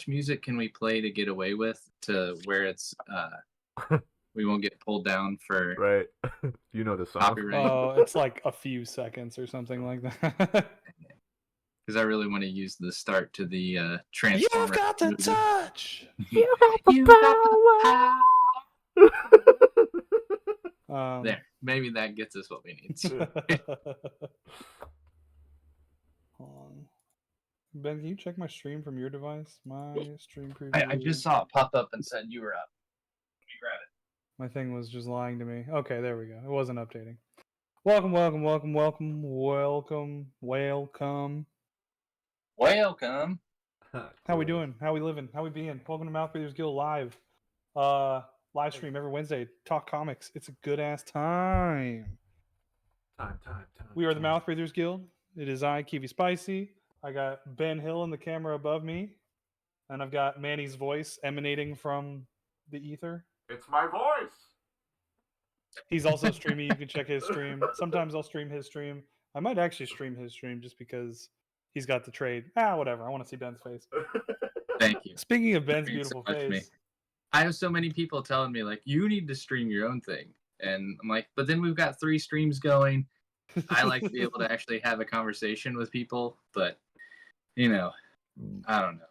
music can we play to get away with to where it's we won't get pulled down for Right. You know the song. copyright? Oh, it's like a few seconds or something like that. Because I really want to use the start to the You've Transformer got the movie. touch. You got the You got the power. There, maybe that gets us what we need. Hold on. Ben, can you check my stream from your device? My stream preview. I just saw it pop up and said you were up. Let me grab it. My thing was just lying to me. Okay, there we go. It wasn't updating. Welcome. Welcome. How we doing? How we living? How we being? Welcome to Mouth Breathers Guild Live. Live stream every Wednesday. Talk comics. It's a good ass time. Time. We are the Mouth Breathers Guild. It is I, Kiwi Spicy. I got Ben Hill in the camera above me, and I've got Manny's voice emanating from the ether. It's my voice. He's also streaming. You can check his stream. Sometimes I'll stream his stream. I might actually stream his stream just because he's got the trade. Whatever. I want to see Ben's face. Thank you. Speaking of Ben's Means so beautiful much to me. face, I have so many people telling me like you need to stream your own thing, and I'm like, but then we've got 3 streams going. I like to be able to actually have a conversation with people, but you know, I don't know.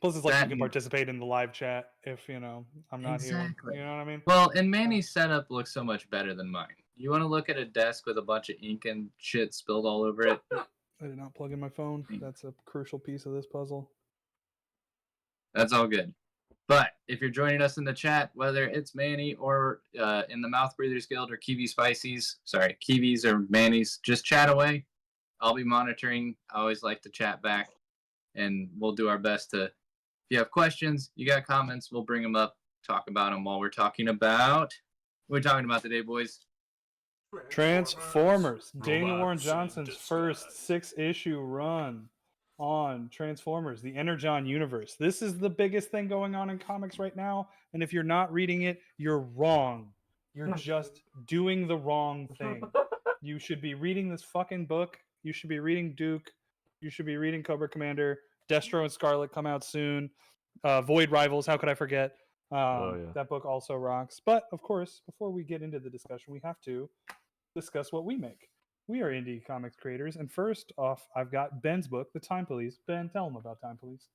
plus it's like That you can participate in the live chat if I'm not Exactly. here. You know what I mean? Well, and Manny's setup looks so much better than mine. You want to look at a desk with a bunch of ink and shit spilled all over it? I did not plug in my phone. That's a crucial piece of this puzzle. That's all good. But if you're joining us in the chat, whether it's Manny or in the Mouth Breathers Guild or Kiwi Spicy's, sorry, Kiwis or Manny's, just chat away. I'll be monitoring. I always like to chat back, and we'll do our best to. If you have questions, you got comments, we'll bring them up, talk about them while we're talking about. What are we talking about today, boys? Transformers. Daniel Warren Johnson's first 6-issue run on Transformers, the Energon universe. This is the biggest thing going on in comics right now, and if you're not reading it, you're wrong. You're just doing the wrong thing. You should be reading this fucking book. You should be reading Duke. You should be reading Cobra Commander. Destro and Scarlet come out soon. Void Rivals, how could I forget? That book also rocks. But, of course, before we get into the discussion, we have to discuss what we make. We are indie comics creators, and first off, I've got Ben's book, The Time Police. Ben, tell them about Time Police.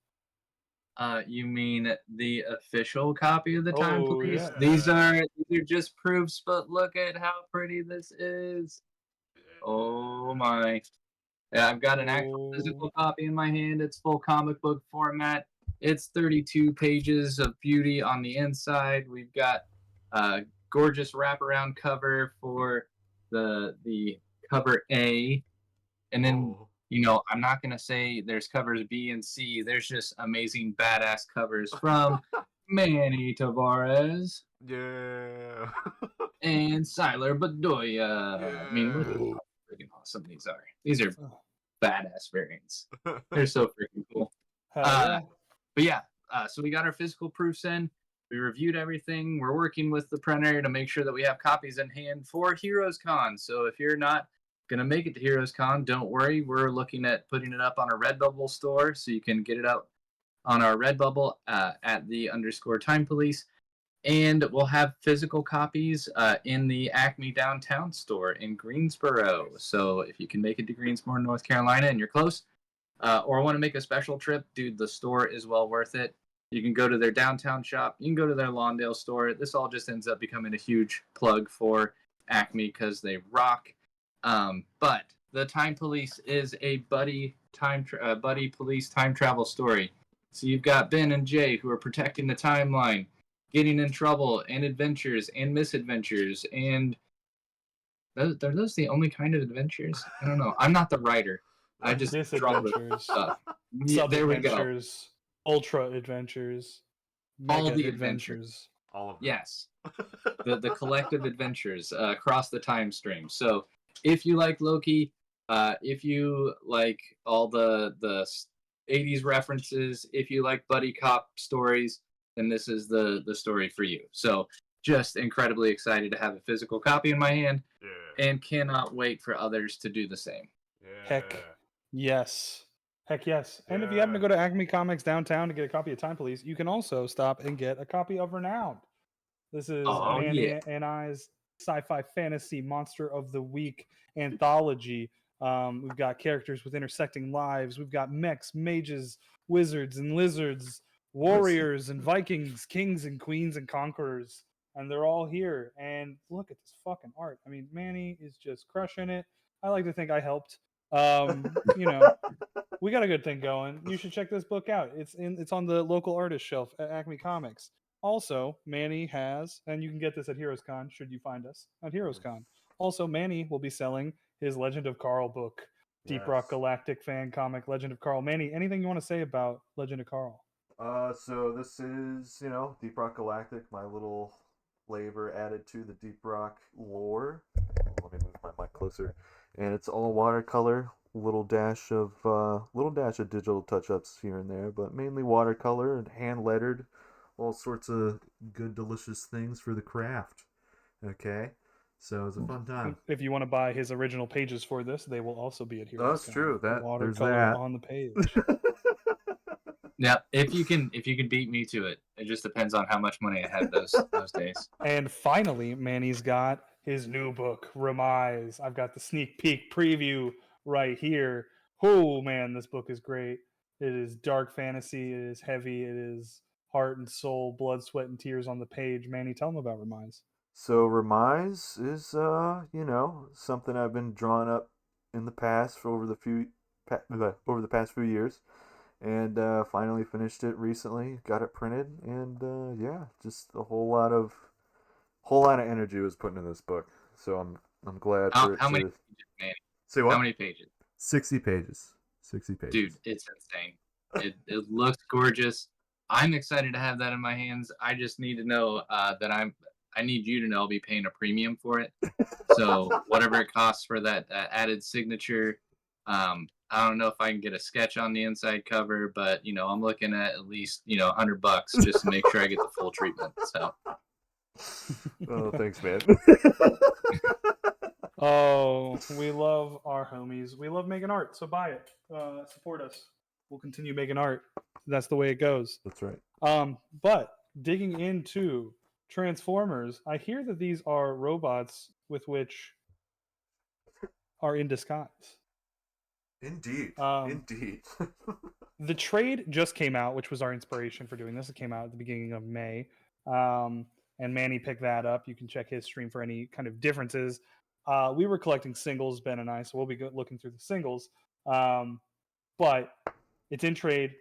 You mean the official copy of the Time Police? Yeah. These are just proofs, but look at how pretty this is. Oh my. Yeah, I've got an actual physical copy in my hand. It's full comic book format. It's 32 pages of beauty on the inside. We've got a gorgeous wraparound cover for the cover A. And then, I'm not going to say there's covers B and C. There's just amazing badass covers from Manny Tavares. Yeah. And Siler Bedoya. Yeah. I mean, look at how freaking awesome these are. These are badass variants. They're so freaking cool. But yeah, so we got our physical proofs in. We reviewed everything. We're working with the printer to make sure that we have copies in hand for Heroes Con. So if you're not going to make it to Heroes Con, don't worry. We're looking at putting it up on a Redbubble store, so you can get it up on our Redbubble at the _Time Police. And we'll have physical copies in the Acme Downtown store in Greensboro. So if you can make it to Greensboro, North Carolina, and you're close, or want to make a special trip, dude, the store is well worth it. You can go to their downtown shop. You can go to their Lawndale store. This all just ends up becoming a huge plug for Acme because they rock. But the Time Police is a buddy police time travel story. So you've got Ben and Jay who are protecting the timeline, getting in trouble, and adventures and misadventures. And are those the only kind of adventures? I don't know. I'm not the writer. I just draw the stuff. Yeah, there we go. Ultra adventures, all the adventures, all of them. Yes, the collective adventures across the time stream. So if you like Loki, if you like all the 80s references, if you like buddy cop stories, then this is the story for you. So just incredibly excited to have a physical copy in my hand, and cannot wait for others to do the same. Heck yes. Heck yes. And if you happen to go to Acme Comics downtown to get a copy of Time Police, you can also stop and get a copy of Renowned. This is Manny and I's sci-fi fantasy monster of the week anthology. We've got characters with intersecting lives. We've got mechs, mages, wizards and lizards, warriors and Vikings, kings and queens and conquerors. And they're all here. And look at this fucking art. I mean, Manny is just crushing it. I like to think I helped. You know, we got a good thing going. You should check this book out. It's on the local artist shelf at Acme Comics. Also, Manny has, and you can get this at Heroes Con, should you find us at Heroes Con. Also, Manny will be selling his Legend of Carl book, Deep Rock Galactic fan comic, Legend of Carl. Manny, anything you want to say about Legend of Carl? So this is, Deep Rock Galactic, my little flavor added to the Deep Rock lore. Let me move my mic closer. And it's all watercolor, little dash of digital touch-ups here and there, but mainly watercolor and hand lettered, all sorts of good, delicious things for the craft. Okay, so it's a fun time. If you want to buy his original pages for this, they will also be at Heroes Con. That's true. There's Watercolor that on the page. Now, if you can beat me to it, it just depends on how much money I had those days. And finally, Manny's got his new book, Remise. I've got the sneak peek preview right here. Oh man, this book is great. It is dark fantasy. It is heavy. It is heart and soul, blood, sweat, and tears on the page. Manny, tell them about Remise. So Remise is, something I've been drawing up in the past for over the past few years. And finally finished it recently, got it printed, and just a whole lot of energy was put into this book. So I'm glad for it. How many pages, Manny? Say what? How many pages? 60 pages. 60 pages. Dude, it's insane. It looks gorgeous. I'm excited to have that in my hands. I just need to know that I need you to know I'll be paying a premium for it. So whatever it costs for that added signature. I don't know if I can get a sketch on the inside cover, but I'm looking at least $100 just to make sure I get the full treatment. So. Oh, thanks, man. Oh, we love our homies. We love making art, so buy it. Support us. We'll continue making art. That's the way it goes. That's right. But digging into Transformers, I hear that these are robots with which are in disguise. Indeed. Indeed. The trade just came out, which was our inspiration for doing this. It came out at the beginning of May. And Manny picked that up. You can check his stream for any kind of differences. We were collecting singles, Ben and I, so we'll be looking through the singles. But it's in trade.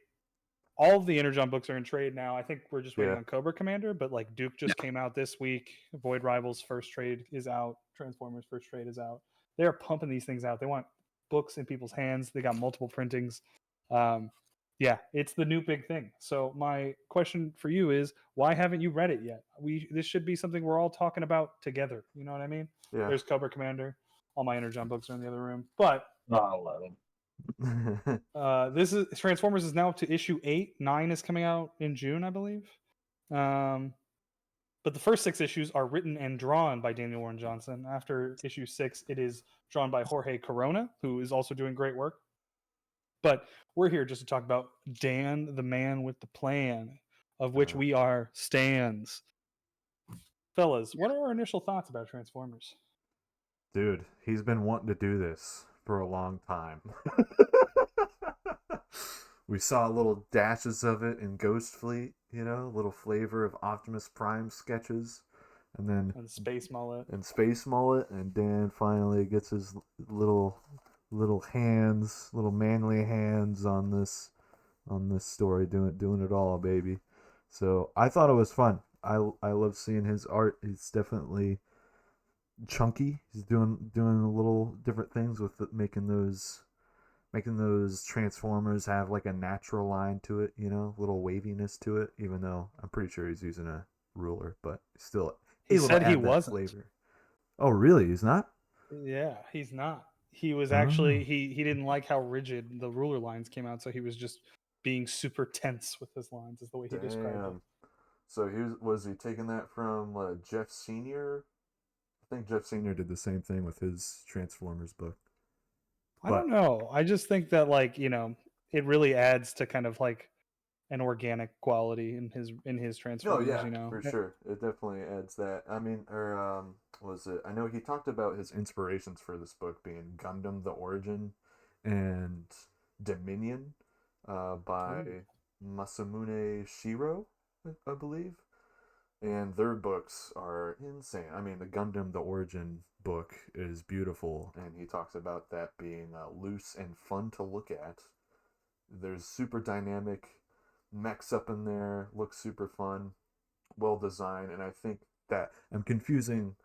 All of the Energon books are in trade now. I think we're just waiting on Cobra Commander, but like Duke just came out this week. Void Rivals first trade is out. Transformers first trade is out. They're pumping these things out. They want books in people's hands. They got multiple printings. It's the new big thing. So my question for you is, why haven't you read it yet? This should be something we're all talking about together. You know what I mean? Yeah. There's Cobra Commander. All my Energon books are in the other room. But I'll love them. this is Transformers is now up to issue 8. 9 is coming out in June, I believe. But the first 6 issues are written and drawn by Daniel Warren Johnson. After issue 6, it is drawn by Jorge Corona, who is also doing great work. But we're here just to talk about Dan, the man with the plan, of which we are stands. Fellas, what are our initial thoughts about Transformers? Dude, he's been wanting to do this for a long time. We saw little dashes of it in Ghost Fleet, a little flavor of Optimus Prime sketches. And Space Mullet. And Dan finally gets his little hands, little manly hands on this story, doing it all, baby. So I thought it was fun. I love seeing his art. It's definitely chunky. He's doing a little different things with making those Transformers have like a natural line to it, little waviness to it, even though I'm pretty sure he's using a ruler, but still he said he wasn't. Flavor. Oh, really? He's not? Yeah, he's not. He was actually he didn't like how rigid the ruler lines came out, so he was just being super tense with his lines, is the way he described it. So was he taking that from Jeff Senior? I think Jeff Senior did the same thing with his Transformers book. I don't know. I just think that it really adds to kind of like an organic quality in his No, Transformers. yeah, You know, for sure. It definitely adds that. I mean, or was it? I know he talked about his inspirations for this book being Gundam: The Origin and Dominion, by Masamune Shiro, I believe. And their books are insane. I mean, the Gundam: The Origin book is beautiful, and he talks about that being loose and fun to look at. There's super dynamic mechs up in there, looks super fun, well designed, and I think that I'm confusing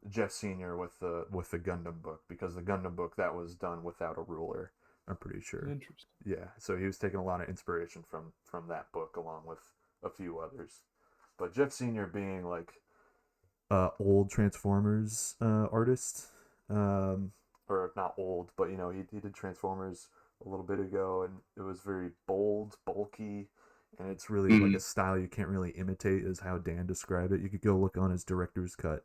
Jeff Senior with the Gundam book, because the Gundam book that was done without a ruler. I'm pretty sure. interesting. Yeah, so he was taking a lot of inspiration from that book along with a few others. But Jeff Senior being like old Transformers artist, or not old, but he did Transformers a little bit ago, and it was very bold, bulky, and it's really like a style you can't really imitate, is how Dan described it. You could go look on his director's cut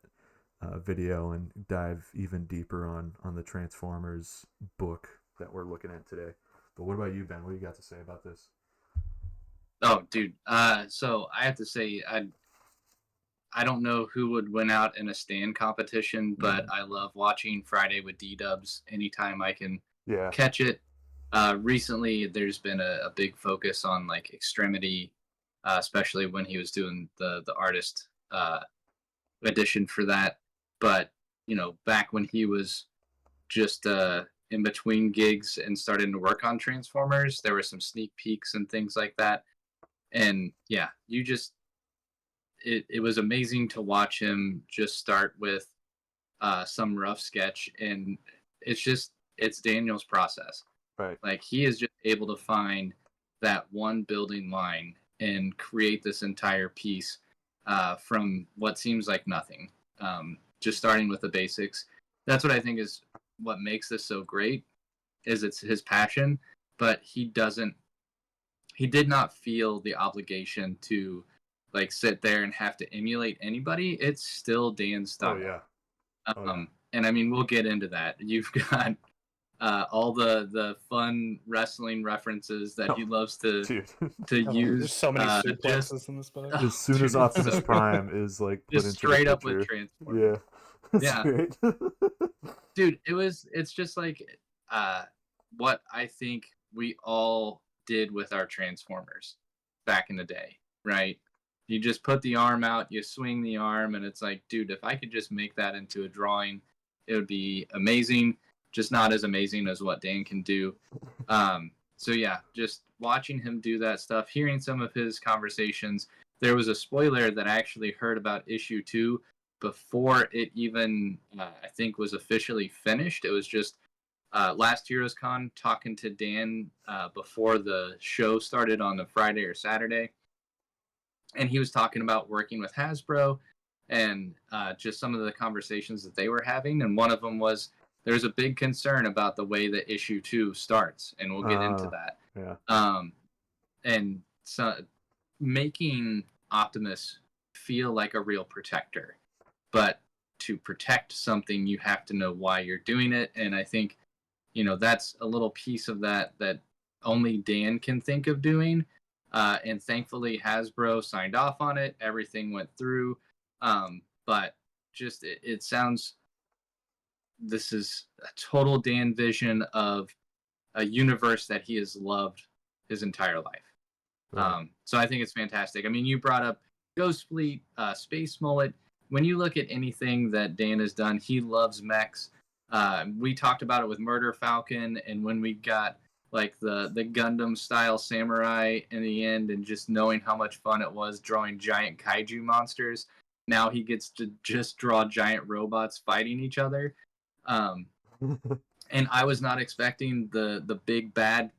video and dive even deeper on the Transformers book that we're looking at today. But what about you, Ben? What do you got to say about this? Oh, dude. So I have to say, I don't know who would win out in a stand competition, but I love watching Friday with D-Dubs anytime I can catch it. Recently, there's been a big focus on like Extremity, especially when he was doing the artist edition for that. But back when he was just in between gigs and starting to work on Transformers, there were some sneak peeks and things like that. And yeah, it was amazing to watch him just start with some rough sketch, and it's Daniel's process. Right. Like, he is just able to find that one building line and create this entire piece from what seems like nothing. Just starting with the basics. That's what I think is what makes this so great, is it's his passion, but he did not feel the obligation to like sit there and have to emulate anybody. It's still Dan's style. Oh yeah. And I mean, we'll get into that. You've got all the fun wrestling references that he loves to use. There's so many suplexes in this book. As soon as Optimus Prime is like put just into straight the up with picture. Transformers. Yeah. Great. Dude, it's just like what I think we all did with our Transformers back in the day, right? You just put the arm out, you swing the arm, and it's like, dude, if I could just make that into a drawing, it would be amazing. Just not as amazing as what Dan can do. So yeah, just watching him do that stuff, hearing some of his conversations. There was a spoiler that I actually heard about issue 2 before it even, I think, was officially finished. It was just last Heroes Con talking to Dan before the show started on the Friday or Saturday. And he was talking about working with Hasbro and just some of the conversations that they were having. And one of them was, there's a big concern about the way that issue 2 starts, and we'll get into that. Yeah. And so making Optimus feel like a real protector, but to protect something, you have to know why you're doing it. And I think, that's a little piece of that only Dan can think of doing. And thankfully Hasbro signed off on it. Everything went through. But just, it sounds, this is a total Dan vision of a universe that he has loved his entire life. Right. So I think it's fantastic. I mean, you brought up Ghost Fleet, Space Mullet. When you look at anything that Dan has done, he loves mechs. We talked about it with Murder Falcon, and when we got like the Gundam style samurai in the end, and just knowing how much fun it was drawing giant kaiju monsters. Now he gets to just draw giant robots fighting each other. And I was not expecting the big bad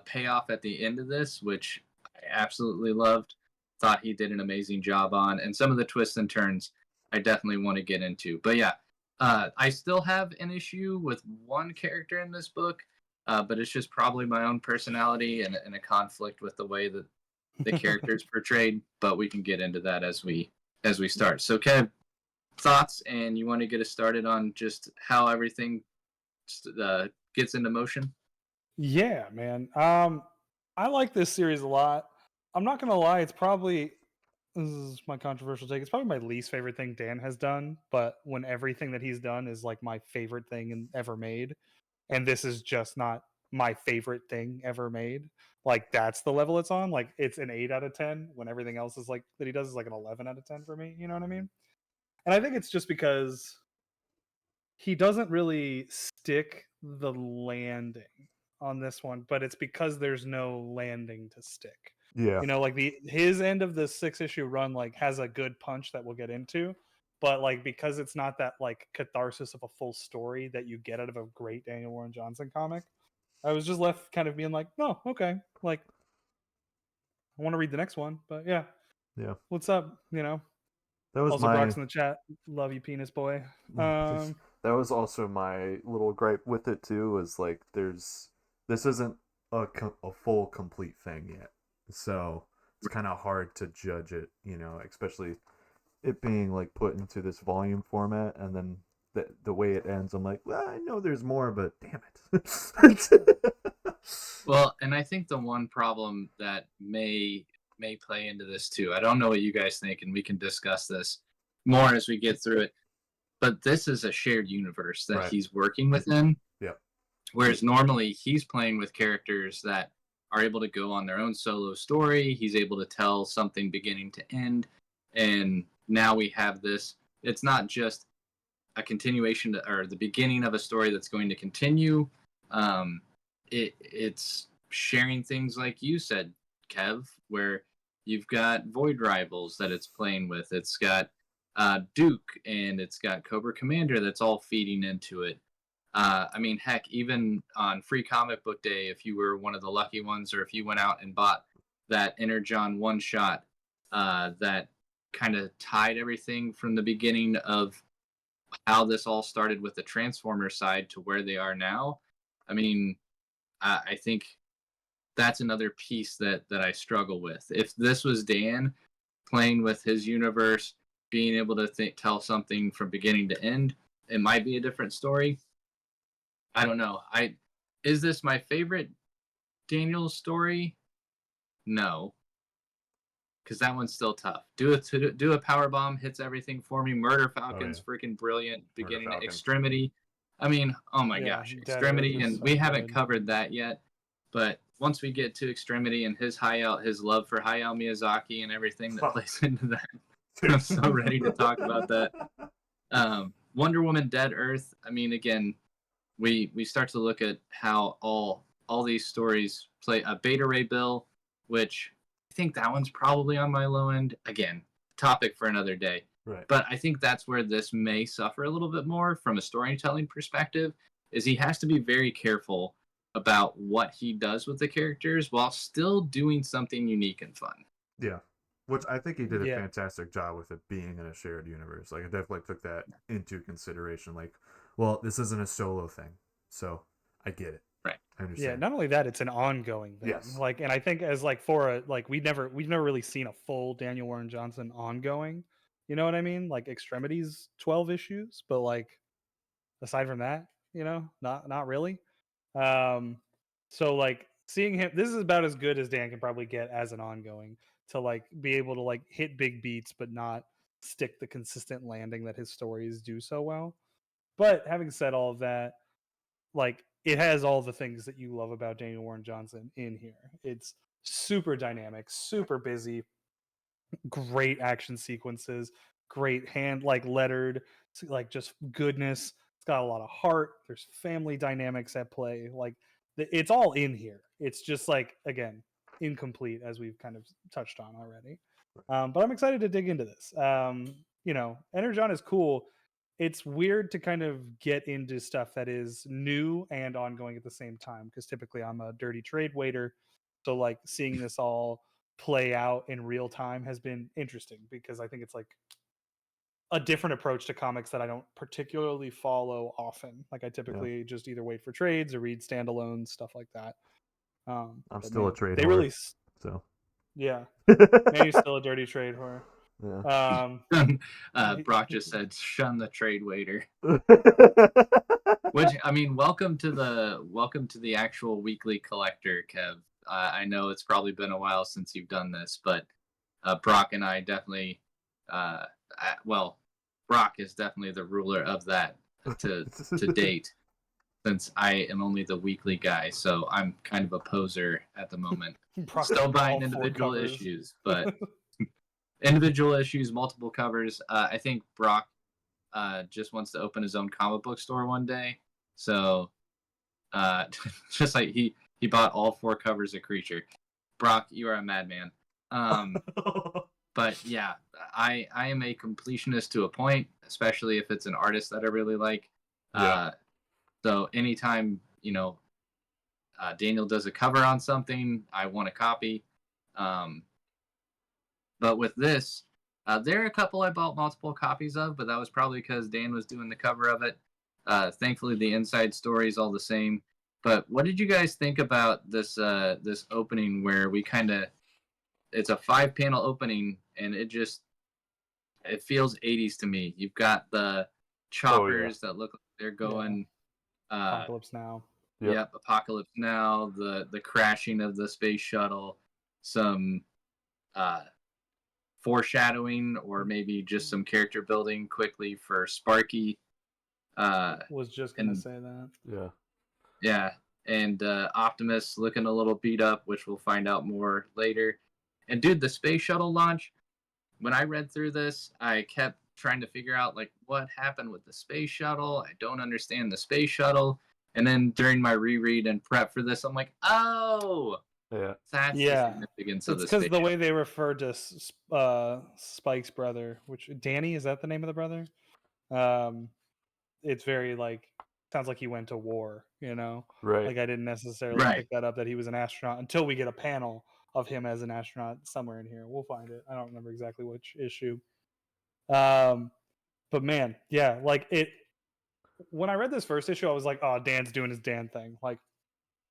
payoff at the end of this, which I absolutely loved. Thought he did an amazing job on, and some of the twists and turns I definitely want to get into. But yeah, I still have an issue with one character in this book, but it's just probably my own personality and a conflict with the way that the character is portrayed. But we can get into that as we start. So Kev, thoughts, and you want to get us started on just how everything gets into motion? Yeah, man. I like this series a lot. I'm not gonna lie, it's probably, this is my controversial take. It's probably my least favorite thing Dan has done, but when everything that he's done is like my favorite thing ever made, and this is just not my favorite thing ever made. Like that's the level it's on. Like it's an 8 out of 10 when everything else is like that he does is like an 11 out of 10 for me. You know what I mean? And I think it's just because he doesn't really stick the landing on this one, but it's because there's no landing to stick. Yeah. You know, like his end of the 6-issue run like has a good punch that we'll get into, but like because it's not that like catharsis of a full story that you get out of a great Daniel Warren Johnson comic, I was just left kind of being like, "Oh, okay. Like I want to read the next one." But yeah. Yeah. What's up, you know? That was Also my Brock's in the chat. Love you, penis boy. that was also my little gripe with it too. Was like, this isn't a full complete thing yet, so it's kind of hard to judge it. You know, especially it being like put into this volume format, and then the way it ends, I'm like, well, I know there's more, but damn it. Well, and I think the one problem that may play into this too. I don't know what you guys think, and we can discuss this more as we get through it. But this is a shared universe that Right. he's working within. Yeah. Whereas normally he's playing with characters that are able to go on their own solo story. He's able to tell something beginning to end. And now we have this. It's not just a continuation or the beginning of a story that's going to continue. It's sharing things like you said, Kev, where you've got Void Rivals that it's playing with. It's got Duke and it's got Cobra Commander that's all feeding into it. I mean, heck, even on Free Comic Book Day, if you were one of the lucky ones, or if you went out and bought that Energon one shot that kind of tied everything from the beginning of how this all started with the Transformer side to where they are now. I mean, I think that's another piece that I struggle with. If this was Dan playing with his universe, being able to tell something from beginning to end, it might be a different story. I don't know. Is this my favorite Daniel story? No, because that one's still tough. Do a power bomb hits everything for me. Murder Falcon's freaking brilliant. Beginning to Extremity. I mean, oh my gosh, Extremity, and we haven't covered that yet. But once we get to Extremity and his love for Hayao Miyazaki and everything that plays into that, I'm so ready to talk about that. Wonder Woman Dead Earth. I mean, again, we start to look at how all these stories play. Beta Ray Bill, which I think that one's probably on my low end. Again, topic for another day. Right. But I think that's where this may suffer a little bit more from a storytelling perspective, is he has to be very careful about what he does with the characters while still doing something unique and fun. Yeah. Which I think he did a fantastic job with it being in a shared universe. Like, I definitely took that into consideration. Like, well, this isn't a solo thing, so I get it. Right. I understand. Yeah. Not only that, it's an ongoing thing. Yes. Like, and I think as like for a like we've never really seen a full Daniel Warren Johnson ongoing. You know what I mean? Like Extremities 12 issues, but like aside from that, you know, not really. So like seeing him, this is about as good as Dan can probably get as an ongoing, to like be able to like hit big beats but not stick the consistent landing that his stories do so well. But having said all of that, like it has all the things that you love about Daniel Warren Johnson in here. It's super dynamic, super busy, great action sequences, great hand like lettered, like just goodness. It's got a lot of heart. There's family dynamics at play. Like it's all in here. It's just like, again, incomplete, as we've kind of touched on already. But I'm excited to dig into this. You know, Energon is cool. It's weird to kind of get into stuff that is new and ongoing at the same time, because typically I'm a dirty trade waiter. So like seeing this all play out in real time has been interesting, because I think it's like a different approach to comics that I don't particularly follow often. Like I typically just either wait for trades or read standalones, stuff like that. I'm still a trade they whore, really so yeah. Man, you're still a dirty trade whore. Yeah. Brock just said, "Shun the trade waiter." Which, I mean, welcome to the actual weekly collector, Kev. I know it's probably been a while since you've done this, but Brock and I definitely, well, Brock is definitely the ruler of that to date, since I am only the weekly guy, so I'm kind of a poser at the moment. Still buying individual issues, but individual issues, multiple covers. I think Brock just wants to open his own comic book store one day. So just like he bought all 4 covers of Creature. Brock, you are a madman. But yeah, I am a completionist to a point, especially if it's an artist that I really like. So anytime, Daniel does a cover on something, I want a copy. But with this, there are a couple I bought multiple copies of, but that was probably because Dan was doing the cover of it. Thankfully, the inside story is all the same. But what did you guys think about this this opening where we it's a 5-panel opening, and it feels 80s to me. You've got the choppers that look like they're going Apocalypse Now. Yep, Apocalypse Now, the crashing of the space shuttle, some foreshadowing or maybe just some character building quickly for Sparky. Was just gonna say that. Yeah, and Optimus looking a little beat up, which we'll find out more later. And dude, the space shuttle launch, when I read through this, I kept trying to figure out like what happened with the space shuttle. I don't understand the space shuttle. And then during my reread and prep for this, I'm like, oh, that's the significance of this. It's because the way they referred to Spike's brother, which Danny, is that the name of the brother? It's very sounds like he went to war, Right. Like I didn't necessarily pick that up that he was an astronaut until we get a panel of him as an astronaut somewhere in here. We'll find it. I don't remember exactly which issue. But man, yeah, when I read this first issue, I was like, oh, Dan's doing his Dan thing. Like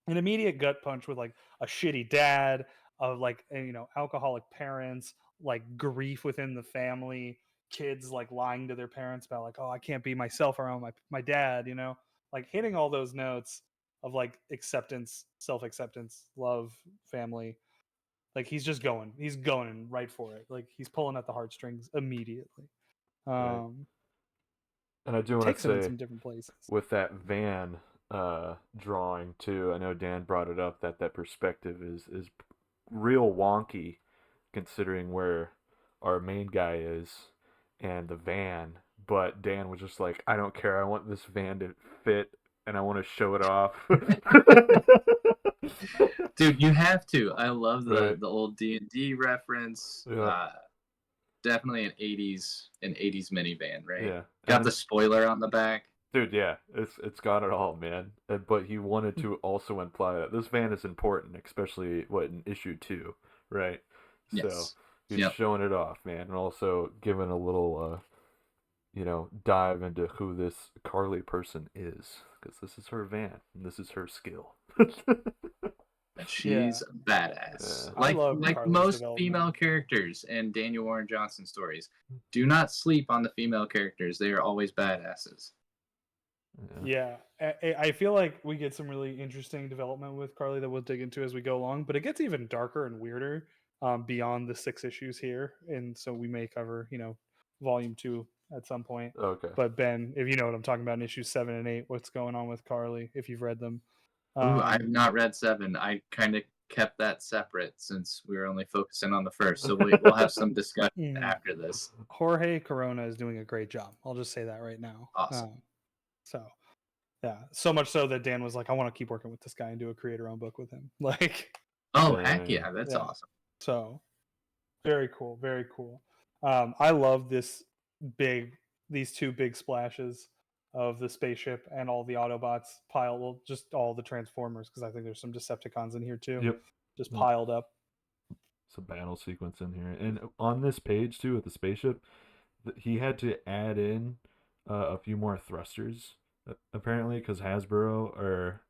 an immediate gut punch with a shitty dad, of alcoholic parents, grief within the family, kids lying to their parents about oh, I can't be myself around my dad, hitting all those notes of acceptance, self-acceptance, love, family. He's going right for it. He's pulling at the heartstrings immediately. Right. And I do want to say, in some different places with that van drawing too, I know Dan brought it up that perspective is real wonky, considering where our main guy is and the van. But Dan was just like, I don't care. I want this van to fit, and I want to show it off. Dude, you have to. I love the old D&D reference. Definitely an 80s minivan, right? Yeah. Got the spoiler on the back. Dude, yeah, it's got it all, man. But he wanted to also imply that this van is important, especially in issue 2, right? Yes. So he's showing it off, man, and also giving a little, dive into who this Carly person is, because this is her van and this is her skill. She's badass. Like most female characters in Daniel Warren Johnson stories. Do not sleep on the female characters. They are always badasses. Yeah. I feel like we get some really interesting development with Carly that we'll dig into as we go along, but it gets even darker and weirder beyond the 6 issues here. And so we may cover, volume 2 at some point. Okay. But Ben, if you know what I'm talking about in issues 7 and 8, what's going on with Carly, if you've read them. Ooh, I've not read 7. I kind of kept that separate since we were only focusing on the first. So we'll have some discussion after this. Jorge Corona is doing a great job. I'll just say that right now. Awesome. Yeah, so much so that Dan was like, I want to keep working with this guy and do a creator-owned book with him. Oh, heck yeah, that's awesome. So, very cool, very cool. I love these 2 big splashes of the spaceship and all the Autobots just all the Transformers, because I think there's some Decepticons in here too. Yep. Just piled up. Some battle sequence in here. And on this page too, with the spaceship, he had to add in a few more thrusters, apparently, because Hasbro, or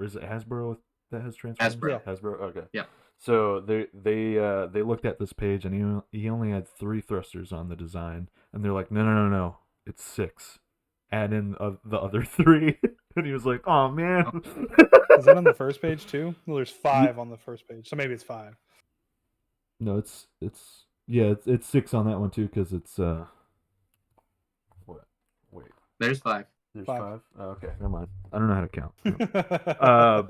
is it Hasbro that has Transformers? Hasbro. Hasbro, okay. Yeah. So they looked at this page and he only had 3 thrusters on the design, and they're like, no, it's 6. Add in the other 3, and he was like, oh man. Is that on the first page too? Well, there's 5 on the first page, so maybe it's 5. No, it's 6 on that one too, because it's what? Wait, There's 5. there's 5. 5. Oh, okay, never mind. I don't know how to count.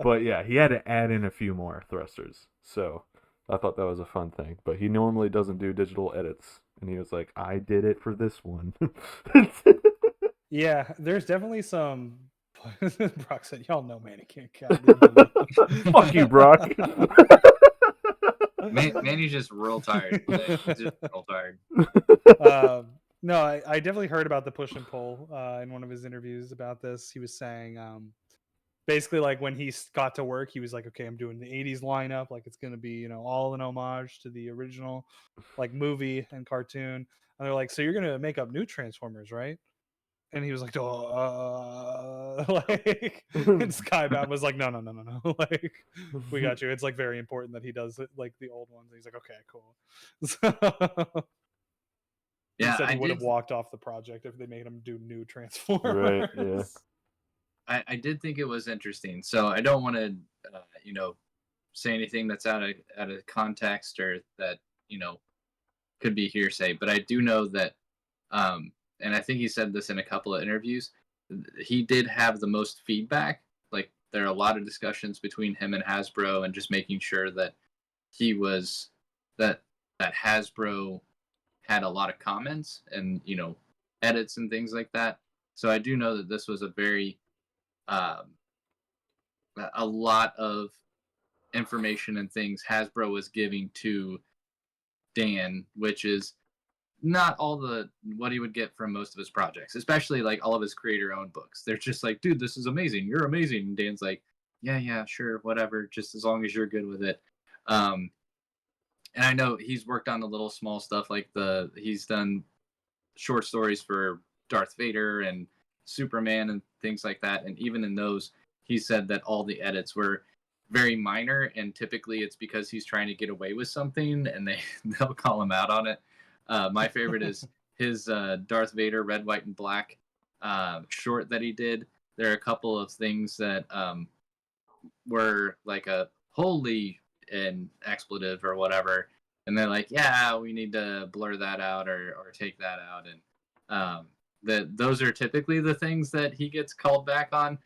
But yeah, he had to add in a few more thrusters, so I thought that was a fun thing. But he normally doesn't do digital edits, and he was like, I did it for this one. Yeah, there's definitely some. Brock said, "Y'all know Manny can't count." Fuck you, Brock. Manny's just real tired today. He's just real tired. No, I definitely heard about the push and pull in one of his interviews about this. He was saying basically like when he got to work, he was like, okay, I'm doing the 80s lineup. Like it's going to be, you know, all an homage to the original like movie and cartoon. And they're like, so you're going to make up new Transformers, right? And he was like, like, and Skybound was like, no. Like, we got you. It's like very important that he does it like the old ones. And he's like, okay, cool. So, Yeah, he said he I would have did. walked off the project if they made him do new Transformers. Right, yeah. I did think it was interesting. So I don't want to, you know, say anything that's out of context or that, you know, could be hearsay. But I do know that, and I think he said this in a couple of interviews. He did have the most feedback. Like there are a lot of discussions between him and Hasbro, and just making sure that he was that Hasbro had a lot of comments and, you know, edits and things like that. So I do know that this was a very a lot of information and things Hasbro was giving to Dan, which is not all the what he would get from most of his projects, especially like all of his creator-owned books. They're just like, dude, this is amazing. You're amazing. And Dan's like, yeah, sure, whatever, just as long as you're good with it. And I know he's worked on the little small stuff like he's done short stories for Darth Vader and Superman and things like that. And even in those, he said that all the edits were very minor, and typically it's because he's trying to get away with something, and they'll call him out on it. My favorite is his Darth Vader Red, White, and Black short that he did. There are a couple of things that were like a holy and expletive or whatever, and they're like, yeah, we need to blur that out or take that out. And those are typically the things that he gets called back on.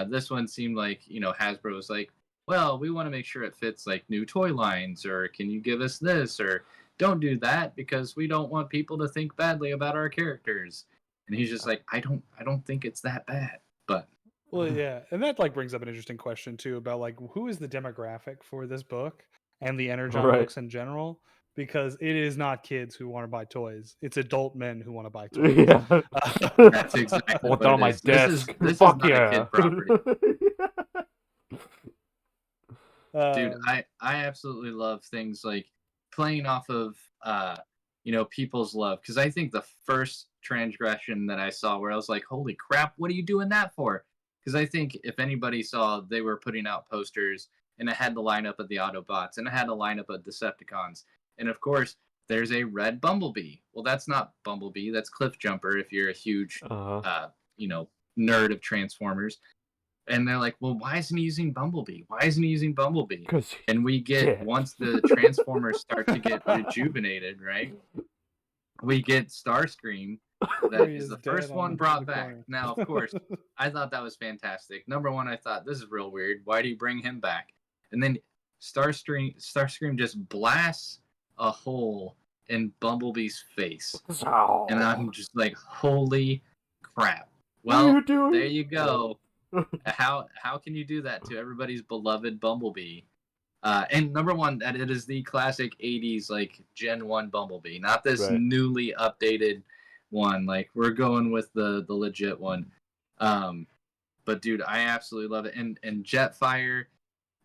This one seemed like, you know, Hasbro was like, well, we want to make sure it fits like new toy lines, or can you give us this, or don't do that because we don't want people to think badly about our characters. And he's just like, I don't think it's that bad. But Well, yeah, and that like brings up an interesting question too about like who is the demographic for this book and the Energon Right. books in general, because it is not kids who want to buy toys; it's adult men who want to buy toys. Yeah. that's exactly Want what that it on my is. desk. This Fuck is not yeah. a kid property. Dude, Um, I absolutely love things like playing off of you know, people's love, because I think the first transgression that I saw where I was like, holy crap, what are you doing that for? Because I think if anybody saw, they were putting out posters and it had the lineup of the Autobots and it had a lineup of Decepticons, and of course there's a red Bumblebee. Well, that's not Bumblebee, that's Cliffjumper if you're a huge you know, nerd of Transformers. And they're like, well, why isn't he using Bumblebee? Why isn't he using Bumblebee? Because And we get, once the Transformers start to get rejuvenated, right? We get Starscream. That he is is the dead first on one the brought back. corner. Now, of course, I thought that was fantastic. Number one, I thought, this is real weird. Why do you bring him back? And then Starscream just blasts a hole in Bumblebee's face. And I'm just like, holy crap. What are Well, you doing? there you go. How can you do that to everybody's beloved Bumblebee? And number one, that it is the classic 80s like Gen 1 Bumblebee, not this Right. newly updated one. Like, we're going with the legit one. But dude, I absolutely love it. And Jetfire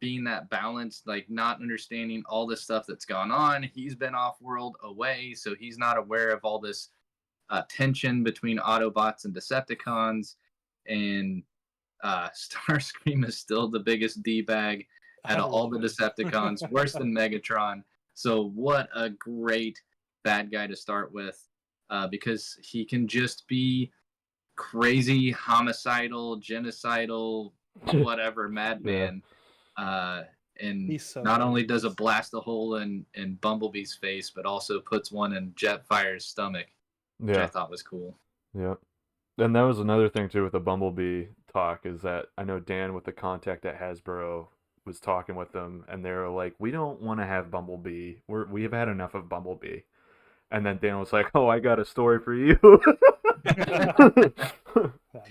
being that balance, like not understanding all this stuff that's gone on. He's been off world away, so he's not aware of all this tension between Autobots and Decepticons. And Starscream is still the biggest D-bag out of all the Decepticons, worse than Megatron. So what a great bad guy to start with, because he can just be crazy, homicidal, genocidal, whatever, madman. And so not good. only does it blast a hole in Bumblebee's face, but also puts one in Jetfire's stomach, which I thought was cool. Yeah. And that was another thing too with the Bumblebee talk, is that I know Dan with the contact at Hasbro was talking with them, and they were like, "We don't want to have Bumblebee. We have had enough of Bumblebee." And then Dan was like, "Oh, I got a story for you."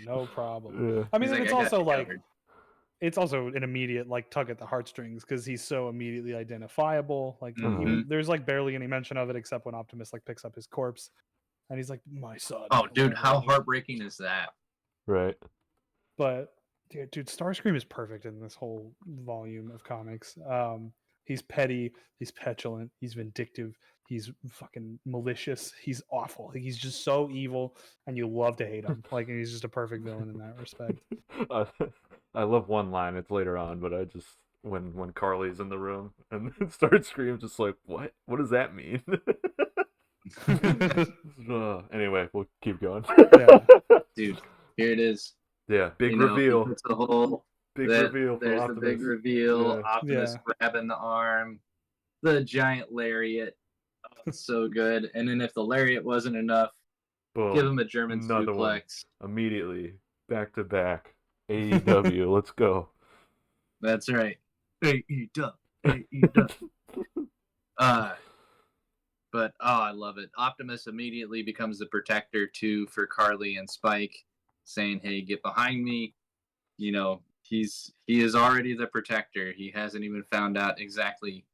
No problem. Yeah. I mean, He's it's "I got also you like covered." it's also an immediate like tug at the heartstrings because he's so immediately identifiable. Like Mhm. there's like barely any mention of it except when Optimus like picks up his corpse, and he's like, "My son." Oh, or dude, whatever how it is. heartbreaking is that? But dude, Starscream is perfect in this whole volume of comics. He's petty, he's petulant, he's vindictive, he's fucking malicious, he's awful. He's just so evil, and you love to hate him. Like, he's just a perfect villain in that respect. I love one line. It's later on, but I just when Carly's in the room and starts screaming, just like, what? What does that mean? Anyway, we'll keep going. Yeah. Dude, here it is. Yeah, big You know, reveal. It's a whole Big reveal for There's Optimus. the big reveal. Yeah. Optimus grabbing the arm, the giant lariat. Oh, it's so good. And then if the lariat wasn't enough, Boom. give him a German Another suplex. One. Immediately. Back to back. AEW. Let's go. That's right. AEW. AEW. But I love it. Optimus immediately becomes the protector too for Carly and Spike, saying, "Hey, get behind me." You know, he is already the protector. He hasn't even found out exactly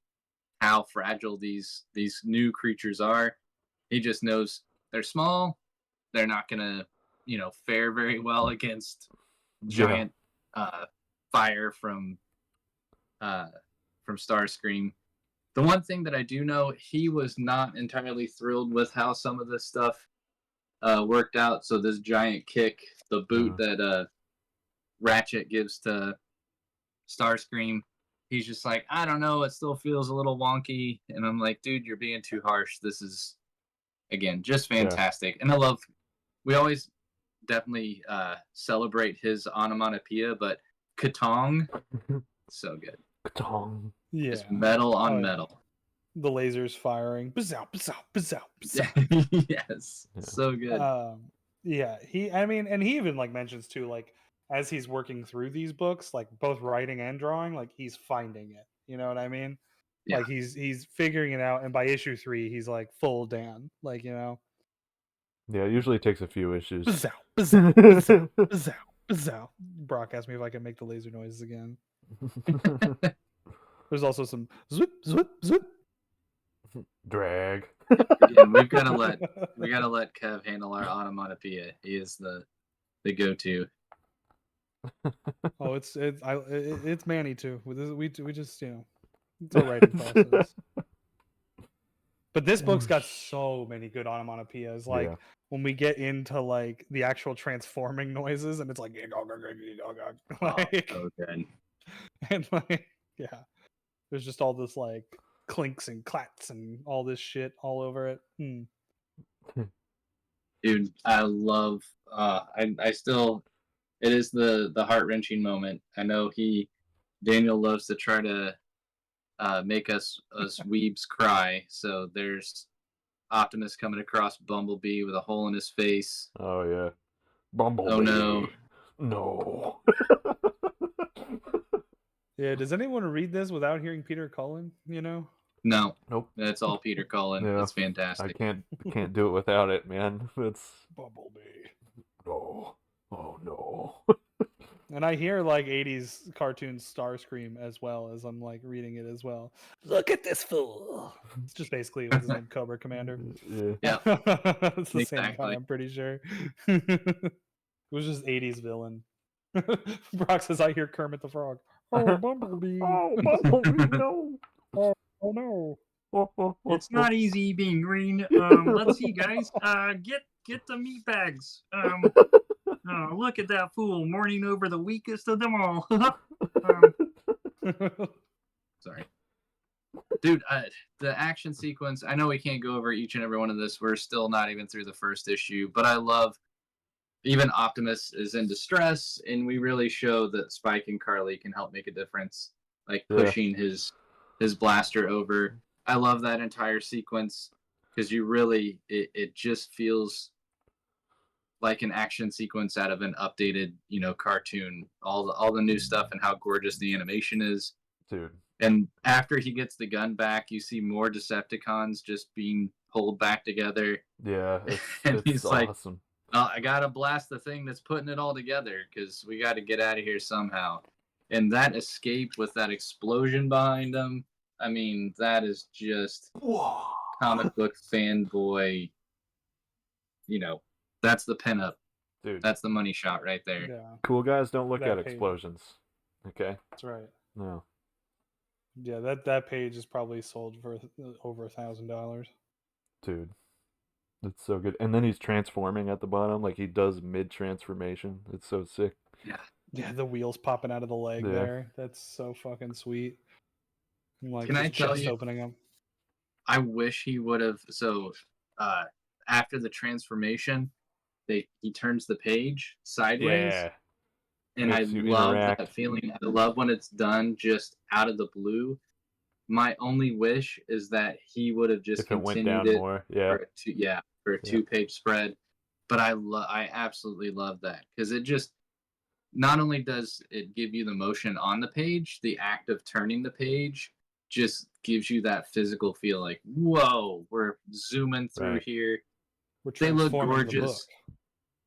how fragile these new creatures are. He just knows they're small. They're not gonna, fare very well against giant fire from Starscream. The one thing that I do know, he was not entirely thrilled with how some of this stuff worked out. So this giant kick, the boot that Ratchet gives to Starscream, he's just like, I don't know, it still feels a little wonky. And I'm like, dude, you're being too harsh. This is, again, just fantastic. And I love, we always definitely celebrate his onomatopoeia, but Katong, so good. Katong. Yeah. Just metal on metal. The lasers firing. Bazow, bazow, bazow, bazow. Yes. So good. Yeah, he even like mentions too, like as he's working through these books, like both writing and drawing, like he's finding it. You know what I mean? Yeah. Like he's figuring it out, and by issue 3, he's like full Dan. Like, Yeah, it usually takes a few issues. Bazow, bazow, bazow, bazow, bazow. Brock asked me if I can make the laser noises again. There's also some zip, zip, zip. Drag. Yeah, we gotta let Kev handle our onomatopoeia. He is the go-to. Oh, it's Manny too. We just it's a writing process. But this book's got so many good onomatopoeias. Like when we get into like the actual transforming noises, and it's like, like so good. And like there's just all this like clinks and clats and all this shit all over it. Dude, I love. I still. It is the heart-wrenching moment. I know Daniel loves to try to make us weebs cry. So there's Optimus coming across Bumblebee with a hole in his face. Oh yeah, Bumblebee. Oh no. No. Yeah, does anyone read this without hearing Peter Cullen? No. Nope. That's all Peter Cullen. Yeah, it's fantastic. I can't do it without it, man. It's Bumblebee. No. Oh no. And I hear like 80s cartoon Starscream as well as I'm like reading it as well. Look at this fool. It's just basically what's his name, Cobra Commander. Yeah. It's the same guy, I'm pretty sure. It was just 80s villain. Brock says, I hear Kermit the Frog. Oh, Bumblebee. Oh, Bumblebee, no. Oh no. It's not easy being green. Let's see, guys. Get the meat bags. Look at that fool mourning over the weakest of them all. Sorry. Dude, the action sequence, I know we can't go over each and every one of this. We're still not even through the first issue, but I love even Optimus is in distress, and we really show that Spike and Carly can help make a difference, like pushing his blaster over. I love that entire sequence because you really, it just feels like an action sequence out of an updated, cartoon. All the new stuff and how gorgeous the animation is. Dude. And after he gets the gun back, you see more Decepticons just being pulled back together. Yeah, and it's he's awesome. Like, I gotta blast the thing that's putting it all together because we got to get out of here somehow. And that escape with that explosion behind him, I mean, that is just comic book fanboy. That's the pinup. Dude. That's the money shot right there. Yeah. Cool guys don't look That at page. explosions. Okay? That's right. No. Yeah, that page is probably sold for over $1,000. Dude. It's so good. And then he's transforming at the bottom, like he does mid-transformation. It's so sick. Yeah. Yeah, the wheels popping out of the leg there. That's so fucking sweet. Like, Can I tell chest you? opening up. I wish he would have. So, after the transformation, he turns the page sideways. Yeah. And I Makes you love interact. that feeling. I love when it's done just out of the blue. My only wish is that he would have just If it went continued down it more, yeah. for a 2-page spread. But I absolutely love that because it just not only does it give you the motion on the page, the act of turning the page just gives you that physical feel like, whoa, we're zooming through Right. here. We're They look transforming the gorgeous. book.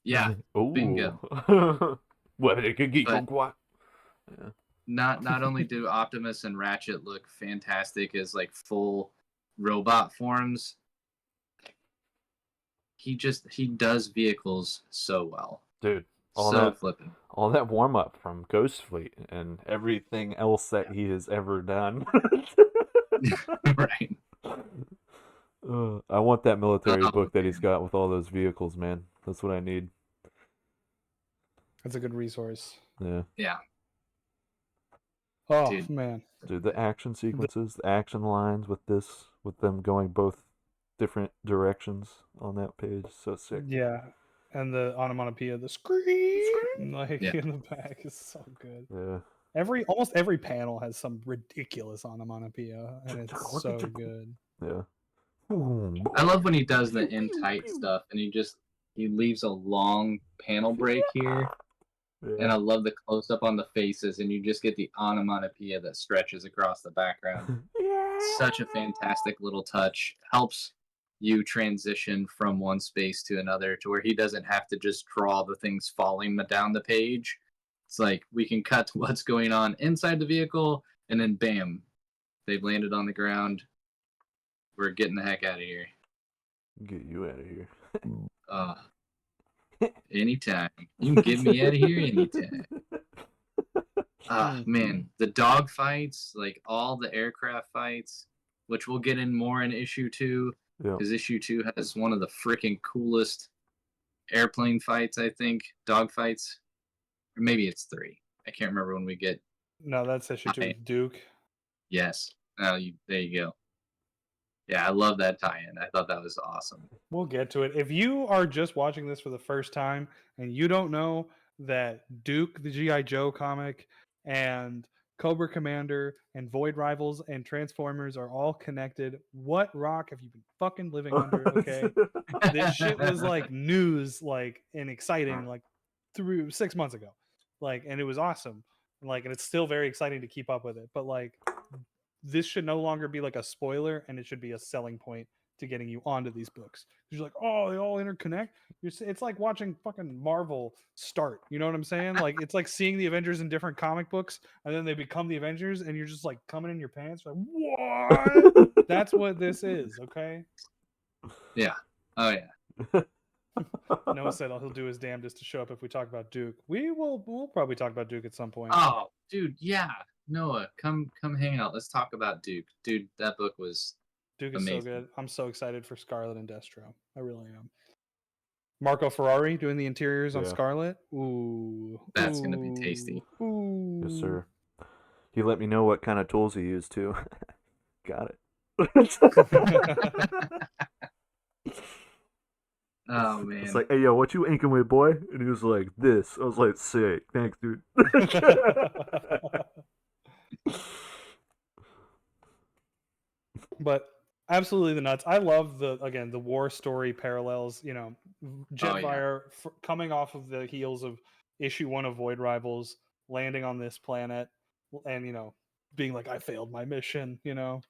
Yeah, Ooh. bingo. Well, it could get But- what? Not only do Optimus and Ratchet look fantastic as like full robot forms, he does vehicles so well. Dude, Flippin'. all that warm up from Ghost Fleet and everything else that he has ever done. Right. I want that military book that he's got with all those vehicles, man. That's what I need. That's a good resource. Yeah. Yeah. Oh, Dude. man. Dude, the action sequences, the action lines with them going both different directions on that page, so sick. Yeah. And the onomatopoeia, the scream, like Yeah. in the back is so good. Yeah. Almost every panel has some ridiculous onomatopoeia, and it's so good. Yeah. I love when he does the in tight stuff and he leaves a long panel break here. Yeah. And I love the close up on the faces and you just get the onomatopoeia that stretches across the background. Such a fantastic little touch. Helps you transition from one space to another to where he doesn't have to just draw the things falling down the page. It's like we can cut to what's going on inside the vehicle and then bam, they've landed on the ground. We're getting the heck out of here. Get you out of here. Anytime. You can get me out of here anytime. Man, the dog fights, like all the aircraft fights, which we'll get in more in issue 2, because issue 2 has one of the freaking coolest airplane fights, I think. Dog fights. Or maybe it's 3. I can't remember when we get. No, that's issue 2 with Duke. Yes. There you go. Yeah, I love that tie-in. I thought that was awesome. We'll get to it. If you are just watching this for the first time and you don't know that Duke, the G.I. Joe comic, and Cobra Commander and Void Rivals and Transformers are all connected, what rock have you been fucking living under? Okay. This shit was like news, like, and exciting, like 6 months ago. Like, and it was awesome. Like, and it's still very exciting to keep up with it. But like, this should no longer be like a spoiler, and it should be a selling point to getting you onto these books. You're like, oh, they all interconnect. It's like watching fucking Marvel start. You know what I'm saying? Like, it's like seeing the Avengers in different comic books, and then they become the Avengers, and you're just like coming in your pants. Like, what? That's what this is. Okay. Yeah. Oh yeah. Noah said he'll do his damnedest to show up if we talk about Duke. We'll probably talk about Duke at some point. Oh, dude, yeah. Noah, come hang out. Let's talk about Duke. Dude, that book was Duke is amazing. so good. I'm so excited for Scarlet and Destro. I really am. Marco Ferrari doing the interiors on Scarlet. Ooh. That's gonna be tasty. Ooh. Yes, sir. He let me know what kind of tools he used too. Got it. Oh man. It's like, hey yo, what you inking with, boy? And he was like, this. I was like, sick. Thanks, dude. But absolutely the nuts. I love the war story parallels. Jetfire coming off of the heels of issue 1 of Void Rivals, landing on this planet, and being like, I failed my mission. Yeah.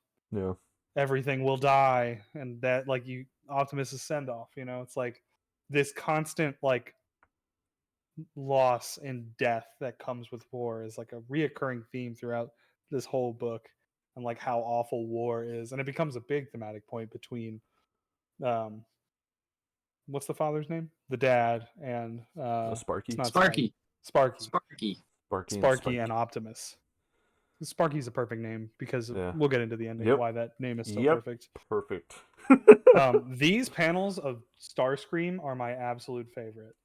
Everything will die, and that Optimus's send off. It's like this constant loss and death that comes with war is like a reoccurring theme throughout this whole book, and like how awful war is, and it becomes a big thematic point between what's the father's name, the dad, and Sparky. it's not Sparky. Sparky and Optimus. Sparky's a perfect name because we'll get into the ending why that name is so perfect. These panels of Starscream are my absolute favorite.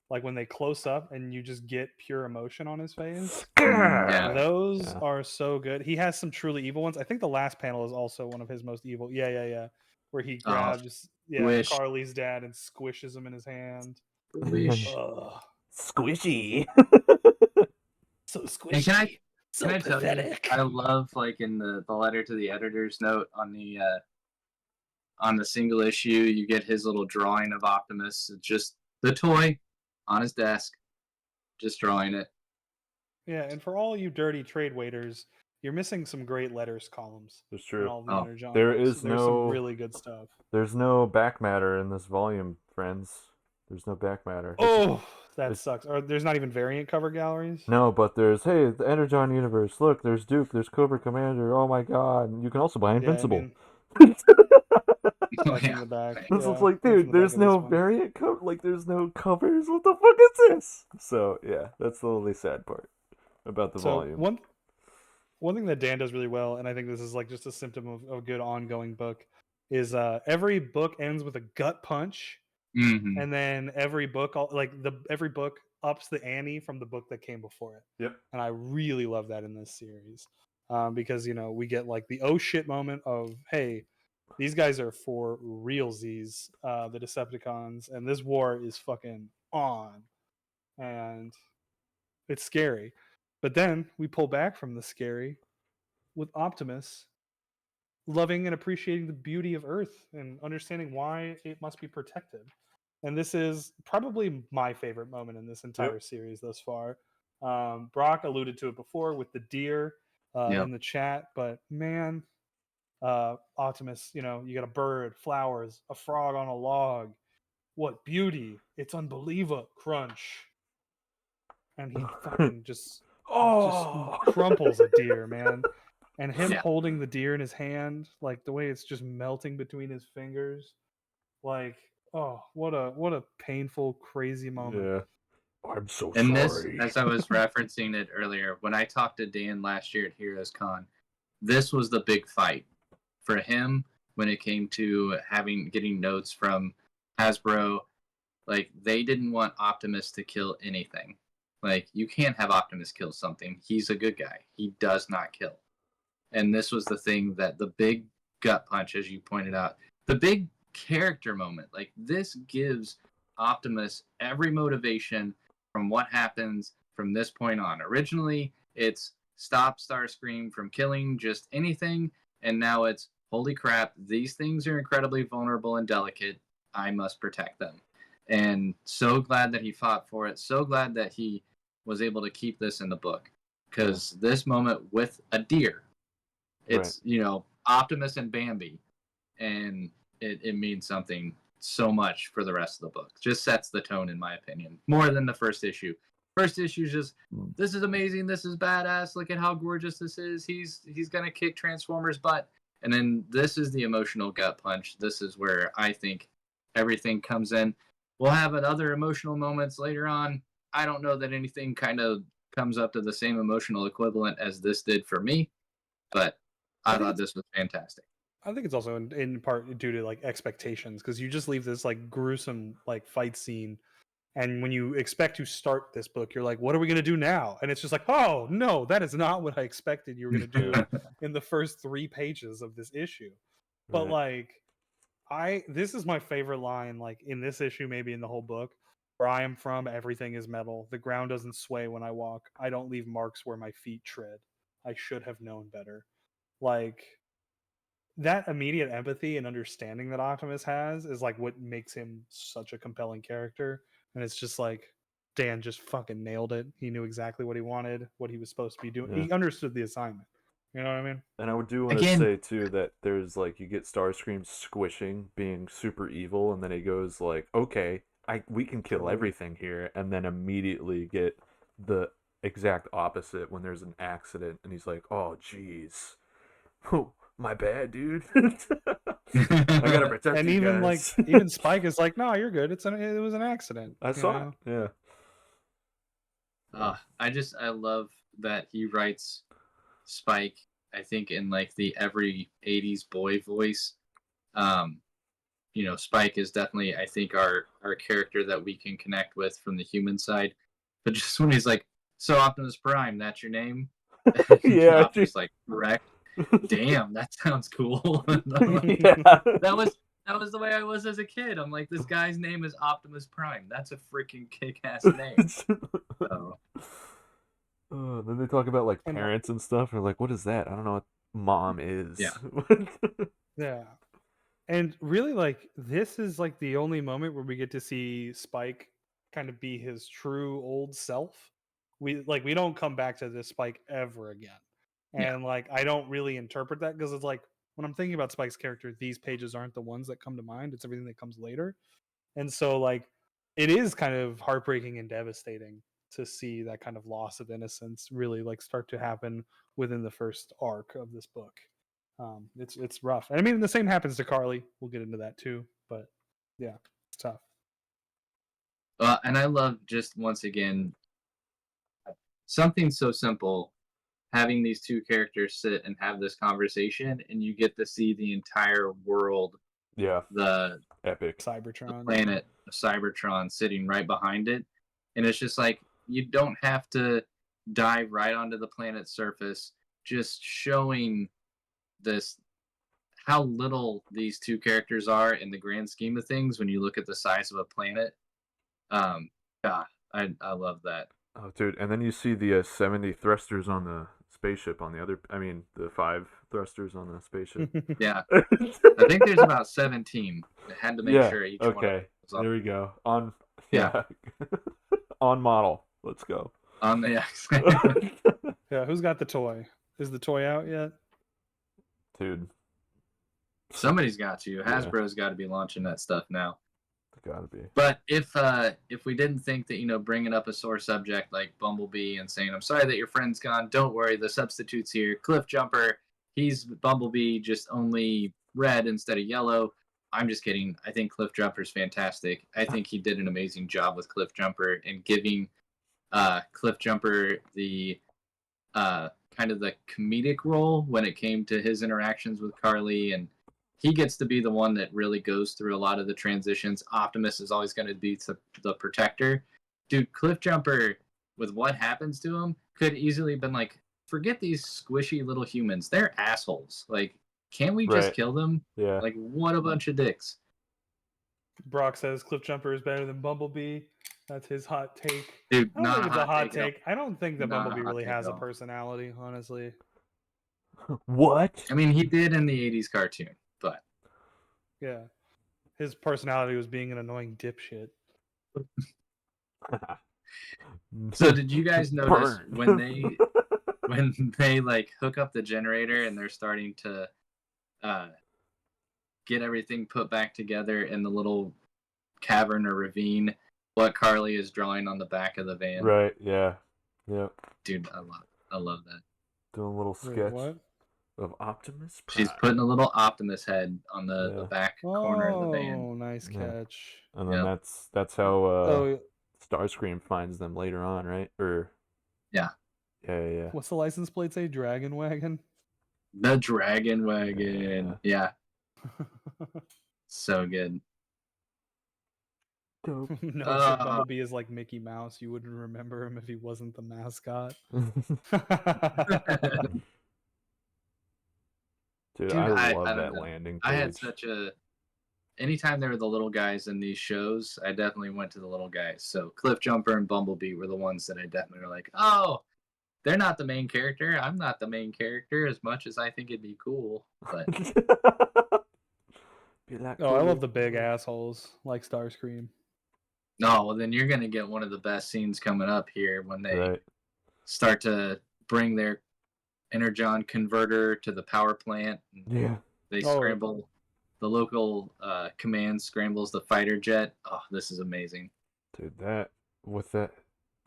Like when they close up and you just get pure emotion on his face. Those are so good. He has some truly evil ones. I think the last panel is also one of his most evil. Yeah. Where he grabs Carly's dad and squishes him in his hand. Squishy. So squishy. Can I tell you, I love in the letter to the editor's note on the single issue, you get his little drawing of Optimus. It's just the toy on his desk, just drawing it. Yeah, and for all you dirty trade waiters, you're missing some great letters columns. It's true. All the Energon there's some really good stuff. There's no back matter in this volume, friends. There's no back matter. That sucks. Or there's not even variant cover galleries? No, but there's, the Energon universe. Look, there's Duke, there's Cobra Commander. Oh my god. And you can also buy Invincible. That's in the back. This is like, dude, there's no variant cover. Like, there's no covers. What the fuck is this? So, yeah, that's the only sad part about the volume. One thing that Dan does really well, and I think this is just a symptom of a good ongoing book, is every book ends with a gut punch. Mm-hmm. And then every book ups the ante from the book that came before it. Yep. And I really love that in this series because we get the oh shit moment of, hey, these guys are for realsies, the Decepticons, and this war is fucking on, and it's scary. But then we pull back from the scary with Optimus loving and appreciating the beauty of Earth and understanding why it must be protected. And this is probably my favorite moment in this entire series thus far. Brock alluded to it before with the deer in the chat, but man, Optimus, you got a bird, flowers, a frog on a log. What beauty! It's unbelievable. Crunch. And he fucking just crumples a deer, man. And him holding the deer in his hand, the way it's just melting between his fingers, what a painful, crazy moment. Yeah. I'm so and sorry. This, as I was referencing it earlier, when I talked to Dan last year at Heroes Con, this was the big fight for him when it came to getting notes from Hasbro. They didn't want Optimus to kill anything. You can't have Optimus kill something. He's a good guy. He does not kill. And this was the thing that the big gut punch, as you pointed out, the big character moment. This gives Optimus every motivation from what happens from this point on. Originally, it's stop Starscream from killing just anything, and now it's, holy crap, these things are incredibly vulnerable and delicate. I must protect them. And so glad that he fought for it. So glad that he was able to keep this in the book. Because this moment with a deer, it's, Optimus and Bambi, and it means something so much for the rest of the book. Just sets the tone, in my opinion, more than the first issue. First issue is just, this is amazing, this is badass, look at how gorgeous this is, he's gonna kick Transformers' butt. And then this is the emotional gut punch. This is where I think everything comes in. We'll have other emotional moments later on. I don't know that anything kind of comes up to the same emotional equivalent as this did for me, but I thought this was fantastic. I think it's also in part due to expectations, because you just leave this gruesome fight scene And when you expect to start this book, you're like, what are we going to do now? And it's just like, oh, no, that is not what I expected you were going to do in the first 3 pages of this issue. But Right. like, this is my favorite line, like in this issue, maybe in the whole book. Where I am from, everything is metal. The ground doesn't sway when I walk. I don't leave marks where my feet tread. I should have known better. Like, that immediate empathy and understanding that Optimus has is like what makes him such a compelling character. And it's just like Dan just fucking nailed it. He knew exactly what he wanted, what he was supposed to be doing. Yeah. He understood the assignment. You know what I mean? And I do want to Again, say too that there's like you get Starscream squishing, being super evil, and then he goes like, "Okay, we can kill Totally. everything here," and then immediately get the exact opposite when there's an accident, and he's like, "Oh, jeez, oh, my bad, dude. I gotta protect And you even guys." like even Spike is like, no, you're good. It was an accident. I saw it. Yeah. I love that he writes Spike, I think, in like the every 80s boy voice. Spike is definitely, I think, our character that we can connect with from the human side. But just when he's like, so Optimus Prime, that's your name? Yeah. Optimus like, correct. Damn, that sounds cool. Yeah. That was the way I was as a kid. I'm like, this guy's name is Optimus Prime. That's a freaking kick-ass name. So. Then they talk about like And parents and stuff. And like, what is that? I don't know what mom is. Yeah. yeah. And really, like, this is like the only moment where we get to see Spike kind of be his true old self. We don't come back to this Spike ever again. Yeah. And like, I don't really interpret that because it's like when I'm thinking about Spike's character, these pages aren't the ones that come to mind. It's everything that comes later. And so like it is kind of heartbreaking and devastating to see that kind of loss of innocence really like start to happen within the first arc of this book. It's rough. And I mean, the same happens to Carly. We'll get into that too. But yeah, it's tough. And I love just once again something so simple, having these two characters sit and have this conversation, and you get to see the entire world, Yeah. the Epic. Cybertron, planet of Cybertron sitting right behind it, and it's just like you don't have to dive right onto the planet's surface, just showing this how little these two characters are in the grand scheme of things when you look at the size of a planet. God, I love that. Oh, dude, and then you see the 70 thrusters on the spaceship on the other. I mean, the 5 thrusters on the spaceship. Yeah, I think there's about 17. I had to make sure each one. Okay. Was on. There we go. On. Yeah. On model. Let's go. On the yeah, who's got the toy? Is the toy out yet? Dude. Somebody's got to. Hasbro's got to be launching that stuff now. Gotta be. But if we didn't think that bringing up a sore subject like Bumblebee and saying I'm sorry that your friend's gone, don't worry, the substitute's here. Cliff Jumper, he's Bumblebee, just only red instead of yellow. I'm just kidding. I think Cliff Jumper's fantastic. I think he did an amazing job with Cliff Jumper and giving Cliff Jumper the kind of the comedic role when it came to his interactions with Carly, and he gets to be the one that really goes through a lot of the transitions. Optimus is always going to be the protector. Dude, Cliff Jumper, with what happens to him, could easily have been like, forget these squishy little humans. They're assholes. Like, can't we just kill them? Yeah. Like, what a bunch of dicks. Brock says Cliff Jumper is better than Bumblebee. That's his hot take. Dude, I don't think it's a hot take. I don't think that Not a Bumblebee hot really take has at a all. personality, honestly. What? I mean, he did in the 80s cartoon, but yeah. His personality was being an annoying dipshit. So did you guys notice when they like hook up the generator and they're starting to get everything put back together in the little cavern or ravine, what Carly is drawing on the back of the van? Right, yeah. Yep. Dude, I love that. Doing a little Wait, sketch what? of Optimus Prime. She's putting a little Optimus head on the back corner of the van. Oh, nice catch. And then that's how Starscream finds them later on, right? Or Yeah. Yeah. What's the license plate say? Dragon Wagon? The Dragon Wagon. Yeah. So good. Dope. No, so Bumblebee is like Mickey Mouse. You wouldn't remember him if he wasn't the mascot. Dude, Dude, I I love don't that know. landing I had page. such a anytime there were the little guys in these shows, I definitely went to the little guys. So Cliff Jumper and Bumblebee were the ones that I definitely were like, oh, they're not the main character. I'm not the main character as much as I think it'd be cool. But Be like Oh, I love cool. the big assholes like Starscream. no, well then you're gonna get one of the best scenes coming up here when they Right. start to bring their energon converter to the power plant. And Yeah. they Oh. scramble the local command scrambles the fighter jet. Oh, this is amazing. Dude, that with that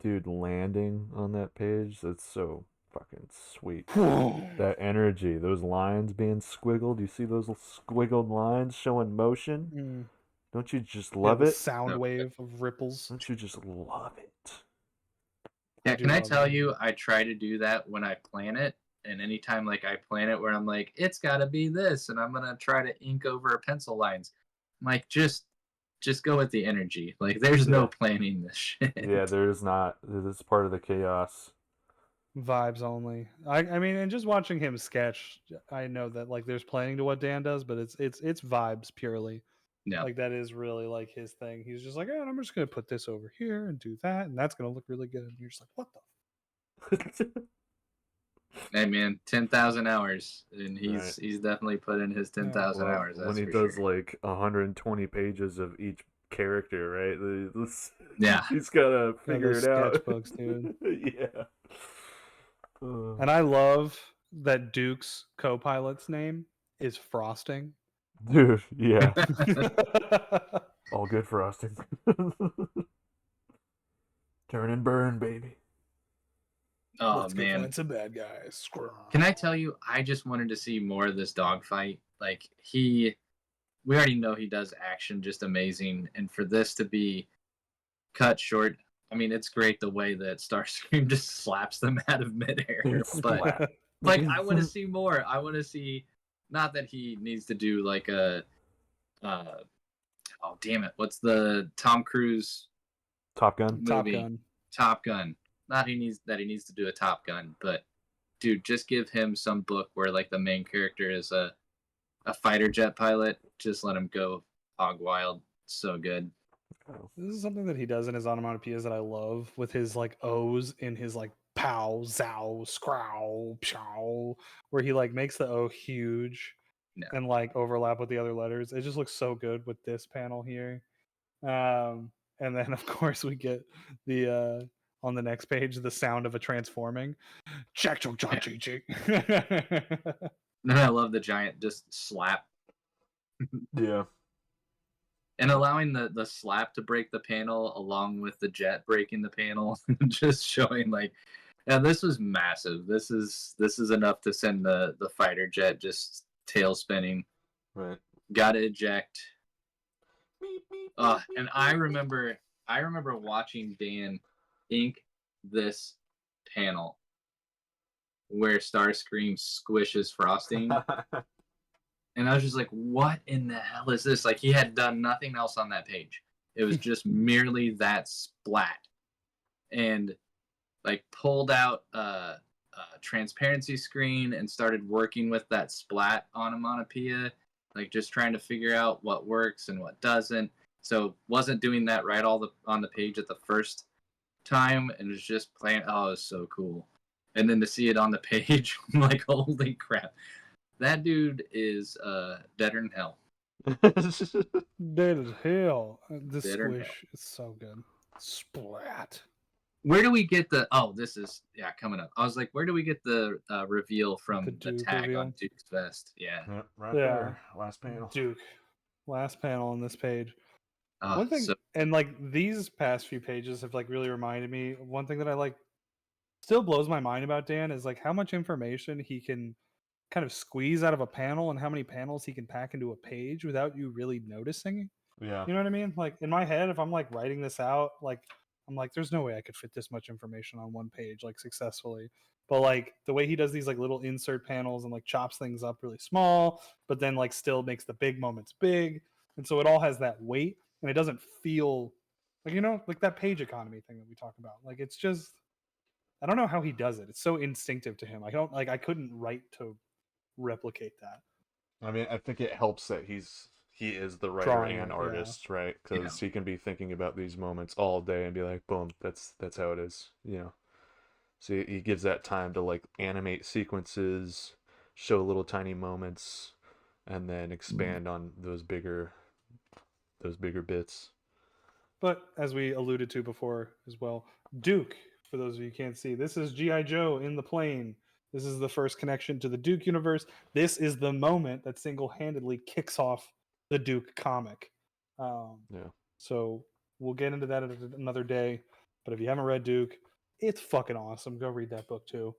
dude landing on that page, that's so fucking sweet. That energy, those lines being squiggled, you see those squiggled lines showing motion? Mm. Don't you just Yeah, love the it? sound No. wave of ripples. Don't you just love it? Yeah, do can I love tell it. you, I try to do that when I plan it. And anytime like I plan it where I'm like, it's gotta be this, and I'm gonna try to ink over pencil lines. I'm like, just go with the energy. Like there's no Yeah. planning this shit. Yeah, there's not. This is part of the chaos. Vibes only. I mean, and just watching him sketch, I know that like there's planning to what Dan does, but it's vibes purely. No. Like that is really like his thing. He's just like, I'm just gonna put this over here and do that, and that's gonna look really good. And you're just like, what the? Hey man, 10,000 hours. And he's Right. he's definitely put in his 10,000 hours. when That's he for does sure. like 120 pages of each character, right? Yeah. He's gotta Yeah, figure those it out. sketchbooks, dude. Yeah. And I love that Duke's co-pilot's name is Frosting. Dude, yeah. All good frosting. Turn and burn, baby. Oh Let's go man. find some bad guys. Can I tell you, I just wanted to see more of this dogfight. Like we already know he does action just amazing, and for this to be cut short, I mean, it's great the way that Starscream just slaps them out of midair. But like, I want to see more. I want to see, not that he needs to do like a, oh damn it, what's the Tom Cruise Top Gun. movie? Top Gun. Not he needs to do a Top Gun, but dude, just give him some book where like the main character is a fighter jet pilot. Just let him go hog wild. So good. This is something that he does in his onomatopoeias that I love, with his like O's in his like pow, zow, scrow, pshow, where he like makes the O huge No. and like overlap with the other letters. It just looks so good with this panel here. And then of course we get the on the next page the sound of a transforming. Check. Then I love the giant just slap. Yeah. And allowing the slap to break the panel along with the jet breaking the panel, just showing like, yeah, this was massive. This is enough to send the fighter jet just tail spinning. Right. Gotta eject. And I remember watching Dan ink this panel where Starscream squishes Frosting. And I was just like, what in the hell is this? Like, he had done nothing else on that page. It was just merely that splat. And, like, pulled out a transparency screen and started working with that splat onomatopoeia. Like, just trying to figure out what works and what doesn't. So, wasn't doing that right on the page at the first time. And was just playing. Oh, it was so cool. And then to see it on the page, I'm like, holy crap. That dude is deader than hell. Dead as hell. The Deader than squish is so good. Splat. Where do we get the? Oh, this is coming up. I was like, where do we get the reveal from the tag reveal? on Duke's vest? Yeah. Right there. Last panel. Duke. Last panel on this page. Oh, One thing, so, and like these past few pages have like really reminded me. One thing that I like still blows my mind about Dan is like how much information he can kind of squeeze out of a panel and how many panels he can pack into a page without you really noticing. Yeah. You know what I mean? Like in my head, if I'm like writing this out, like I'm like, there's no way I could fit this much information on one page like successfully. But like the way he does these like little insert panels and like chops things up really small, but then like still makes the big moments big. And so it all has that weight and it doesn't feel Like, like that page economy thing that we talk about. Like, it's just, I don't know how he does it. It's so instinctive to him. I couldn't write to replicate that. I mean, I think it helps that he is the writer Drawing and it, artist, right? Yeah. Because he can be thinking about these moments all day and be like, boom, that's how it is, So he gives that time to like animate sequences, show little tiny moments, and then expand on those bigger bits. But as we alluded to before as well, Duke, for those of you who can't see, this is G.I. Joe in the plane. This is the first connection to the Duke universe. This is the moment that single-handedly kicks off the Duke comic. Yeah. So we'll get into that another day. But if you haven't read Duke, it's fucking awesome. Go read that book too.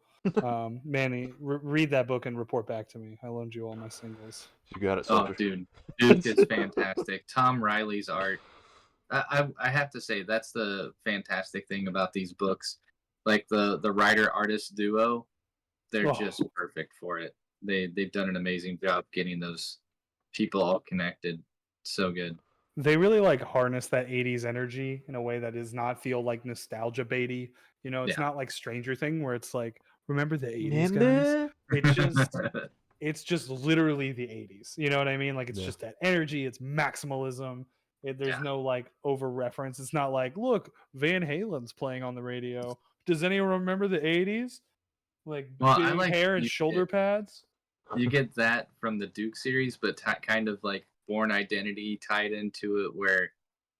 Manny, read that book and report back to me. I loaned you all my singles. You got it, Oh, soldier. dude, Duke is fantastic. Tom Riley's art. I have to say that's the fantastic thing about these books. Like the writer artist duo, they're just perfect for it. They've done an amazing job getting those people all connected. So good. They really like harness that 80s energy in a way that does not feel like nostalgia baity. It's not like Stranger Thing where it's like, remember the 80s guys? It's just literally the 80s. You know what I mean? Like, it's just that energy, it's maximalism. There's no like over reference. It's not like, look, Van Halen's playing on the radio. Does anyone remember the 80s? Like, big hair and shoulder pads. You get that from the Duke series, but kind of like Born Identity tied into it, where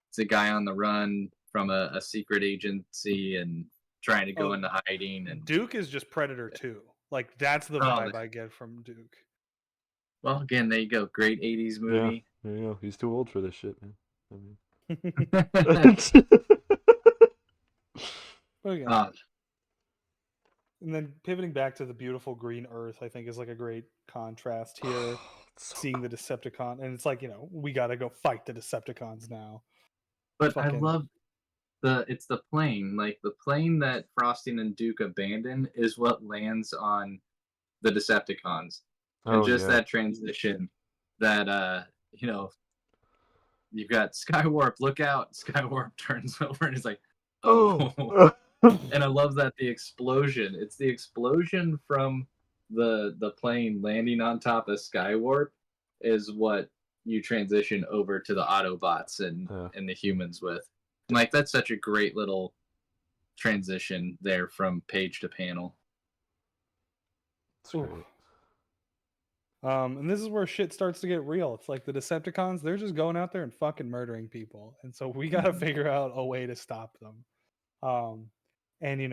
it's a guy on the run from a secret agency and trying to go into hiding. And Duke is just Predator 2. Like, that's the vibe I get from Duke. Well, again, there you go. Great 80s movie. Yeah, there you go. He's too old for this shit, man. And then pivoting back to the beautiful green earth, I think is like a great contrast here. Seeing the Decepticon, and it's like, we got to go fight the Decepticons now. But I love it's the plane. Like, the plane that Frosting and Duke abandon is what lands on the Decepticons. And that transition that, you've got Skywarp, look out. Skywarp turns over and he's like, oh. And I love that the explosion. It's the explosion from the plane landing on top of Skywarp is what you transition over to the Autobots and the humans with. And like, that's such a great little transition there from page to panel. That's great. And this is where shit starts to get real. It's like the Decepticons, they're just going out there and fucking murdering people. And so we got to figure out a way to stop them. And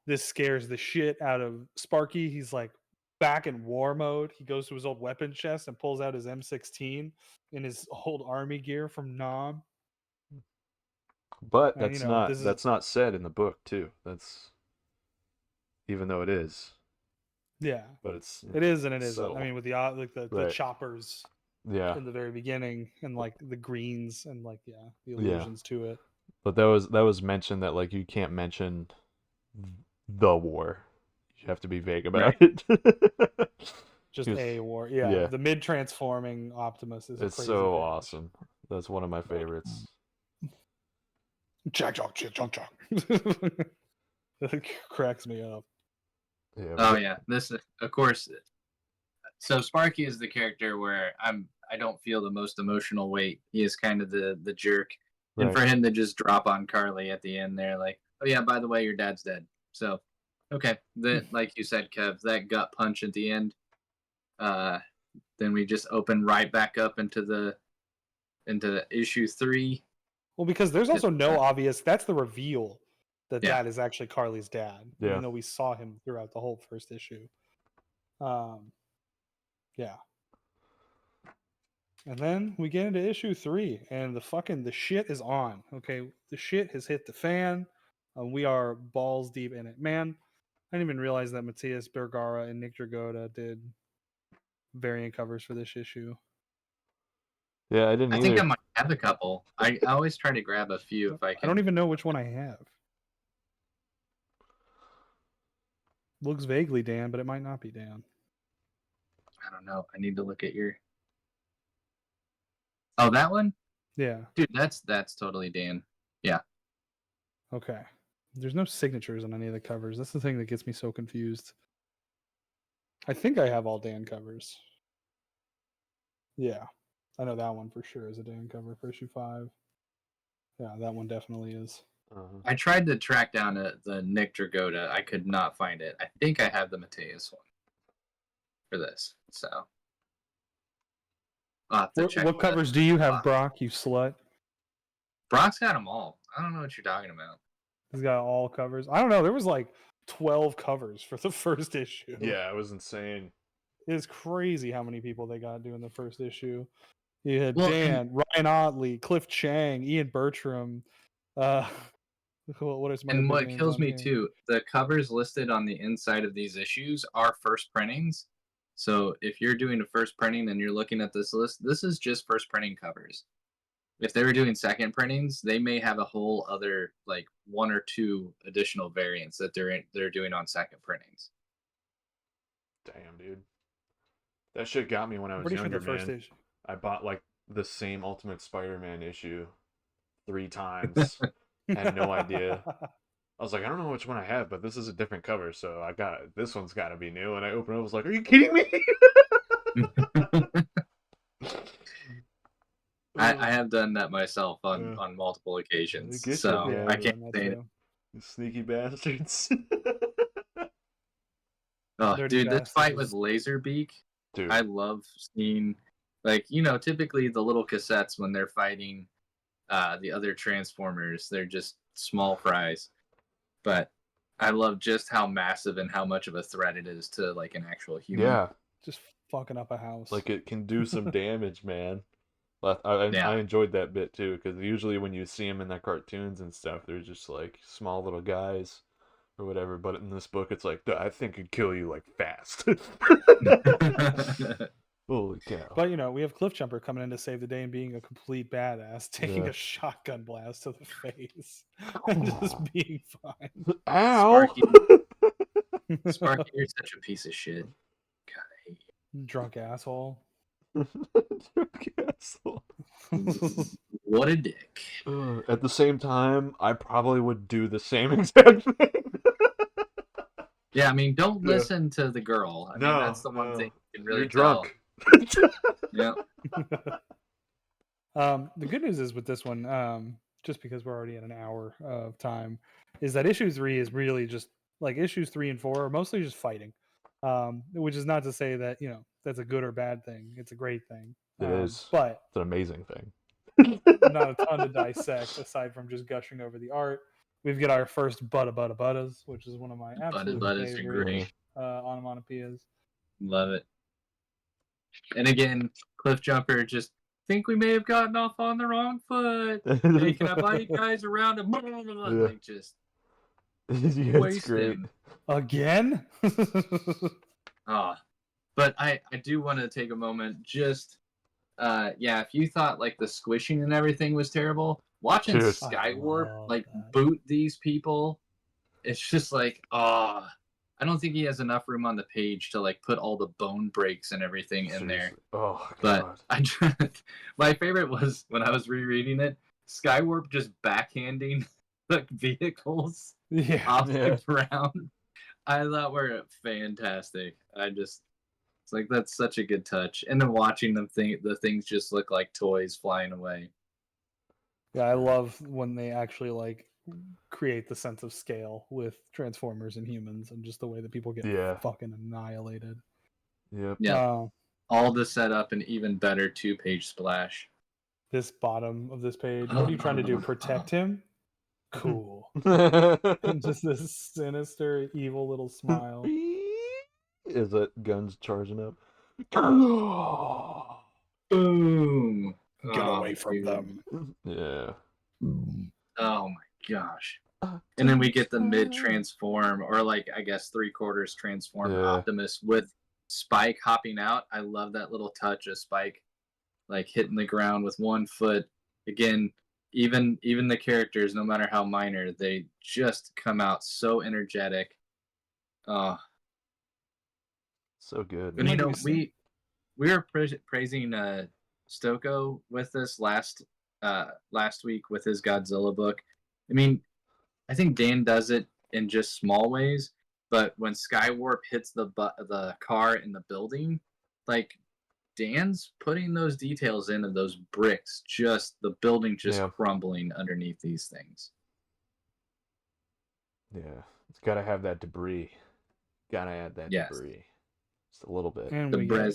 this scares the shit out of Sparky. He's like back in war mode. He goes to his old weapon chest and pulls out his M16 in his old army gear from Nam. But that's not said in the book too. That's, even though it is. Yeah, but it is and it isn't. I mean, with the choppers, in the very beginning, and like the greens and like the allusions to it. But that was mentioned that like you can't mention the war. You have to be vague about it. Just a war, yeah. The mid transforming Optimus is. It's so awesome. That's one of my favorites. Jack. That cracks me up. Yeah, this, of course. So Sparky is the character where I don't feel the most emotional weight. He is kind of the jerk, and for him to just drop on Carly at the end there, like, oh yeah, by the way, your dad's dead. So, okay, then like you said, Kev, that gut punch at the end. Then we just open right back up into the issue 3. Well, because there's also no obvious. That's the reveal that is actually Carly's dad, even though we saw him throughout the whole first issue. And then we get into issue 3, and the shit is on. Okay, the shit has hit the fan. We are balls deep in it, man. I didn't even realize that Matthias Bergara and Nick Dragotta did variant covers for this issue. Yeah, I didn't. I think I might have a couple. I always try to grab a few if I can. I don't even know which one I have. Looks vaguely Dan, but it might not be Dan. I don't know. I need to look at your. Oh, that one? Yeah. Dude, that's totally Dan. Yeah. Okay. There's no signatures on any of the covers. That's the thing that gets me so confused. I think I have all Dan covers. Yeah. I know that one for sure is a Dan cover for issue 5. Yeah, that one definitely is. I tried to track down the Nick Dragotta. I could not find it. I think I have the Mateus one for this. So I'll have to check What covers do you have, Brock, you slut? Brock's got them all. I don't know what you're talking about. He's got all covers. I don't know. There was like 12 covers for the first issue. Yeah, it was insane. It's crazy how many people they got doing the first issue. You had Well, Dan, Ryan Otley, Cliff Chang, Ian Bertram. What are some other And big what names kills on me here? too, the covers listed on the inside of these issues are first printings. So if you're doing a first printing and you're looking at this list, this is just first printing covers. If they were doing second printings, they may have a whole other like 1 or 2 additional variants that they're doing on second printings. Damn, dude. That shit got me when I was Pretty younger, sure the first man. issue. I bought like the same Ultimate Spider-Man issue 3 times. Had no idea. I was like, I don't know which one I have, but this is a different cover, so I got this one's got to be new. And I opened it, I was like, are you kidding me? I have done that myself on multiple occasions, so Yeah, I can't say it. You sneaky bastards. Oh, Dirty dude, this fight with bastards. Laserbeak, Dude. I love seeing, like, you know, typically the little cassettes when they're fighting the other Transformers, they're just small fries. But I love just how massive and how much of a threat it is to like an actual human. Yeah. Just fucking up a house. Like it can do some damage, man. I enjoyed that bit too, because usually when you see them in the cartoons and stuff, they're just like small little guys or whatever. But in this book, it's like, I think it'd kill you like fast. Holy cow. But you know, we have Cliffjumper coming in to save the day and being a complete badass, taking a shotgun blast to the face and just being fine. Ow! Sparky, you're such a piece of shit. God, I hate you. Drunk asshole. Drunk asshole. What a dick. At the same time, I probably would do the same exact thing. Yeah, I mean, don't listen to the girl. I mean, that's the one thing you can really You're drunk. Yeah. The good news is with this one, just because we're already at an hour of time, is that issue 3 is really just like issues 3 and 4 are mostly just fighting. Which is not to say that, you know, that's a good or bad thing. It's a great thing. It is. But it's an amazing thing. Not a ton to dissect aside from just gushing over the art. We've got our first Buttas, which is one of my absolute favorite onomatopoeias. Love it. And again, Cliffjumper just think we may have gotten off on the wrong foot. Hey, can I buy you guys around and like just waste him again? But I do want to take a moment just if you thought like the squishing and everything was terrible, watching Skywarp like boot these people, it's just like I don't think he has enough room on the page to like put all the bone breaks and everything in there. Oh, God. But my favorite was when I was rereading it, Skywarp just backhanding like vehicles off the ground. I thought were fantastic. It's like that's such a good touch. And then watching them the things just look like toys flying away. Yeah, I love when they actually like create the sense of scale with Transformers and humans and just the way that people get fucking annihilated. Yep. Yeah. All to set up an even better 2-page splash. This bottom of this page. What are you trying to do? Protect him? Cool. And just this sinister, evil little smile. Is that guns charging up? Boom! Get away from them. Yeah. Oh my gosh. And then we get the mid-transform, or like, I guess 3/4 transform Optimus with Spike hopping out. I love that little touch of Spike like hitting the ground with one foot. Again, even the characters, no matter how minor, they just come out so energetic. So good. And you know, we were praising Stoko with this last last week with his Godzilla book. I mean, I think Dan does it in just small ways, but when Skywarp hits the car in the building, like Dan's putting those details into those bricks, just the building just crumbling underneath these things. Yeah, it's got to have that debris. Got to add that debris. Just a little bit. And we get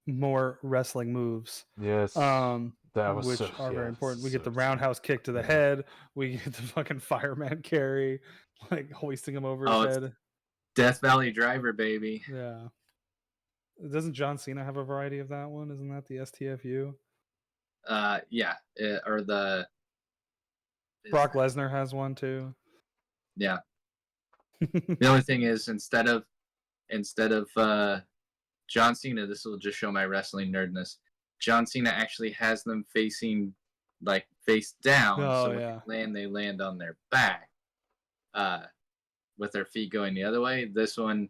more wrestling moves. Yes. That was which are very important. We get the roundhouse kick to the head. We get the fucking fireman carry, like hoisting him over his head. Death Valley Driver, baby. Yeah. Doesn't John Cena have a variety of that one? Isn't that the STFU? Yeah. Or the Brock Lesnar has one too. Yeah. The only thing is, instead of John Cena, this will just show my wrestling nerdness. John Cena actually has them facing, like, face down, so when they land on their back, with their feet going the other way. This one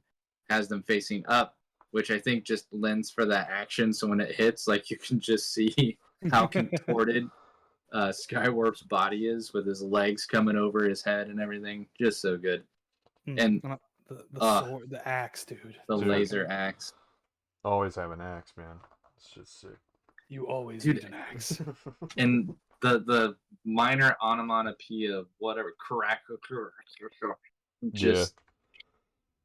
has them facing up, which I think just lends for that action. So when it hits, like, you can just see how contorted Skywarp's body is with his legs coming over his head and everything. Just so good. And the sword, the axe, dude. The laser axe. Always have an axe, man. It's just sick. You always need an axe. And the minor onomatopoeia of whatever crack, just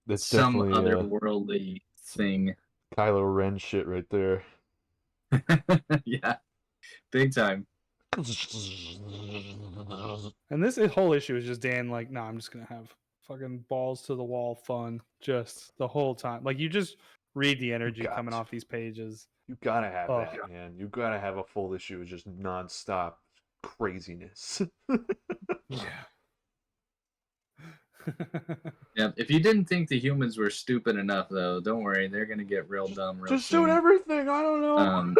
that's some otherworldly thing. Kylo Ren shit right there. Yeah, big time. And this whole issue is just Dan like, nah, I'm just gonna have fucking balls to the wall fun just the whole time. Like, you just read the energy coming off these pages. You gotta have that, man. You gotta have a full issue of just nonstop craziness. Yeah. Yeah. If you didn't think the humans were stupid enough, though, don't worry. They're gonna get real dumb real just soon. shoot everything. I don't know.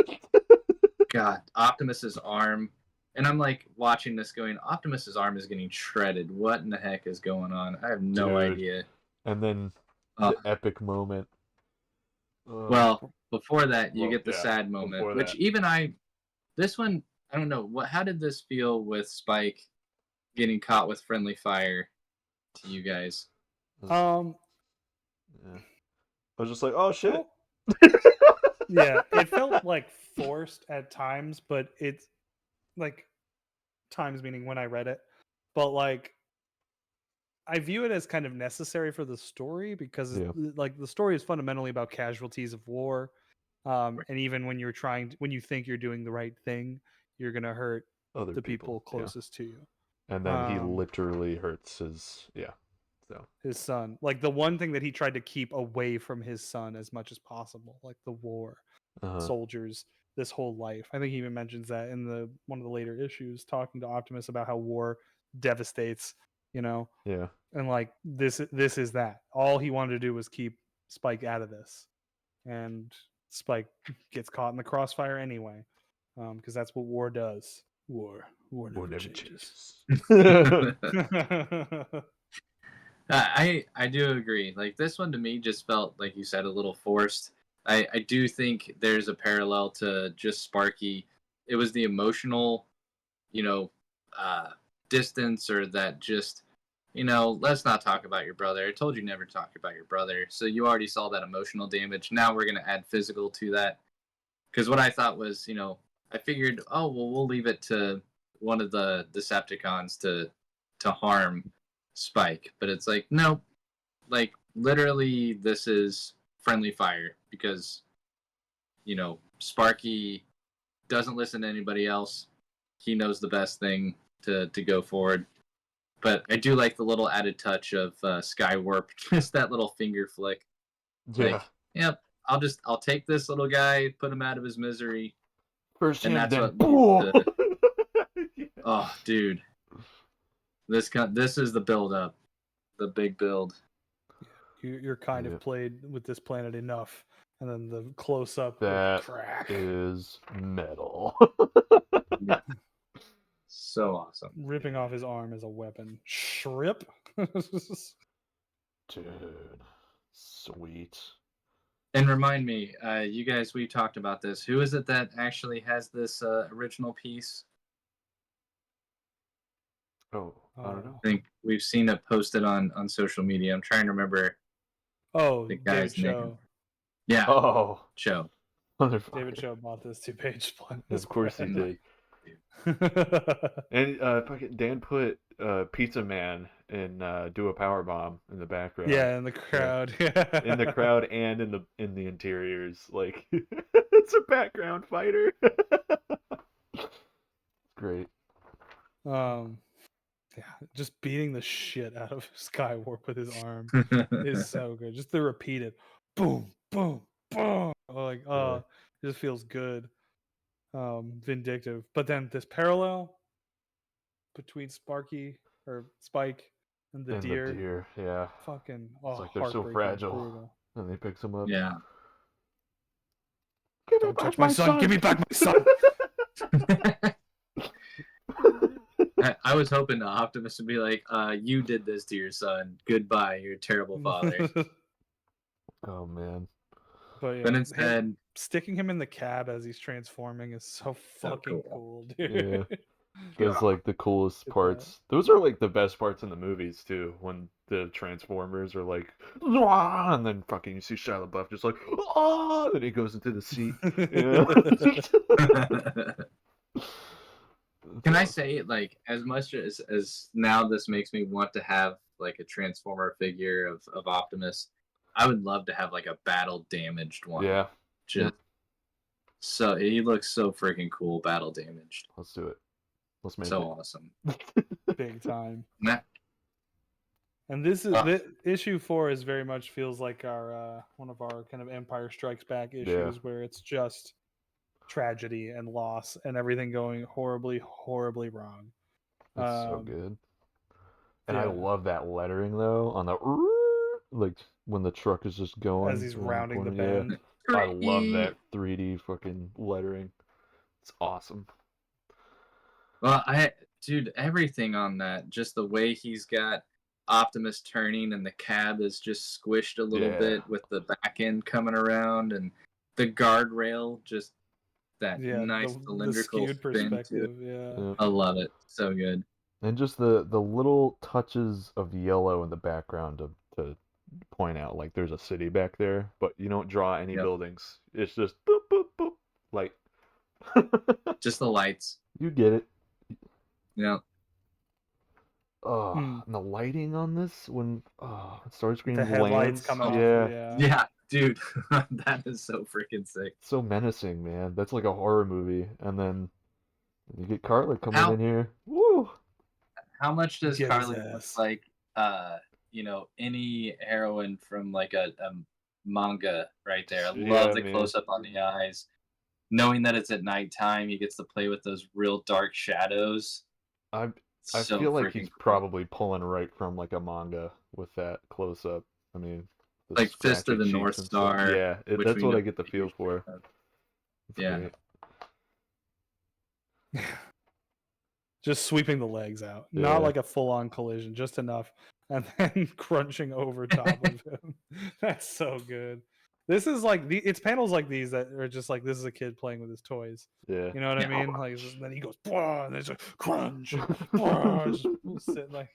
God, Optimus's arm. And I'm like watching this going, Optimus's arm is getting shredded. What in the heck is going on? I have no idea. And then the epic moment. Well, before that, you get the sad moment, which even this one, I don't know. How did this feel with Spike getting caught with friendly fire to you guys? I was just like, oh shit. Yeah, it felt like forced at times, but it's like times meaning when I read it, but like I view it as kind of necessary for the story because like the story is fundamentally about casualties of war, and even when when you think you're doing the right thing, you're gonna hurt the people closest to you. And then he literally hurts his son. Like, the one thing that he tried to keep away from his son as much as possible, like the war, soldiers, this whole life. I think he even mentions that in one of the later issues, talking to Optimus about how war devastates, Yeah. And like this is that. All he wanted to do was keep Spike out of this. And Spike gets caught in the crossfire anyway. Because that's what war does. War never changes. I do agree. Like, this one to me just felt, like you said, a little forced. I do think there's a parallel to just Sparky. It was the emotional, distance, or that just, let's not talk about your brother. I told you never to talk about your brother. So you already saw that emotional damage. Now we're going to add physical to that. Because what I thought was, I figured, we'll leave it to one of the Decepticons to harm Spike. But it's like, no, like, literally this is friendly fire because, Sparky doesn't listen to anybody else. He knows the best thing to go forward. But I do like the little added touch of Skywarp, just that little finger flick. Yeah. Like, yep, I'll take this little guy, put him out of his misery. First and hand, that's then what Oh, dude. This is the build up. The big build. You're kind of played with this planet enough, and then the close up crack is metal. Yeah. So awesome. Ripping off his arm as a weapon. Shrip. Dude. Sweet. And remind me, you guys, we talked about this. Who is it that actually has this original piece? Oh, I don't know. I think we've seen it posted on social media. I'm trying to remember Oh, the David guy's name. Cho. Yeah, Oh, Cho. motherfucker. David Cho bought this 2-page split. Of course he did. And fucking Dan put Pizza Man and Do a Power Bomb in the background. Yeah, in the crowd. Yeah. In the crowd and in the interiors, like it's a background fighter. Great. Yeah, just beating the shit out of Skywarp with his arm is so good. Just the repeated boom, boom, boom. Like, it just feels good. Vindictive. But then this parallel between Sparky or Spike and the deer. The deer, yeah. Fucking It's like they're so heartbreaking, fragile. brutal. And they picks him up. Yeah. Don't touch my son. Give me back my son. I was hoping the Optimus would be like, you did this to your son. Goodbye, you're a terrible father. Oh man. But instead, sticking him in the cab as he's transforming is so fucking cool, dude. Yeah. Those like the coolest Get parts. Those are like the best parts in the movies too, when the Transformers are like, "Wah!" and then fucking you see Shia LaBeouf just like, oh, then he goes into the seat. Yeah. Can I say, like, as much as now this makes me want to have like a Transformer figure of Optimus, I would love to have like a battle damaged one. Yeah. Just so he looks so freaking cool, battle damaged. Let's do it. Let's make So it. awesome. Big time. Nah. And this is issue 4 is very much feels like our one of our kind of Empire Strikes Back issues where it's just tragedy and loss and everything going horribly, horribly wrong. It's so good. And I love that lettering though on the like when the truck is just going as he's rounding the bend. Yeah. I love that 3D fucking lettering. It's awesome. Well, dude, everything on that, just the way he's got Optimus turning and the cab is just squished a little bit with the back end coming around and the guardrail, just that nice cylindrical skewed spin perspective. Yeah. I love it. So good. And just the little touches of yellow in the background to point out like there's a city back there, but you don't draw any buildings. It's just boop boop boop light. Just the lights. You get it. Yeah. Oh, and the lighting on this when Starscream the headlights lands. come off. Yeah, dude, that is so freaking sick. So menacing, man. That's like a horror movie. And then you get Carly coming in here. Woo! How much does Carly look like? Any heroine from like a manga right there. I love the close up on the eyes. Knowing that it's at nighttime, he gets to play with those real dark shadows. I feel like he's probably pulling right from like a manga with that close up. I mean, like Fist of the North Star. Yeah, that's what I get the feel for. Yeah. Just sweeping the legs out, not like a full-on collision, just enough, and then crunching over top of him. That's so good. This is like it's panels like these that are just like this is a kid playing with his toys. Yeah, you know what I mean. Like then he goes, and there's a crunch, just like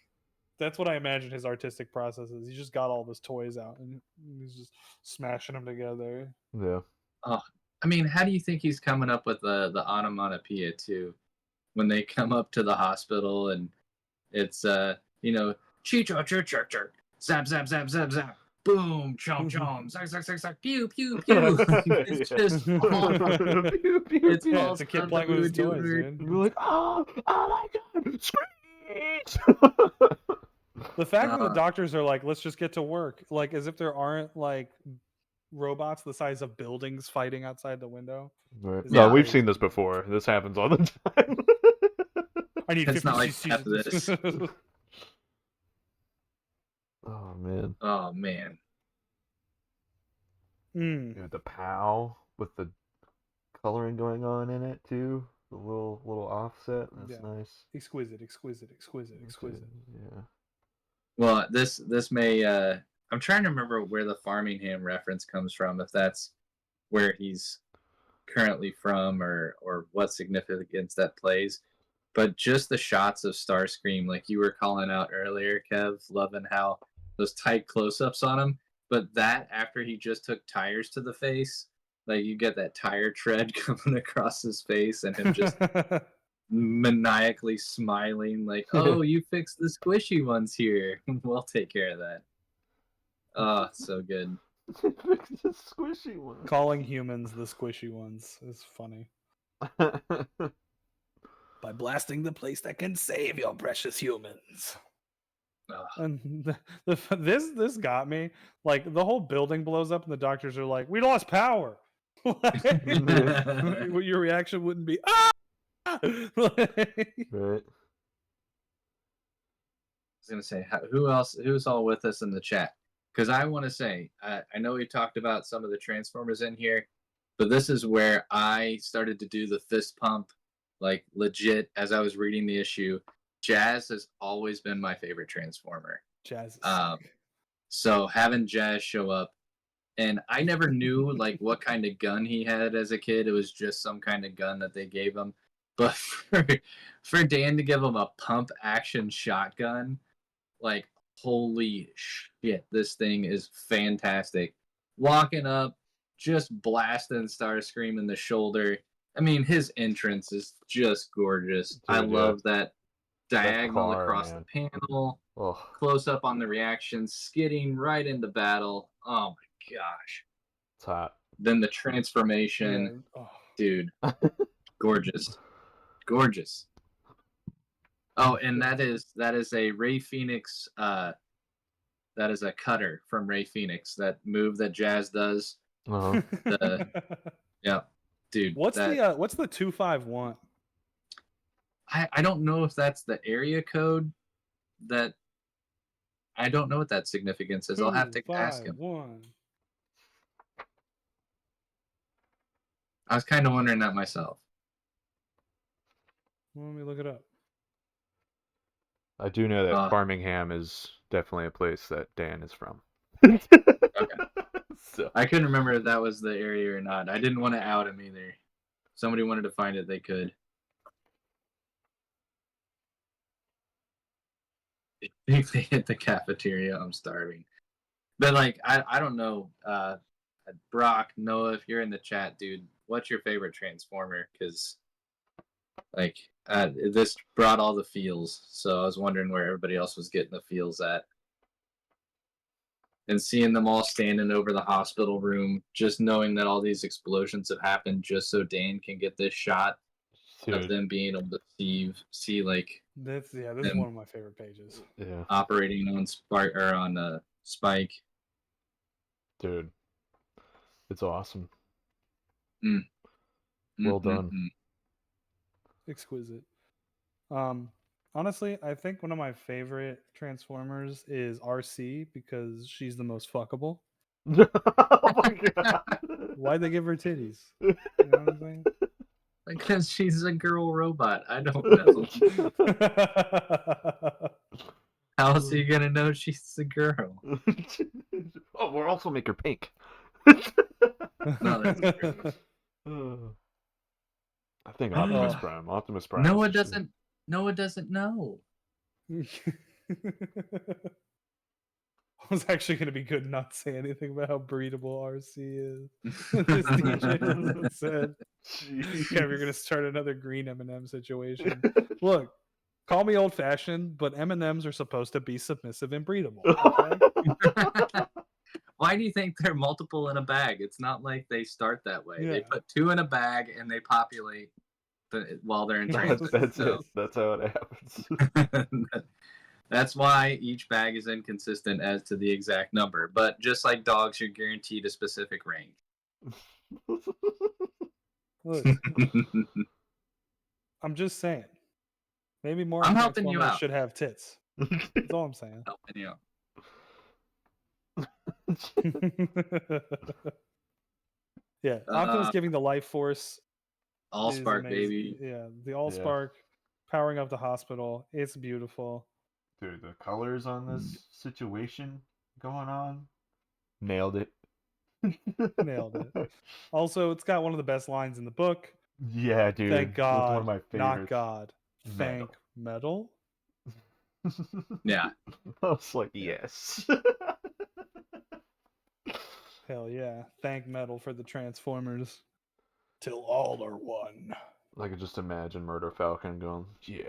that's what I imagine his artistic process is. He just got all of his toys out and he's just smashing them together. Yeah. I mean, how do you think he's coming up with the onomatopoeia too? When they come up to the hospital and it's chee-chaw-chir-chir-chir, zap zap zap zap zap, boom, chomp chomp, zack zack zack zack, pew pew pew. It's just it's a kid playing with his toys, dude. We're like, oh my god, screech! The fact that the doctors are like, let's just get to work, like as if there aren't like robots the size of buildings fighting outside the window. Right. No, we've seen this before. This happens all the time. I need 50 not like cc's of this. Oh man. Oh man. Yeah, the POW with the coloring going on in it too. The little offset. That's nice. Exquisite. Yeah. Well, this may I'm trying to remember where the Farmingham reference comes from, if that's where he's currently from or what significance that plays. but just the shots of Starscream, like you were calling out earlier, Kev, loving how those tight close-ups on him. But that after he just took tires to the face, like you get that tire tread coming across his face and him just maniacally smiling, like, "Oh, you fixed the squishy ones here. We'll take care of that." Oh, so good. Fix the squishy one. Calling humans the squishy ones is funny. By blasting the place that can save your precious humans. And this got me. Like the whole building blows up, and the doctors are like, "We lost power." Your reaction wouldn't be ah. Right. I was gonna say, who's all with us in the chat? Because I want to say, I know we talked about some of the Transformers in here, but this is where I started to do the fist pump, like legit, as I was reading the issue. Jazz has always been my favorite Transformer. Jazz. So having Jazz show up, and I never knew like what kind of gun he had as a kid. It was just some kind of gun that they gave him. But for Dan to give him a pump action shotgun, like, holy shit, this thing is fantastic. Walking up, just blasting Starscream in the shoulder. I mean, his entrance is just gorgeous. Dude, I love that diagonal car, across man. the panel, Ugh. close up on the reaction, skidding right into battle. Oh my gosh. It's hot. Then the transformation. Yeah. Oh. Dude, gorgeous. Gorgeous. Oh, and that is a Ray Phoenix. That is a cutter from Ray Phoenix. That move that Jazz does. Uh-huh. Yeah, dude. What's the 251? I don't know if that's the area code. That I don't know what that significance is. I'll have to ask him. 251. I was kind of wondering that myself. Let me look it up. I do know that Birmingham is definitely a place that Dan is from. Okay. So. I couldn't remember if that was the area or not. I didn't want to out him either. If somebody wanted to find it, they could. If they hit the cafeteria, I'm starving. But like, I don't know. Brock, Noah, if you're in the chat, dude, what's your favorite Transformer? Because like this brought all the feels. So I was wondering where everybody else was getting the feels at. And seeing them all standing over the hospital room, just knowing that all these explosions have happened just so Dan can get this shot of them being able to see like this is one of my favorite pages. Yeah. Operating on Spike. Dude. It's awesome. Mm-hmm. Well done. Exquisite. Honestly, I think one of my favorite Transformers is RC because she's the most fuckable. Oh my god. Why'd they give her titties? You know what I'm saying? Because she's a girl robot. I don't know. How else are you gonna know she's a girl? Oh, we'll also make her pink. No, that's true. I think Optimus Prime. Optimus Prime. Noah doesn't know. I was actually going to be good and not say anything about how breedable RC is. This DJ said, Kev, you're going to start another green M&M situation. Look, call me old-fashioned, but M&Ms are supposed to be submissive and breedable. Okay? Why do you think they're multiple in a bag? It's not like they start that way. Yeah. They put 2 in a bag and they populate while they're in transit. That's it. That's how it happens. That's why each bag is inconsistent as to the exact number. But just like dogs, you're guaranteed a specific range. Look, I'm just saying. Maybe more I'm helping you out. should have tits. That's all I'm saying. Helping you out. Yeah, Optimus giving the life force. Allspark, baby. Yeah, the Allspark powering up the hospital. It's beautiful. Dude, the colors on this situation going on, nailed it. Nailed it. Also, it's got one of the best lines in the book. Yeah, dude. Thank God, one of my favorites. not God. Thank metal. Yeah. I was like, yes. Hell yeah. Thank metal for the Transformers. Till all are one. I could just imagine Murder Falcon going, yeah.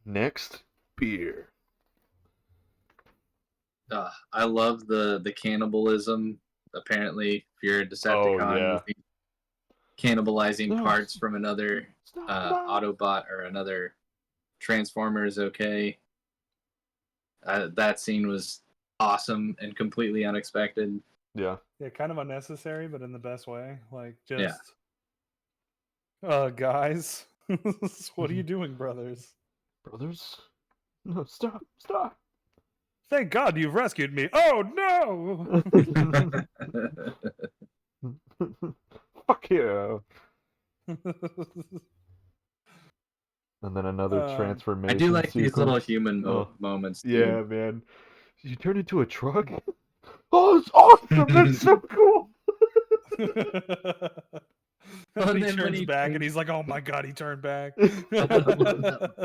Next, beer. I love the cannibalism. Apparently, if you're a Decepticon, yeah. you think cannibalizing No, parts from another Autobot or another Transformer is okay. That scene was awesome and completely unexpected. Yeah. Yeah, kind of unnecessary, but in the best way. Like, Yeah. just, guys, what are you doing, brothers? Brothers? No, stop, stop. Thank God you've rescued me. Oh no! Fuck you. And then another I transformation I do like these little sequence. human Oh, moments. Dude. yeah, man. You turn into a truck? Oh, it's awesome! That's so cool! And he then when turns he back turns- and he's like, oh my God, he turned back. That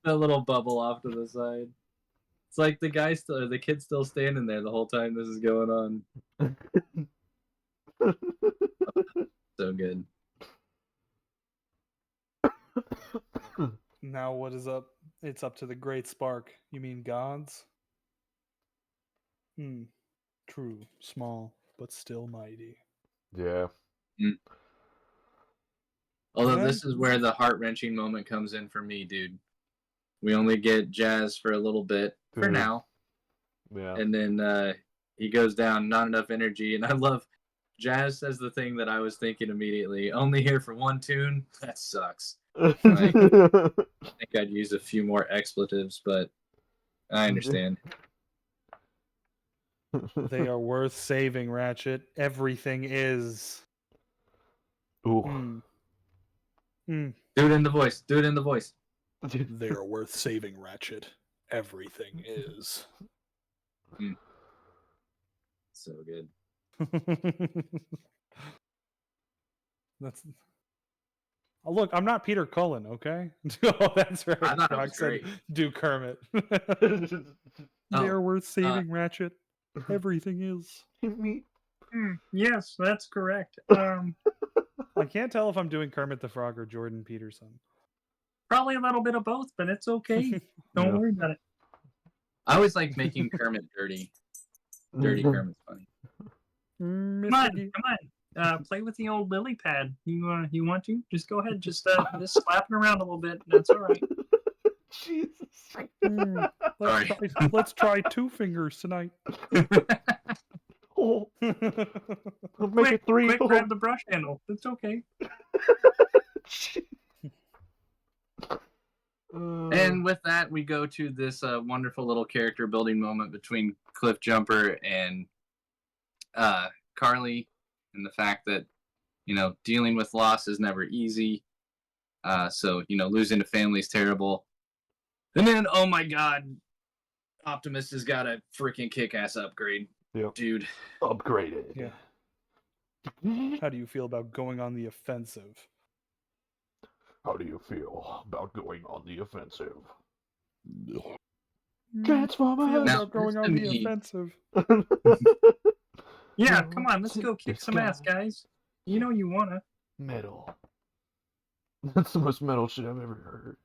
little bubble off to the side. It's like the kid's still standing there the whole time this is going on. So good. Now what is up? It's up to the great spark. You mean gods? True, small, but still mighty. Yeah. Although then- this is where the heart-wrenching moment comes in for me, dude. We only get Jazz for a little bit for Dude. now. Yeah. And then he goes down, not enough energy. And I love Jazz says the thing that I was thinking immediately. Only here for one tune? That sucks. I think I'd use a few more expletives, but I understand. They are worth saving, Ratchet. Everything is. Ooh. Do it in the voice. Do it in the voice. They are worth saving, Ratchet. Everything is. So good. That's. Oh, look, I'm not Peter Cullen, okay? Oh, that's right. I thought it Frog was said, great. do Kermit. Oh, They are worth saving, Ratchet. Everything is. Yes, that's correct. I can't tell if I'm doing Kermit the Frog or Jordan Peterson. Probably a little bit of both, but it's okay. Don't Yeah. worry about it. I always like making Kermit dirty. Dirty Kermit's funny. Come on. Play with the old lily pad. You want to? Just go ahead. Just slap it around a little bit. That's all right. Jesus. Let's try 2 fingers tonight. Oh. I'll make it 3. Quick, grab the brush handle. It's okay. And with that, we go to this wonderful little character building moment between Cliff Jumper and Carly, and the fact that, dealing with loss is never easy. So, losing a family is terrible. And then, oh my God, Optimus has got a freaking kick-ass upgrade. Yep. Dude. Upgraded. Yeah. How do you feel about going on the offensive? How do you feel about going on the offensive? Feel Now, about going on the offensive. Yeah, come on, let's go kick some ass, guys. You know you wanna. Metal. That's the most metal shit I've ever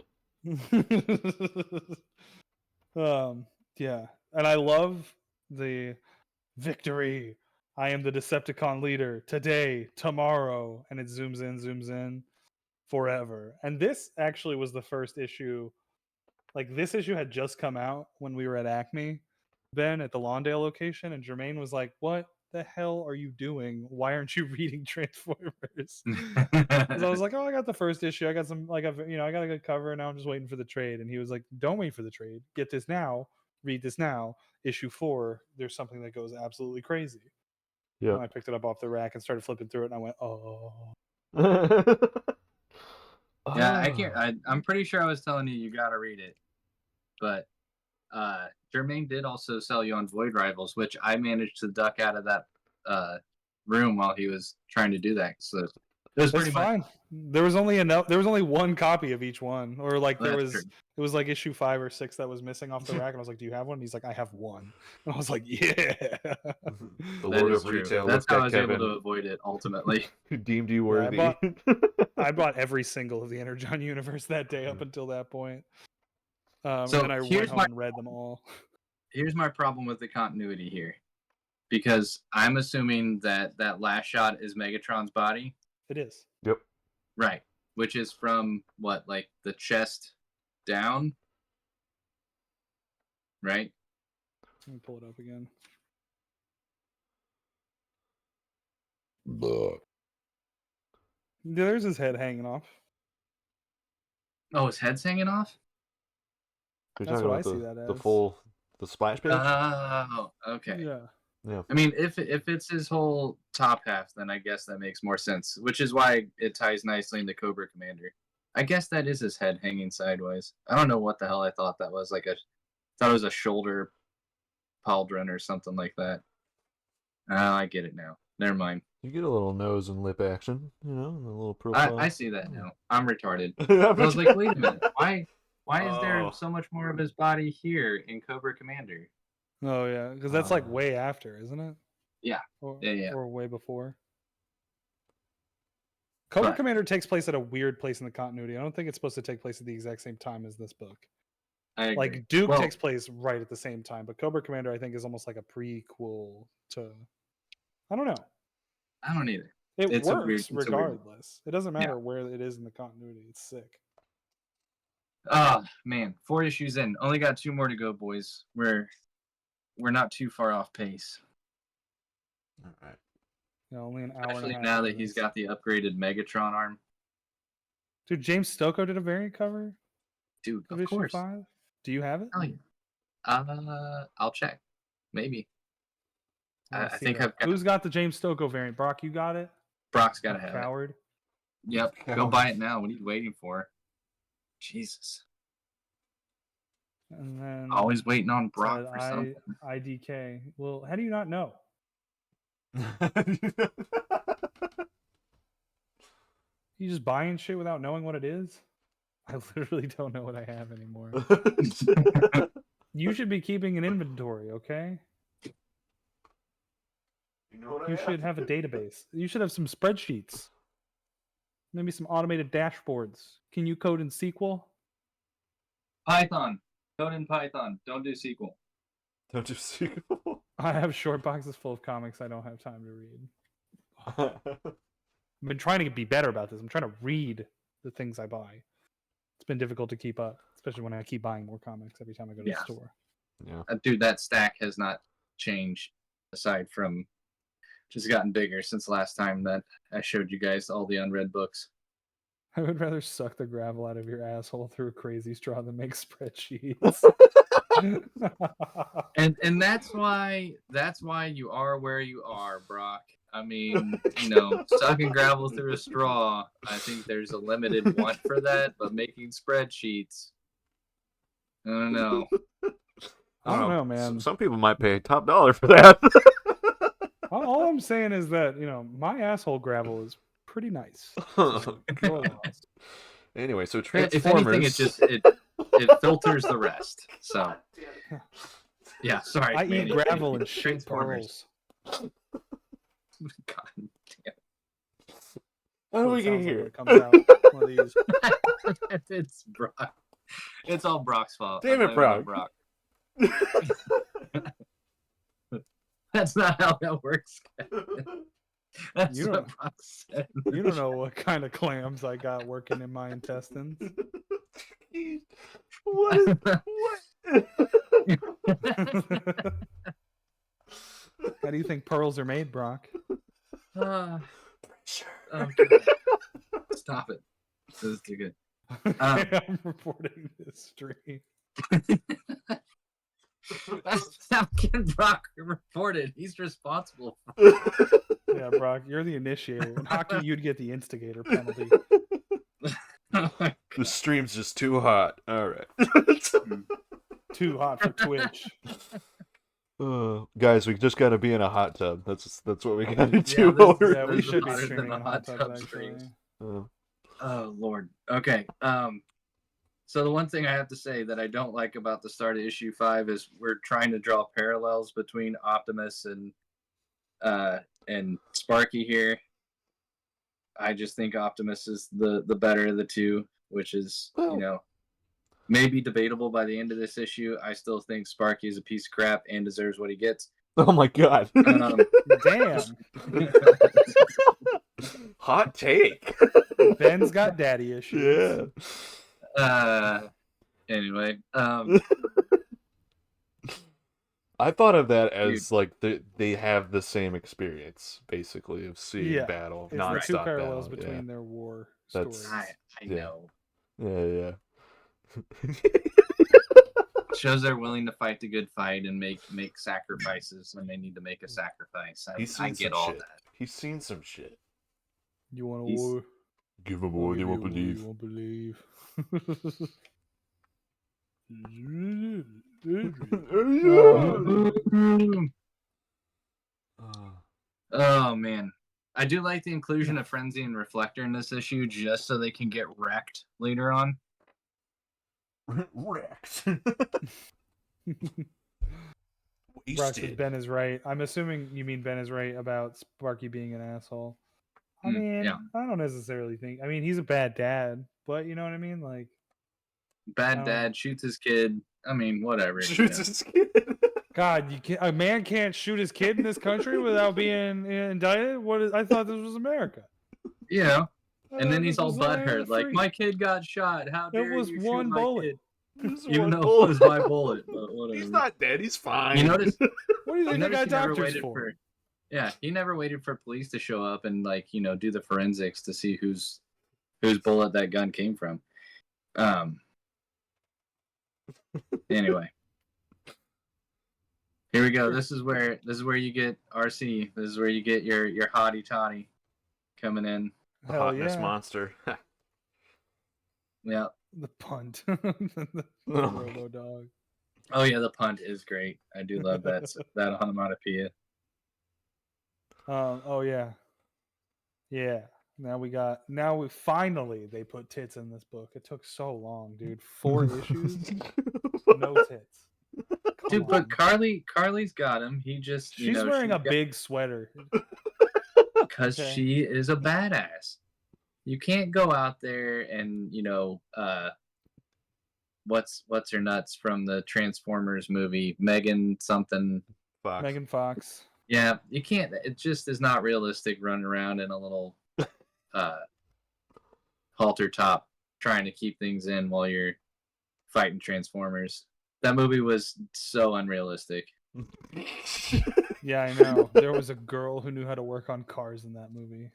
heard. Yeah, and I love the victory. I am the Decepticon leader today, tomorrow, and it zooms in, forever. And this actually was the first issue. Like, this issue had just come out when we were at Acme, Ben, at the Lawndale location, and Jermaine was like, "What the hell are you doing? Why aren't you reading Transformers?" Because I was like, "Oh, I got the first issue. I got some, I got a good cover, and now I'm just waiting for the trade." And he was like, "Don't wait for the trade. Get this now. Read this now. Issue 4. There's something that goes absolutely crazy." Yeah. And I picked it up off the rack and started flipping through it, and I went, "Oh." Yeah, I can't. I'm pretty sure I was telling you gotta read it, but Jermaine did also sell you on Void Rivals, which I managed to duck out of that room while he was trying to do that. So It was That's pretty much. fine. There was only one copy of each one, or like That's true. it was like issue 5 or 6 that was missing off the rack, and I was like, "Do you have one?" And he's like, "I have one." And I was like, "Yeah." The That Lord is of true. Retail That's looked how I at was Kevin, able to avoid it ultimately. who deemed you I worthy. I bought every single of the Energon universe that day up until that point. And So then I went here's home my and read them all. here's my problem with the continuity here, because I'm assuming that last shot is Megatron's body, It is. Yep. right? Which is from what, like the chest down, right? Let me pull it up again. There's his head hanging off. Oh, his head's hanging off. You're That's talking what I about see that the as. full splash page. Oh, okay. Yeah. Yeah. I mean, if it's his whole top half, then I guess that makes more sense. Which is why it ties nicely into Cobra Commander. I guess that is his head hanging sideways. I don't know what the hell I thought that was. Thought it was a shoulder pauldron or something like that. I get it now. Never mind. You get a little nose and lip action, you know, and a little profile. I see that now. I'm retarded. I I was like, wait a minute. Why is there Oh. so much more of his body here in Cobra Commander? Oh yeah, because that's like way after, isn't it? Yeah. Or, Yeah. or way before. Cobra But- Commander takes place at a weird place in the continuity. I don't think it's supposed to take place at the exact same time as this book. I agree. Like Duke Well, takes place right at the same time, but Cobra Commander I think is almost like a prequel to. I don't know. I don't either. It It's a works weird- it's a weird- regardless. It doesn't matter where it is in the continuity. It's sick. Man, 4 issues in. Only got 2 more to go, boys. We're not too far off pace. All right. You know, only an hour Especially and a half. now that into he's this. got the upgraded Megatron arm. Dude, James Stokoe did a variant cover Dude, of of issue course. 5. Do you have it? Hell yeah. I'll check. Maybe. wanna I see think that. I've got Who's got the James Stokoe variant? Brock, you got it? Brock's gotta have it. Coward. Yep. Go buy it now. What are you waiting for? Jesus. And then Always waiting on Brock said for something. IDK. Well, how do you not know? You just buying shit without knowing what it is? I literally don't know what I have anymore. You should be keeping an inventory, okay? You know what You should have a database. You should have some spreadsheets. Maybe some automated dashboards. Can you code in SQL? Python. Code in Python. Don't do SQL. Don't you see? I have short boxes full of comics I don't have time to read. I've been trying to be better about this. I'm trying to read the things I buy. It's been difficult to keep up, especially when I keep buying more comics every time I go to the store. Yeah. Dude, that stack has not changed aside from just gotten bigger since last time that I showed you guys all the unread books. I would rather suck the gravel out of your asshole through a crazy straw than make spreadsheets. And that's why you are where you are, Brock. I mean, sucking gravel through a straw, I think there's a limited want for that, but making spreadsheets, I don't know. I don't know, man. Some people might pay top dollar for that. All I'm saying is that, my asshole gravel is pretty nice. So, go lost. Anyway, so If Transformers. anything, it filters the rest. So, yeah, sorry. I Manny. eat gravel and shit Transformers. pearls. God damn. How do What we it get sounds like here? when it comes out. One of these. It's Brock. It's all Brock's fault. Damn I it, blame on Brock. That's not how that works. That's You what don't- Brock said. You don't know what kind of clams I got working in my intestines. What? How do you think pearls are made, Brock? Oh, God. Stop it. This is too good. I'm reporting this stream. That's how can Brock reported. He's responsible. Yeah, Brock, you're the initiator. In hockey, you'd get the instigator penalty. The stream's just too hot. All right. Too hot for Twitch. Guys, we just gotta be in a hot tub. That's what we gotta do. Yeah, we This is should be hotter than streaming the in hot hot tubs, tub actually. streams. Oh Lord. Okay. So the one thing I have to say that I don't like about the start of issue 5 is we're trying to draw parallels between Optimus and Sparky here. I just think Optimus is the better of the two, which is, maybe debatable by the end of this issue. I still think Sparky is a piece of crap and deserves what he gets. Oh my god. Damn. Hot take. Ben's got daddy issues. Yeah. Anyway, I thought of that as like they have the same experience, basically, of seeing battle, It's nonstop the two parallels battle. between their war That's- stories. I know. Yeah. Shows they're willing to fight the good fight and make sacrifices when they need to make a sacrifice. I get all shit. that. He's seen some shit. You want a He's- war? Give him more, they won't You believe. won't believe. Oh man, I do like the inclusion of Frenzy and Reflector in this issue, just so they can get wrecked later on. Wrecked. Rox says Ben is right. I'm assuming you mean Ben is right about Sparky being an asshole. I mean, yeah. I don't necessarily think. I mean, he's a bad dad, but you know what I mean. Like, Bad dad shoots his kid. I mean, whatever. Shoots his kid. God, a man can't shoot his kid in this country without being indicted. What is? I thought this was America. You know, I and thought then he's this all was land of butthurt, the like free. my kid got shot. How dare was you one shoot my bullet. kid? Just Even one though bullet. it was my bullet, but whatever. He's not dead. He's fine. You notice? What do you think they got doctors for? Yeah, he never waited for police to show up and do the forensics to see whose bullet that gun came from. Anyway, here we go. This is where you get RC. This is where you get your hottie toddy coming in. The Hell hotness yeah. monster. Yeah. The punt. the Robo dog. Oh yeah, the punt is great. I do love that onomatopoeia. Oh yeah. Yeah. Now we finally they put tits in this book. It took so long, dude. 4 issues, no tits. Dude, but Carly's got him. He just she's wearing a big sweater. because she is a badass. You can't go out there and what's her nuts from the Transformers movie, Megan something. Fox. Megan Fox. Yeah, you can't. It just is not realistic running around in a little halter top trying to keep things in while you're fighting Transformers. That movie was so unrealistic. Yeah, I know. There was a girl who knew how to work on cars in that movie.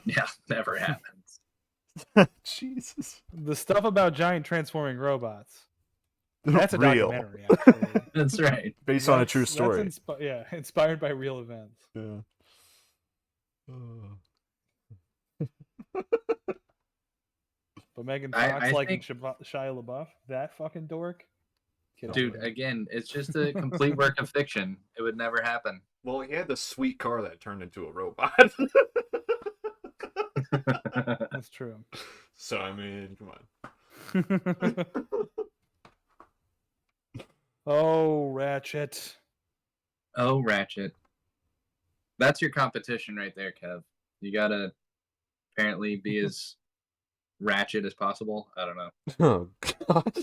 Yeah, never happens. Jesus. The stuff about giant transforming robots. That's a Real. documentary, actually. That's right. Based on a true story. Inspired by real events. Yeah. But Megan I Fox liking think- Shia LaBeouf, that fucking dork. Get Dude, over it. again, it's just a complete work of fiction. It would never happen. Well, he had the sweet car that turned into a robot. That's true. So, I mean, come on. Oh, Ratchet. Oh, Ratchet. That's your competition right there, Kev. You gotta apparently be as ratchet as possible. I don't know. Oh, God.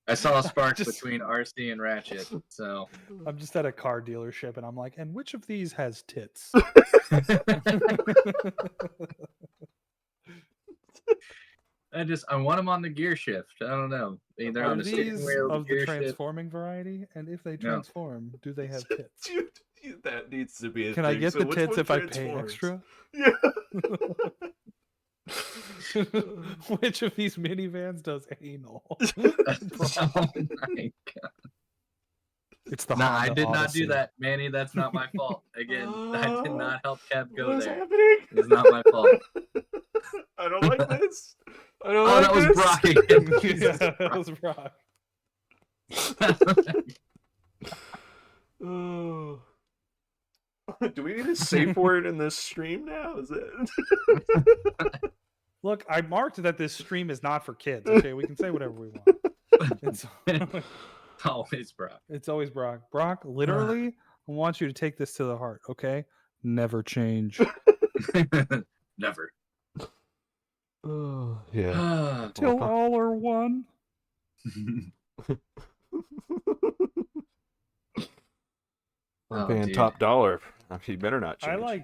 I saw sparks Just- between RC and Ratchet, so I'm just at a car dealership and I'm like, and which of these has tits? I want them on the gear shift. I don't know. Either Are on the steering these wheel, of the gear shift. transforming variety? And if they transform, do they have tits? Dude, that needs to be a Can I thing. get So the which tits one if I pay transforms? extra? Yeah. Which of these minivans does anal? Oh my God. It's the Nah, I Honda did not Odyssey. do that, Manny. That's not my fault. Again, I did not help Kev go What is there. happening? It's not my fault. I don't like this. I don't Oh, like that was this. Brock again. Yeah, Jesus that Christ. was Brock. Oh. Do we need a safe word in this stream now? Is it? Look, I marked that this stream is not for kids. Okay, we can say whatever we want. It's always Brock. It's always Brock. Brock, literally, I want you to take this to the heart. Okay, never change. Never. Oh, yeah. Till all are one. I'm paying top dollar. You better not change. I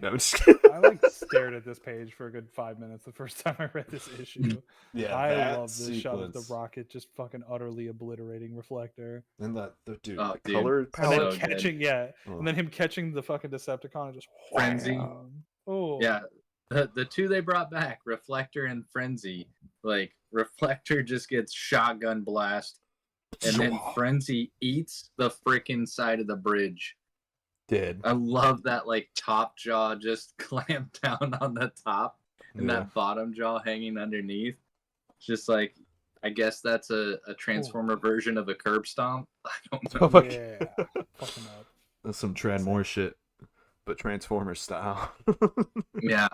stared at this page for a good 5 minutes the first time I read this issue. Yeah, I love this shot of the rocket just fucking utterly obliterating Reflector. And the dude, color palette. And then catching, and then him catching the fucking Decepticon and just Frenzy. Oh yeah, the two they brought back, Reflector and Frenzy. Like Reflector just gets shotgun blast, and then Frenzy eats the freaking side of the bridge. Dead. I love that like top jaw just clamped down on the top and that bottom jaw hanging underneath. It's just like, I guess that's a Transformer version of a curb stomp. I don't know. Yeah. Fucking up. That's some Tranmore shit, but Transformer style. Yeah.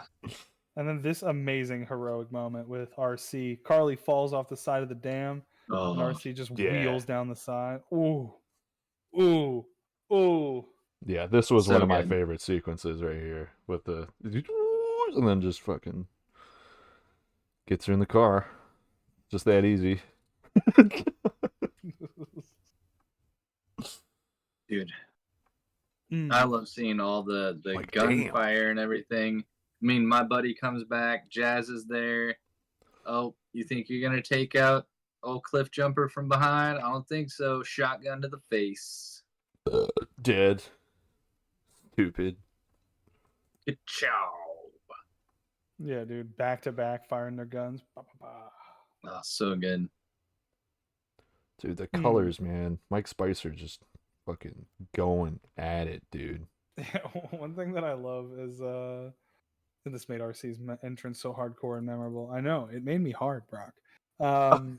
And then this amazing heroic moment with RC. Carly falls off the side of the dam, and RC just wheels down the side. Ooh. Ooh. Ooh. Yeah, this was So one of my good. favorite sequences right here with the and then just fucking gets her in the car. Just that easy. Dude. I love seeing all the like, gunfire and everything. I mean, my buddy comes back, Jazz is there. Oh, you think you're gonna take out old Cliff Jumper from behind? I don't think so. Shotgun to the face. Dead. Stupid. Ka-chow. Yeah, dude. Back to back firing their guns. Bah, bah, bah. Oh, so good. Dude, the colors, man. Mike Spicer just fucking going at it, dude. Yeah, one thing that I love is this made RC's entrance so hardcore and memorable. I know, it made me hard, Brock. No,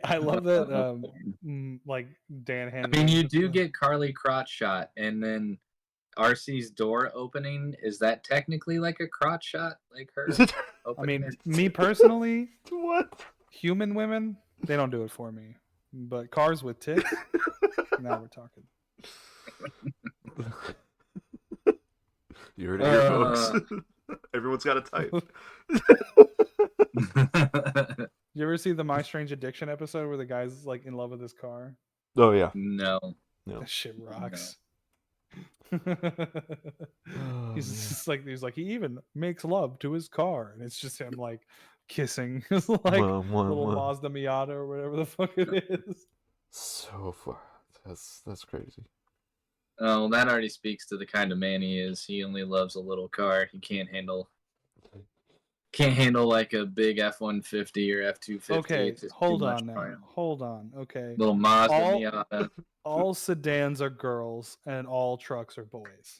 I love that. Like Dan Henry. I mean, you do get Carly crotch shot, and then RC's door opening. Is that technically like a crotch shot, like her? I mean, me personally, what? Human women, they don't do it for me. But cars with tits, now we're talking. You heard it here, folks. Everyone's got a type. You ever see the My Strange Addiction episode where the guy's like in love with his car? Oh yeah. No. That shit rocks. No. He's like he even makes love to his car, and it's just him like kissing his like little Mazda Miata or whatever the fuck it is. So far, that's crazy. Oh, that already speaks to the kind of man he is. He only loves a little car. He can't handle like a big F-150 or F-250. Okay, hold on now. Hold on. Okay. Little Mazda Miata. All sedans are girls and all trucks are boys.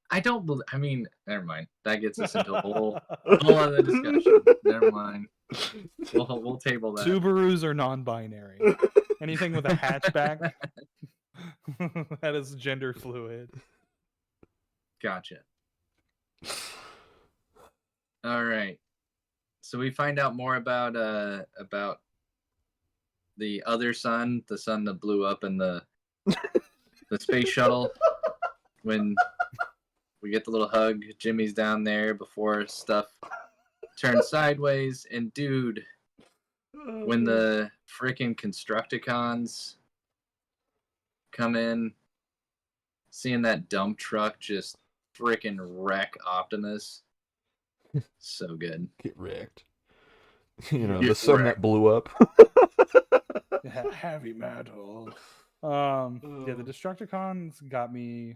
I don't believe. I mean, never mind. That gets us into a whole other discussion. Never mind. We'll table that. Subarus are non-binary. Anything with a hatchback that is gender fluid. Gotcha. All right. So we find out more about the other son, the son that blew up in the space shuttle. When we get the little hug, Jimmy's down there before stuff turns sideways. And dude, when the freaking Constructicons come in, seeing that dump truck just freaking wreck Optimus. So good. Get wrecked. You know, the sun that blew up. Heavy metal. Yeah, the Destructicons got me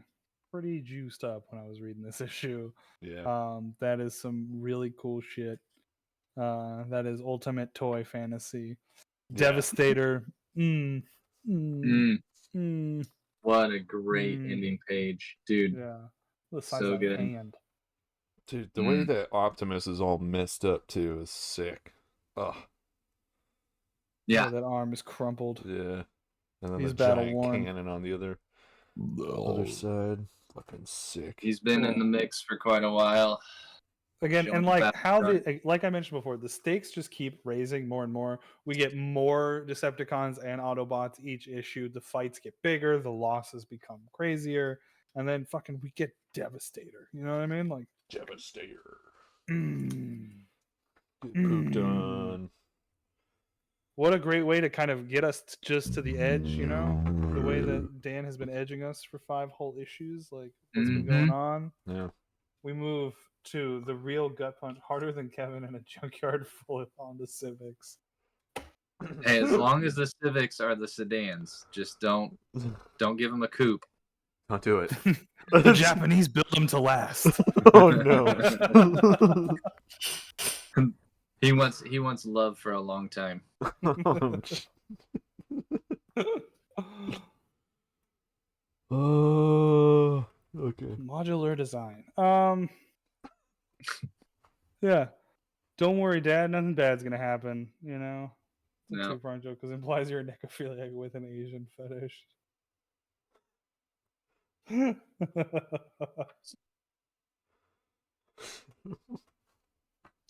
pretty juiced up when I was reading this issue. Yeah. That is some really cool shit. That is ultimate toy fantasy. Yeah. Devastator. What a great ending page, dude. Yeah. The size so of good. hand. Dude, the way that Optimus is all messed up too is sick. Ugh. Yeah. That arm is crumpled. Yeah. And then He's the battle giant worn. cannon on the other side. Fucking sick. He's been in the mix for quite a while. Again, Showing and the like battle how front. like I mentioned before, the stakes just keep raising more and more. We get more Decepticons and Autobots each issue. The fights get bigger, the losses become crazier, and then fucking we get Devastator. You know what I mean? Like Devastator. mm, Get pooped on. what a great way to kind of get us just to the edge, you know? The way that Dan has been edging us for 5 whole issues, like what's been going on. Yeah. We move to the real gut punch, harder than Kevin in a junkyard full of Honda Civics. Hey, as long as the Civics are the sedans, just don't give them a coupe. Don't do it. The Japanese build them to last. Oh no. He wants love for a long time. Oh, okay. Modular design. Yeah. Don't worry, Dad. Nothing bad's gonna happen. You know. It's a No. two-pronged joke because it implies you're a necrophiliac with an Asian fetish.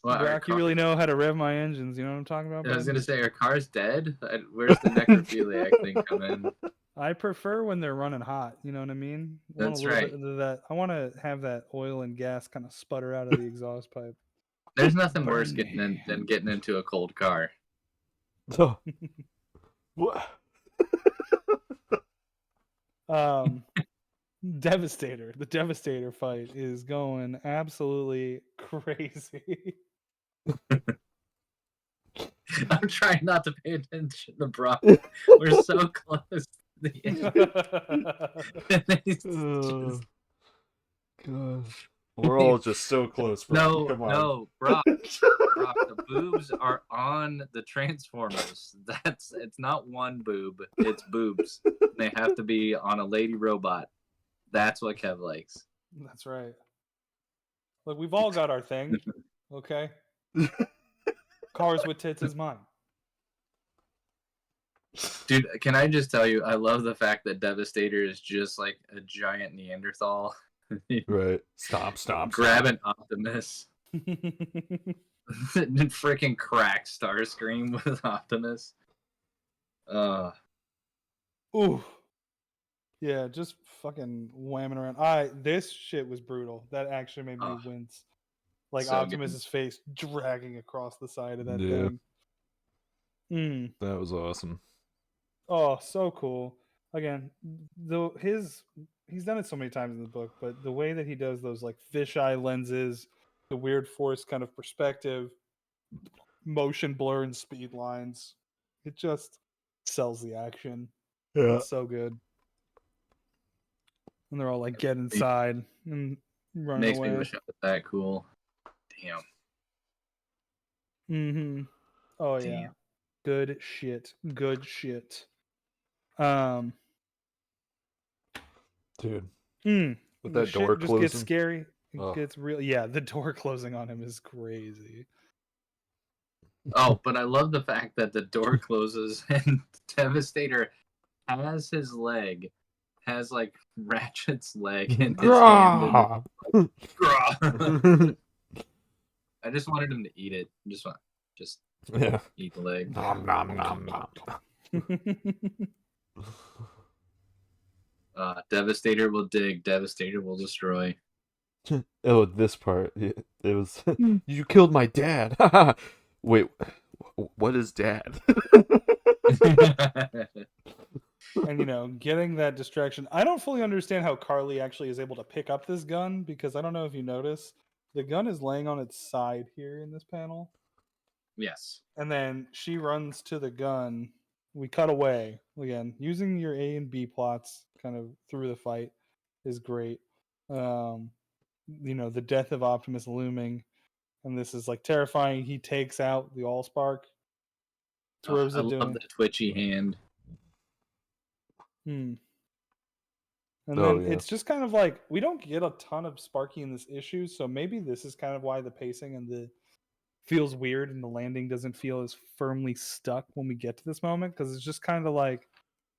Well, Brock, you really know how to rev my engines. You know what I'm talking about? I was bud? gonna say, are cars dead? Where's the necrophiliac thing come in? I prefer when they're running hot. You know what I mean? I want That's a little right. bit of that. I want to have that oil and gas kind of sputter out of the exhaust pipe. There's nothing worse Burn than getting into a cold car. So, what? Devastator. The Devastator fight is going absolutely crazy. I'm trying not to pay attention to Brock. We're so close to the end. Gosh. We're all just so close, bro. Come on. No, Brock, the boobs are on the Transformers. It's not one boob, it's boobs. They have to be on a lady robot. That's what Kev likes. That's right. Look, we've all got our thing, okay? Cars with tits is mine. Dude, can I just tell you, I love the fact that Devastator is just like a giant Neanderthal. Right. Stop. Grabbing Optimus. Freaking crack Starscream with Optimus. Ooh. Yeah, just fucking whamming around. This shit was brutal. That actually made me wince. Like so Optimus's face dragging across the side of that thing. That was awesome. Oh, so cool. Again, he's done it so many times in the book, but the way that he does those like fisheye lenses, the weird force kind of perspective, motion blur and speed lines, it just sells the action. Yeah. It's so good. And they're all like, get inside and run Makes away. me wish I was that cool. Damn. Oh, yeah. Good shit. Dude. With that door shit just closing. gets scary. It gets real. Yeah, the door closing on him is crazy. Oh, but I love the fact that the door closes and Devastator has his leg, has like Ratchet's leg in his hand. I just wanted him to eat it. Just eat the leg. Nom, nom, nom, nom. Devastator will dig. Devastator will destroy. Oh, this part. It was. You killed my dad. Wait, what is dad? And getting that distraction. I don't fully understand how Carly actually is able to pick up this gun, because I don't know if you notice, the gun is laying on its side here in this panel. Yes. And then she runs to the gun. We cut away. Again, using your A and B plots kind of through the fight is great. The death of Optimus looming. And this is like terrifying. He takes out the Allspark. I love the twitchy hand. And then it's just kind of like, we don't get a ton of Sparky in this issue, so maybe this is kind of why the pacing and the feels weird and the landing doesn't feel as firmly stuck when we get to this moment, because it's just kind of like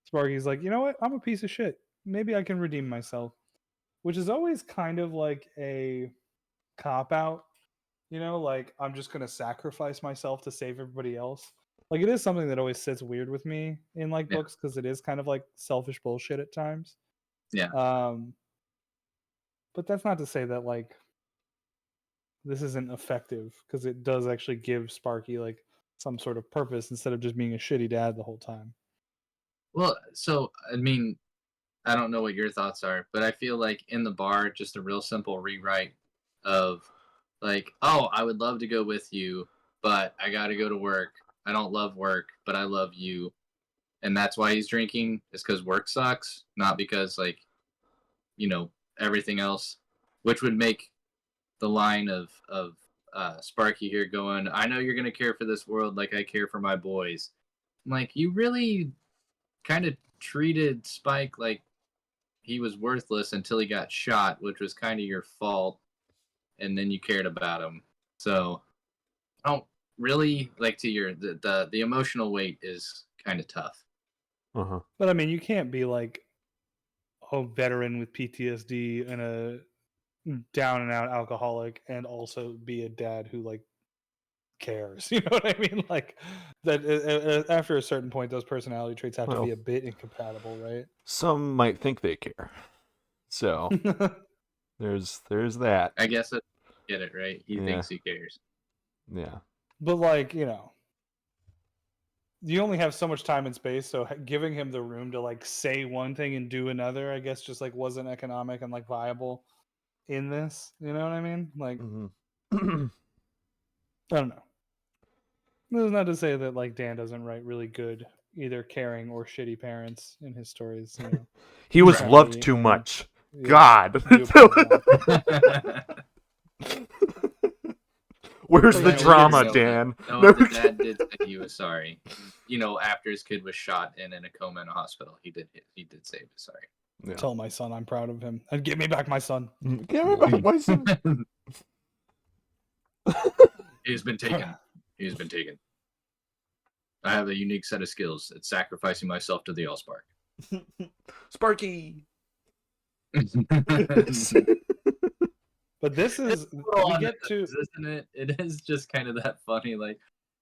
Sparky's like, you know what, I'm a piece of shit, maybe I can redeem myself, which is always kind of like a cop out, like I'm just gonna sacrifice myself to save everybody else. Like, it is something that always sits weird with me in like books, because it is kind of like selfish bullshit at times. But that's not to say that like this isn't effective, because it does actually give Sparky like some sort of purpose instead of just being a shitty dad the whole time. Well, so I mean, I don't know what your thoughts are, but I feel like in the bar, just a real simple rewrite of like, oh, I would love to go with you, but I got to go to work. I don't love work, but I love you. And that's why he's drinking, is because work sucks, not because like, everything else, which would make the line of Sparky here going, I know you're going to care for this world like I care for my boys. I'm like, you really kind of treated Spike like he was worthless until he got shot, which was kind of your fault, and then you cared about him. So I don't really like to your the emotional weight is kind of tough. But I mean, you can't be like a veteran with PTSD and a down and out alcoholic and also be a dad who like cares. You know what I mean? Like that after a certain point, those personality traits have to be a bit incompatible, right? Some might think they care. So there's that. I guess I get it, right? He thinks he cares. Yeah. But like, you only have so much time and space, so giving him the room to like say one thing and do another, I guess, just like wasn't economic and like viable in this. You know what I mean? Like, I don't know. That's not to say that like Dan doesn't write really good, either caring or shitty parents in his stories. He was loved too much. God. Where's the drama, Dan? No, the dad did say he was sorry. After his kid was shot and in a coma in a hospital, he did say he was sorry. Yeah. Tell my son I'm proud of him. And give me back my son. Give me back my son. He's been taken. He's been taken. I have a unique set of skills. It's sacrificing myself to the Allspark. Sparky. But this is we get to, isn't it? It is just kind of that funny, like,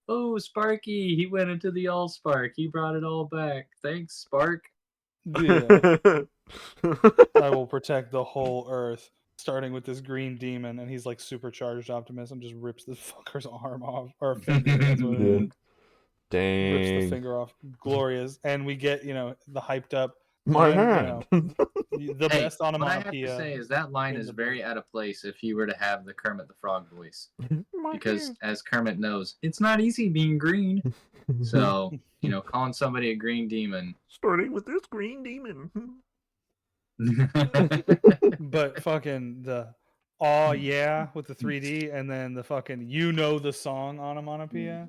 oh, Sparky, he went into the Allspark. He brought it all back. Thanks, Spark. Yeah. I will protect the whole Earth, starting with this green demon, and he's like supercharged optimism, just rips the fucker's arm off, or finger. That's what it is. Dang. Rips the finger off. Glorious. And we get, the hyped up. My hand. The best onomatopoeia. What I have to say is that line is very out of place if he were to have the Kermit the Frog voice. Because as Kermit knows, it's not easy being green. So, calling somebody a green demon. Starting with this green demon. But fucking the oh yeah with the 3D, and then the fucking the song onomatopoeia.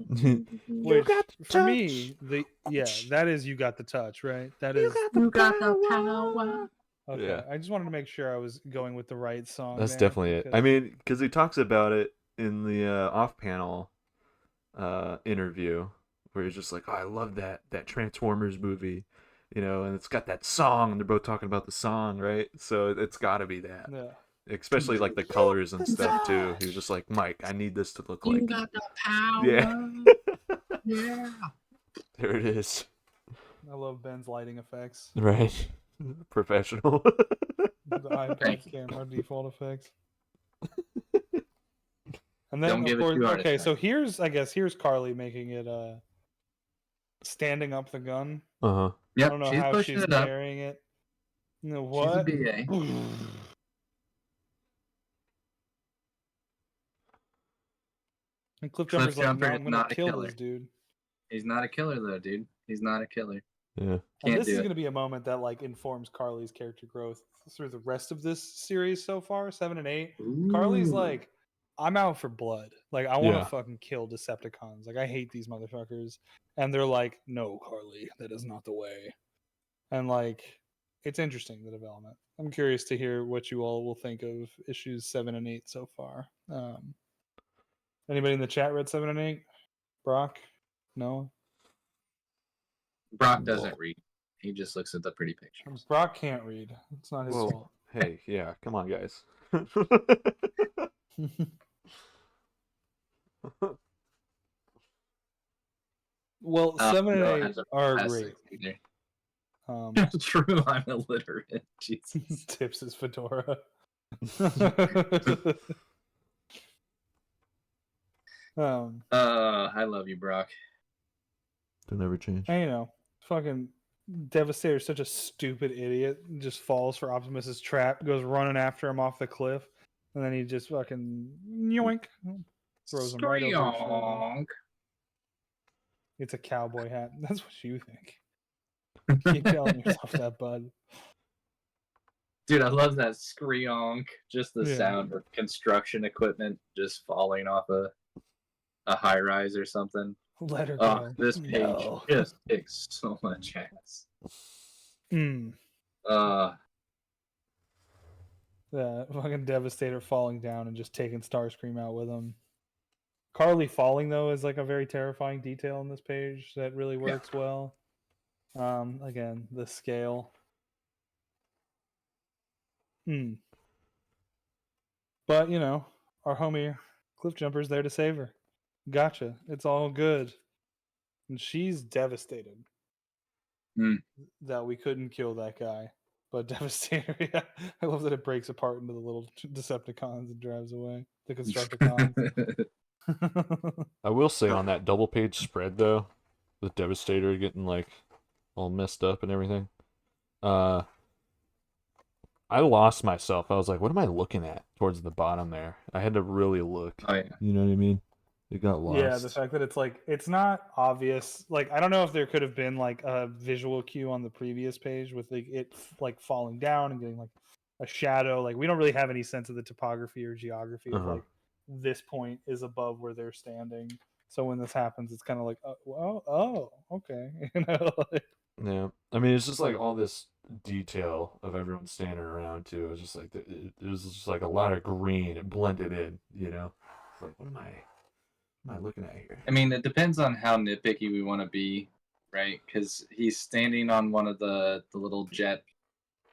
Which for me, that is You Got the Touch, right? That is You got the power. Okay, yeah. I just wanted to make sure I was going with the right song. That's definitely it. I mean, because he talks about it in the off-panel interview, where he's just like, "Oh, I love that Transformers movie," and it's got that song, and they're both talking about the song, right? So it's got to be that. Yeah. Especially like the colors and stuff too. He was just like, "Mike, I need this to look like." You got the power. Yeah. Yeah. There it is. I love Ben's lighting effects. Right. Professional. The iPad camera default effects. And then of course, okay, so here's Carly making it standing up the gun. Uh-huh. Yep, I don't know how she's carrying it. What? She's a BA. And Cliffjumper's like, no, I'm gonna kill this dude. He's not a killer though, dude. He's not a killer. Yeah. And this is going to be a moment that like informs Carly's character growth through the rest of this series so far, 7 and 8. Ooh. Carly's like, I'm out for blood. Like, I want to fucking kill Decepticons. Like, I hate these motherfuckers. And they're like, no, Carly, that is not the way. And like, it's interesting, the development. I'm curious to hear what you all will think of issues 7 and 8 so far. Anybody in the chat read 7 and 8? Brock? No? Brock doesn't read. He just looks at the pretty pictures. Brock can't read. It's not his fault. Hey, yeah, come on, guys. Well, 7 and No, 8 has a are plastic great. either. Um, True, I'm illiterate. Jesus. Tips his fedora. I love you, Brock. Don't ever change. And, you know, fucking Devastator's such a stupid idiot. Just falls for Optimus's trap, goes running after him off the cliff, and then he just fucking yoink, throws him right over his shoulder. Screonk. It's a cowboy hat. That's what you think. Keep telling yourself that, bud. Dude, I love that screonk. Just the Yeah. sound of construction equipment just falling off a high rise or something. Let her Oh, go. this page No. just kicks so much ass. Mm. The fucking Devastator falling down and just taking Starscream out with him. Carly falling, though, is like a very terrifying detail on this page that really works well. Again, the scale. But, you know, our homie Cliffjumper's there to save her. Gotcha. It's all good. And she's devastated that we couldn't kill that guy. But Devastator, yeah. I love that it breaks apart into the little Decepticons and drives away. The Constructicons. I will say on that double page spread though, with Devastator getting like all messed up and everything, I lost myself. I was like, what am I looking at towards the bottom there? I had to really look. Oh, yeah. You know what I mean? It got lost. Yeah, the fact that it's like, it's not obvious. Like, I don't know if there could have been like a visual cue on the previous page with like it like falling down and getting like a shadow. Like, we don't really have any sense of the topography or geography of like this point is above where they're standing. So when this happens, it's kind of like, oh, okay. You know? Yeah, I mean, it's just like all this detail of everyone standing around too. It was just like it was just like a lot of green. It blended in, you know. It's like, what am I looking at here? I mean, it depends on how nitpicky we want to be, right? Because he's standing on one of the little jet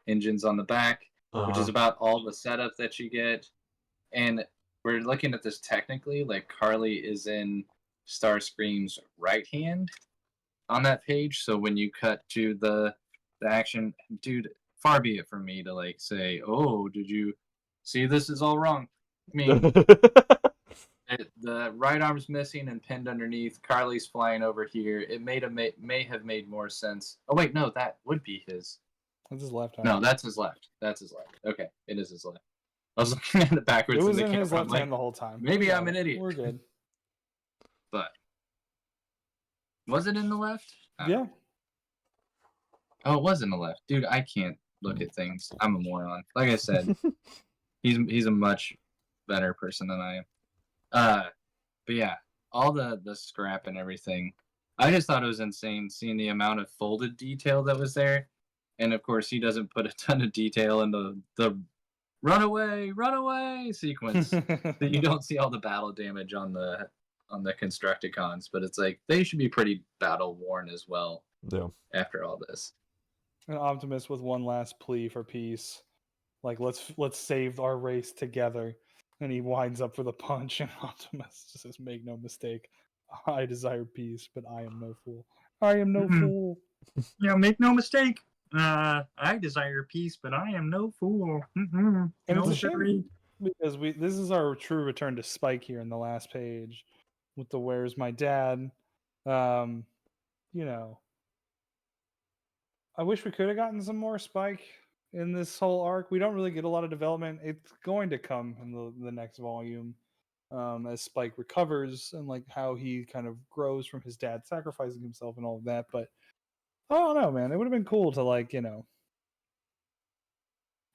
engines on the back, which is about all the setup that you get. And we're looking at this technically, like Carly is in Starscream's right hand on that page. So when you cut to the action, dude, far be it from me to like say, oh, did you see this is all wrong? I mean, the right arm's missing and pinned underneath. Carly's flying over here. It may have made more sense. Oh wait, no, that would be his. That's his left arm. No, that's his left. That's his left. Okay, it is his left. I was looking at it backwards. It was in in the his camera. left hand the whole time. Maybe I'm an idiot. We're good. But was it in the left? Yeah. Oh, it was in the left, dude. I can't look at things. I'm a moron. Like I said, he's a much better person than I am. But yeah, all the scrap and everything. I just thought it was insane seeing the amount of folded detail that was there, and of course he doesn't put a ton of detail in the runaway sequence. So you don't see all the battle damage on the Constructicons, but it's like they should be pretty battle worn as well. Yeah. After all this. And Optimus with one last plea for peace, like let's save our race together, and he winds up for the punch, and Optimus just says, "Make no mistake, I desire peace, but I am no fool. I am no fool." Yeah, make no mistake. I desire peace, but I am no fool. And it's a shame because this is our true return to Spike here in the last page with the "Where's my dad?" You know. I wish we could have gotten some more Spike in this whole arc. We don't really get a lot of development. It's going to come in the next volume as Spike recovers and like how he kind of grows from his dad sacrificing himself and all of that. But I don't know, man. It would have been cool to like, you know,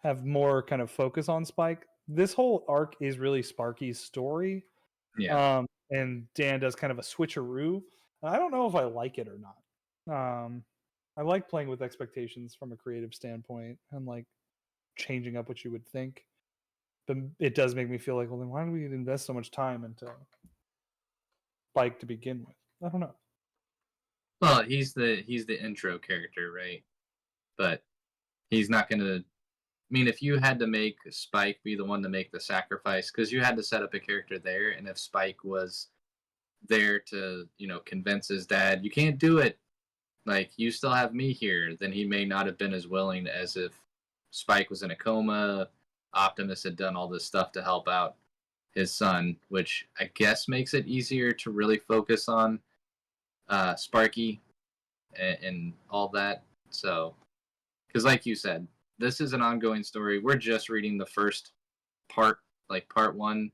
have more kind of focus on Spike. This whole arc is really Sparky's story. Yeah. And Dan does kind of a switcheroo. I don't know if I like it or not. I like playing with expectations from a creative standpoint and like changing up what you would think. But it does make me feel like, well, then why do we invest so much time into Spike to begin with. I don't know. Well, he's the intro character, right? But he's not gonna. I mean, if you had to make Spike be the one to make the sacrifice, because you had to set up a character there, and if Spike was there to, convince his dad, you can't do it. Like, you still have me here, then he may not have been as willing as if Spike was in a coma. Optimus had done all this stuff to help out his son, which I guess makes it easier to really focus on Sparky and all that. So, because like you said, this is an ongoing story. We're just reading the first part, like part one,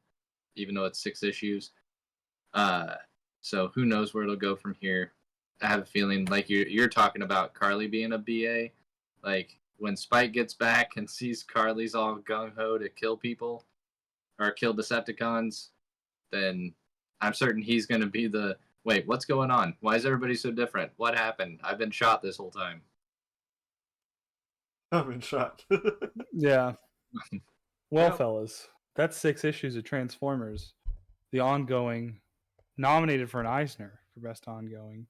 even though it's 6 issues. So who knows where it'll go from here. I have a feeling, like you're talking about Carly being a BA, like when Spike gets back and sees Carly's all gung-ho to kill people or kill Decepticons, then I'm certain he's going to be the, wait, what's going on? Why is everybody so different? What happened? I've been shot this whole time. I've been shot. Yeah. Well, Yep. fellas, that's 6 issues of Transformers. The ongoing, nominated for an Eisner for best ongoing.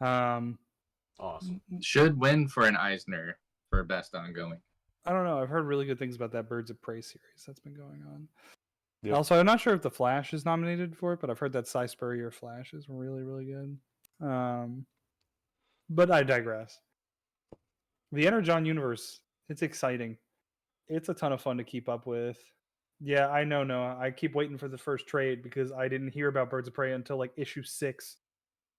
Awesome. Should win for an Eisner for best ongoing. I don't know. I've heard really good things about that Birds of Prey series that's been going on. Yep. Also, I'm not sure if the Flash is nominated for it, but I've heard that Cy Spurrier Flash is really, really good. But I digress. The Energon universe, it's exciting. It's a ton of fun to keep up with. Yeah, I know, Noah. I keep waiting for the first trade because I didn't hear about Birds of Prey until like issue 6.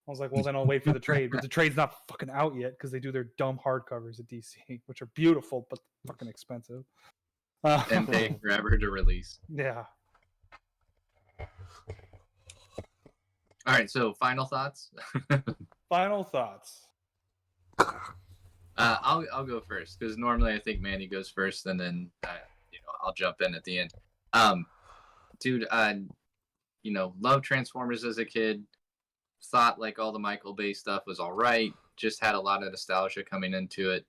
I was like, well, then I'll wait for the trade. But the trade's not fucking out yet because they do their dumb hardcovers at DC, which are beautiful but fucking expensive. And take forever to release. Yeah. All right, so final thoughts. Final thoughts. I'll go first because normally I think Manny goes first, and then I'll jump in at the end. Dude, loved Transformers as a kid. Thought like all the Michael Bay stuff was all right. Just had a lot of nostalgia coming into it,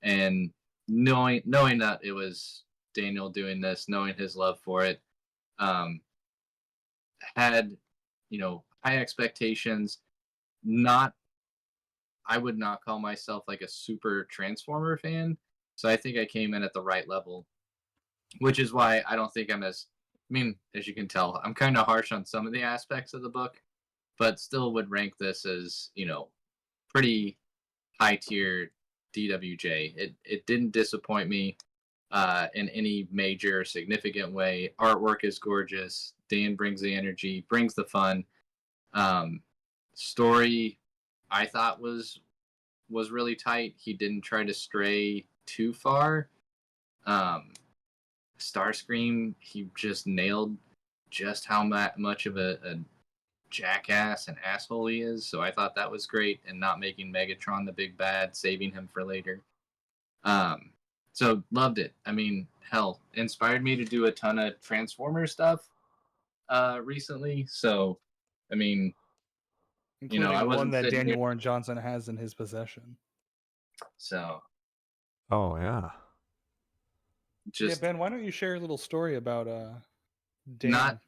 and knowing that it was Daniel doing this, knowing his love for it, had high expectations. I would not call myself like a super Transformer fan, so I think I came in at the right level, which is why I don't think I'm as you can tell, I'm kind of harsh on some of the aspects of the book, but still would rank this as, pretty high tier DWJ. It didn't disappoint me in any major or significant way. Artwork is gorgeous. Dan brings the energy, brings the fun. Story, I thought was really tight. He didn't try to stray too far. Starscream, he just nailed just how much of a jackass and asshole he is. So I thought that was great, and not making Megatron the big bad, saving him for later. So loved it. I mean, hell, inspired me to do a ton of Transformer stuff recently. So, I mean, Including I wasn't one that sitting Daniel here. Warren Johnson has in his possession. So Oh yeah. just Ben, why don't you share a little story about Dan?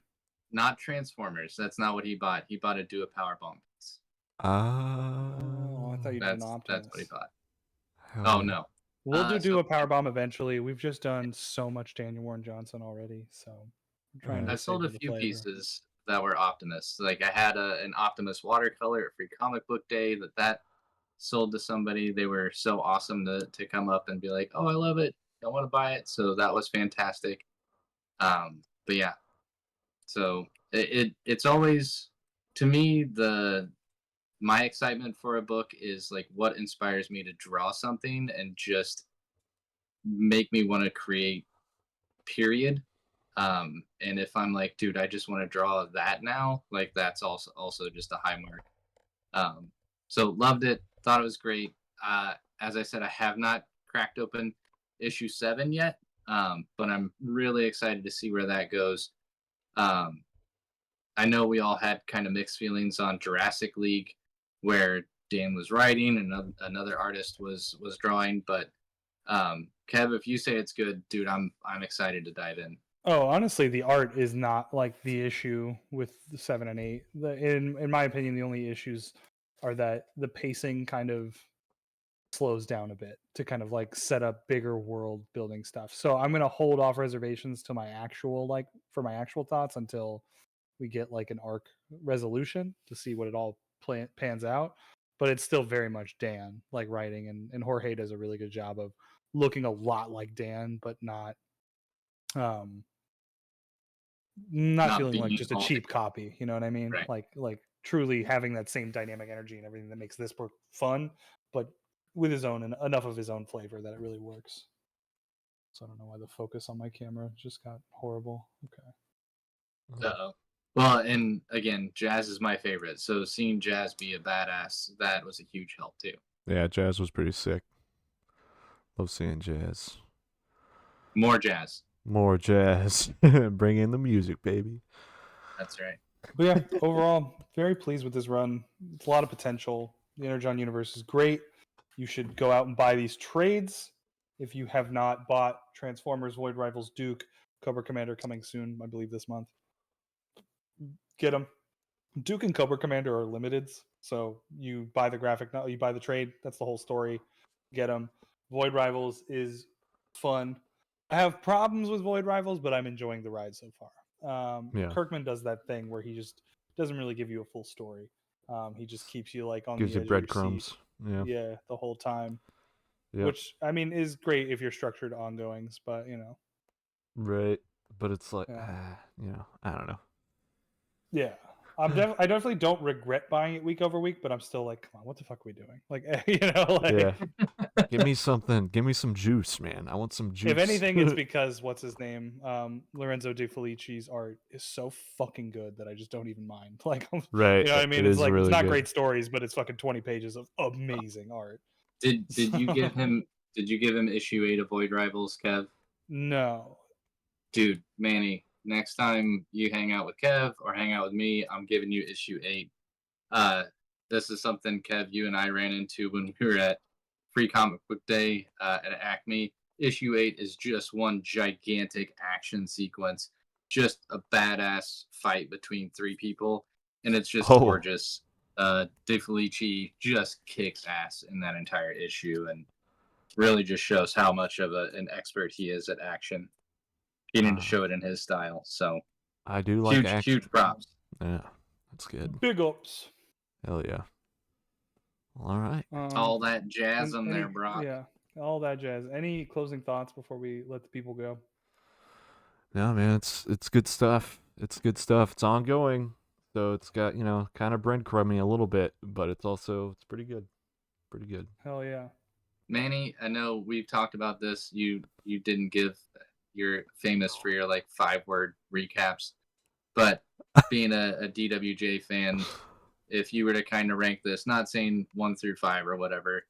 not Transformers. That's not what he bought. He bought a Do a Powerbomb. Oh, I thought you did an That's Optimus. what he bought. hell Oh yeah. no. We'll do so- a Powerbomb eventually. We've just done so much Daniel Warren Johnson already, so I'm trying to I've sold a savor the few flavor. pieces that were Optimus. Like I had an Optimus watercolor at Free Comic Book Day that sold to somebody. They were so awesome to come up and be like, "Oh, I love it. I want to buy it." So that was fantastic. But yeah, so it's always, to me, my excitement for a book is like what inspires me to draw something and just make me want to create, period. And if I'm like, dude, I just want to draw that now, like that's also just a high mark. So loved it, thought it was great. As I said, I have not cracked open issue 7 yet, but I'm really excited to see where that goes. I know we all had kind of mixed feelings on Jurassic League, where Dan was writing and another artist was drawing, but Kev, if you say it's good, dude, I'm excited to dive in. Oh, honestly, the art is not like the issue with the 7 and 8. In my opinion, the only issues are that the pacing kind of slows down a bit to kind of like set up bigger world building stuff. So I'm gonna hold off reservations to my actual for my actual thoughts until we get like an arc resolution to see what it all pans out. But it's still very much Dan like writing, and Jorge does a really good job of looking a lot like Dan, but um not feeling like being just a all cheap copy. You know what I mean? right. Like truly having that same dynamic energy and everything that makes this book fun, but with his own and enough of his own flavor that it really works. So I don't know why the focus on my camera just got horrible. Okay. Uh-oh. Well, and again, Jazz is my favorite. So seeing Jazz be a badass, that was a huge help too. Yeah, Jazz was pretty sick. Love seeing Jazz. More Jazz. More Jazz. Bring in the music, baby. That's right. But yeah, overall, very pleased with this run. It's a lot of potential. The Energon universe is great. You should go out and buy these trades. If you have not bought Transformers, Void Rivals, Duke, Cobra Commander coming soon, I believe this month. Get them. Duke and Cobra Commander are limiteds, so you buy the graphic, you buy the trade. That's the whole story. Get them. Void Rivals is fun. I have problems with Void Rivals, but I'm enjoying the ride so far. Yeah. Kirkman does that thing where he just doesn't really give you a full story. He just keeps you like on Gives the you edge of your breadcrumbs. seat. Yeah. Yeah, the whole time. Yep. Which I mean is great if you're structured ongoings, but you know. Right. But it's like, Yeah. I don't know. Yeah. I definitely don't regret buying it week over week, but I'm still like, come on, what the fuck are we doing? Like, like, Yeah. Give me something. Give me some juice, man. I want some juice. if anything, it's because what's his name, Lorenzo De Felici's art is so fucking good that I just don't even mind. Like, right. you know what I mean? It It's is like really it's not good. great stories, but it's fucking 20 pages of amazing art. Did you give him? Did you give him issue 8 of Void Rivals, Kev? No. Dude, Manny, next time you hang out with Kev or hang out with me, I'm giving you issue 8. This is something, Kev, you and I ran into when we were at Free Comic Book Day at Acme. Issue 8 is just one gigantic action sequence, just a badass fight between 3 people, and it's just gorgeous. De Felici just kicks ass in that entire issue, and really just shows how much of an expert he is at action. Getting to show it in his style, so I do like huge props. Yeah, that's good. Big ups. Hell yeah. All right. All that jazz on there, Brock. Yeah, all that jazz. Any closing thoughts before we let the people go? No, man, it's good stuff. It's good stuff. It's ongoing, so it's got kind of breadcrumbing a little bit, but it's pretty good. Pretty good. Hell yeah. Manny, I know we've talked about this. You didn't give. You're famous for your like 5-word recaps, but being a DWJ fan, if you were to kind of rank this, not saying 1 through 5 or whatever,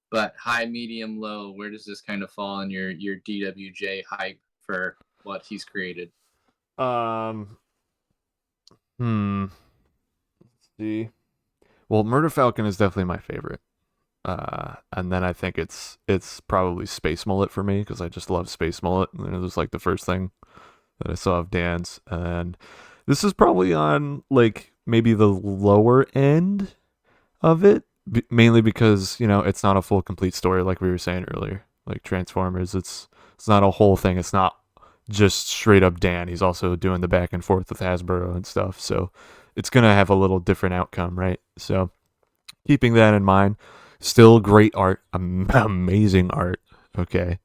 but high, medium, low, where does this kind of fall in your DWJ hype for what he's created? Let's see. Well, Murder Falcon is definitely my favorite. And then I think it's probably Space Mullet for me because I just love Space Mullet. And it was like the first thing that I saw of Dan's. And this is probably on like maybe the lower end of it, mainly because it's not a full complete story like we were saying earlier. Like Transformers, it's not a whole thing. It's not just straight up Dan. He's also doing the back and forth with Hasbro and stuff. So it's gonna have a little different outcome, right? So keeping that in mind. Still great art, amazing art. Okay,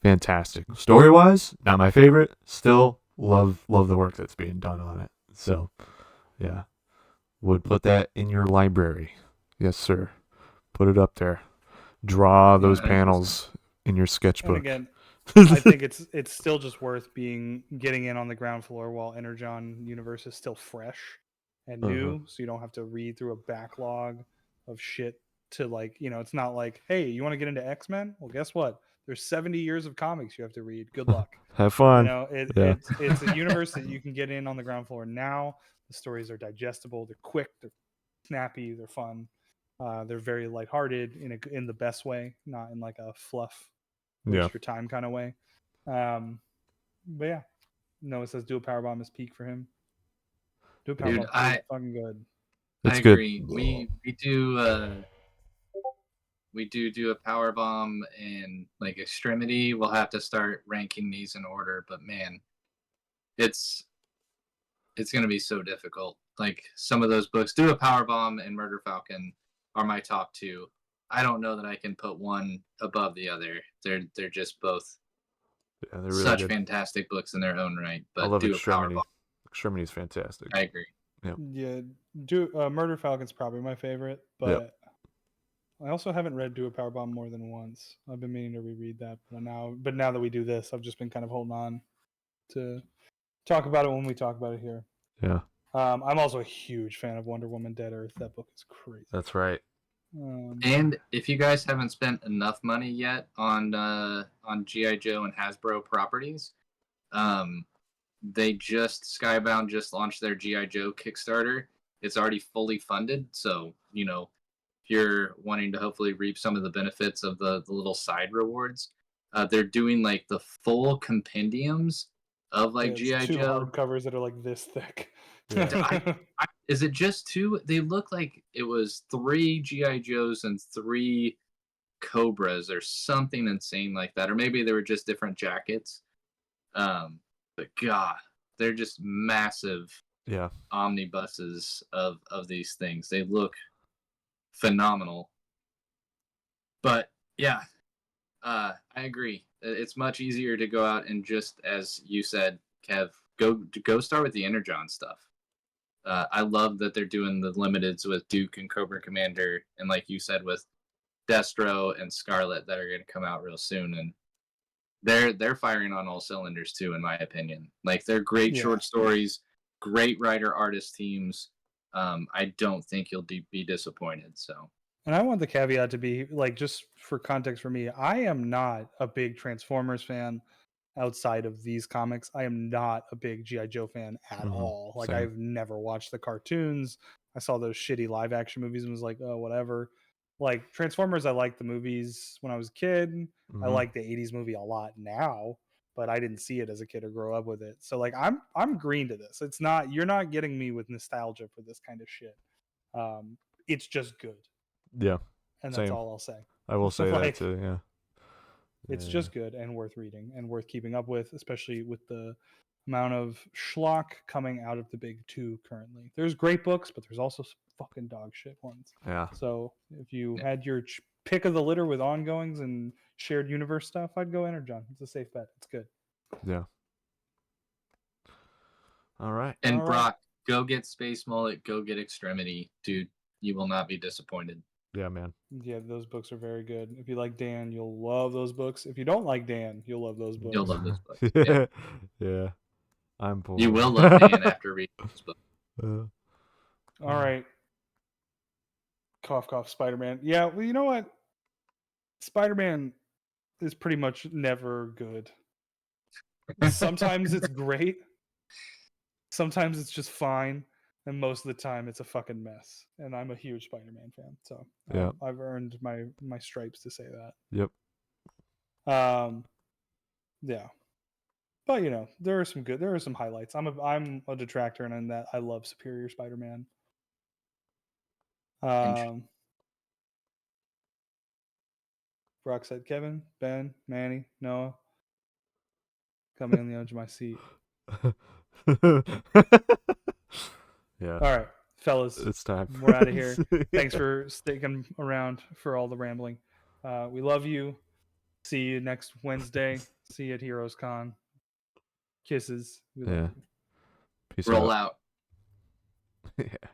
fantastic. Story-wise, not my favorite. Still love the work that's being done on it. So, yeah, would put that in your library. Yes, sir. Put it up there. Draw those panels in your sketchbook. And again, I think it's still just worth getting in on the ground floor while Energon Universe is still fresh and new, so you don't have to read through a backlog of shit. To it's not like, hey, you want to get into X-Men? Well, guess what? There's 70 years of comics you have to read. Good luck. Have fun. It's a universe that you can get in on the ground floor now. The stories are digestible. They're quick. They're snappy. They're fun. They're very lighthearted in the best way, not in like a fluff, waste your time kind of way. But yeah, Noah says do a powerbomb is peak for him. Do a Dude, powerbomb is fucking good. It's I good. agree. We do a power bomb and like extremity. We'll have to start ranking these in order, but man, it's gonna be so difficult. Like some of those books, do a power bomb and Murder Falcon are my top two. I don't know that I can put one above the other. They're just both Yeah, they're really such good. fantastic books in their own right. But I love do a power Extremity. bomb. Extremity is fantastic. I agree. Yeah, Murder Falcon's probably my favorite, but I also haven't read Do a Powerbomb more than once. I've been meaning to reread that, but now that we do this, I've just been kind of holding on to talk about it when we talk about it here. Yeah. I'm also a huge fan of Wonder Woman Dead Earth. That book is crazy. That's right. And if you guys haven't spent enough money yet on GI Joe and Hasbro properties, Skybound just launched their GI Joe Kickstarter. It's already fully funded, so if you're wanting to hopefully reap some of the benefits of the little side rewards, they're doing like the full compendiums of like GI two Joe hardcovers that are like this thick. Yeah. Is it just two? They look like it was 3 GI Joes and 3 Cobras or something insane like that, or maybe they were just different jackets. But God, they're just massive omnibuses of these things. They look phenomenal. But yeah, I agree. It's much easier to go out and just, as you said, Kev, go start with the Energon stuff. I love that they're doing the limiteds with Duke and Cobra Commander, and like you said, with Destro and Scarlet that are going to come out real soon, and they're firing on all cylinders too, in my opinion. Like they're great short stories, great writer artist teams. I don't think you'll be disappointed. So. And I want the caveat to be like, just for context for me, I am not a big Transformers fan outside of these comics. I am not a big G.I. Joe fan at all. Like, I've never watched the cartoons. I saw those shitty live action movies and was like, oh, whatever. Like, Transformers, I liked the movies when I was a kid. I like the 80s movie a lot now, but I didn't see it as a kid or grow up with it. So, like, I'm green to this. It's not, you're not getting me with nostalgia for this kind of shit. It's just good. Yeah. And that's all I'll say. I will say that too, yeah. It's just good and worth reading and worth keeping up with, especially with the amount of schlock coming out of the big two currently. There's great books, but there's also some fucking dog shit ones. Yeah. So if you had your pick of the litter with ongoings and shared universe stuff, I'd go Energon. It's a safe bet. It's good. Yeah. All right. And Brock, go get Space Mullet, go get Extremity. Dude, you will not be disappointed. Yeah, man. Yeah, those books are very good. If you like Dan, you'll love those books. If you don't like Dan, you'll love those books. You'll love those books. Yeah. I'm bored. You will love Dan after reading this book. All right. Cough, cough, Spider-Man. Yeah, well, you know what? Spider-Man is pretty much never good. Sometimes it's great. Sometimes it's just fine. And most of the time, it's a fucking mess. And I'm a huge Spider-Man fan, so I've earned my stripes to say that. Yep. Yeah, but there are some highlights. I'm a detractor, and in that I love Superior Spider-Man. Brock said, Kevin, Ben, Manny, Noah, got me on the edge of my seat. Yeah. All right, fellas. It's time. We're out of here. Thanks for sticking around for all the rambling. We love you. See you next Wednesday. See you at Heroes Con. Kisses. We love you. Peace Roll out. out. Yeah.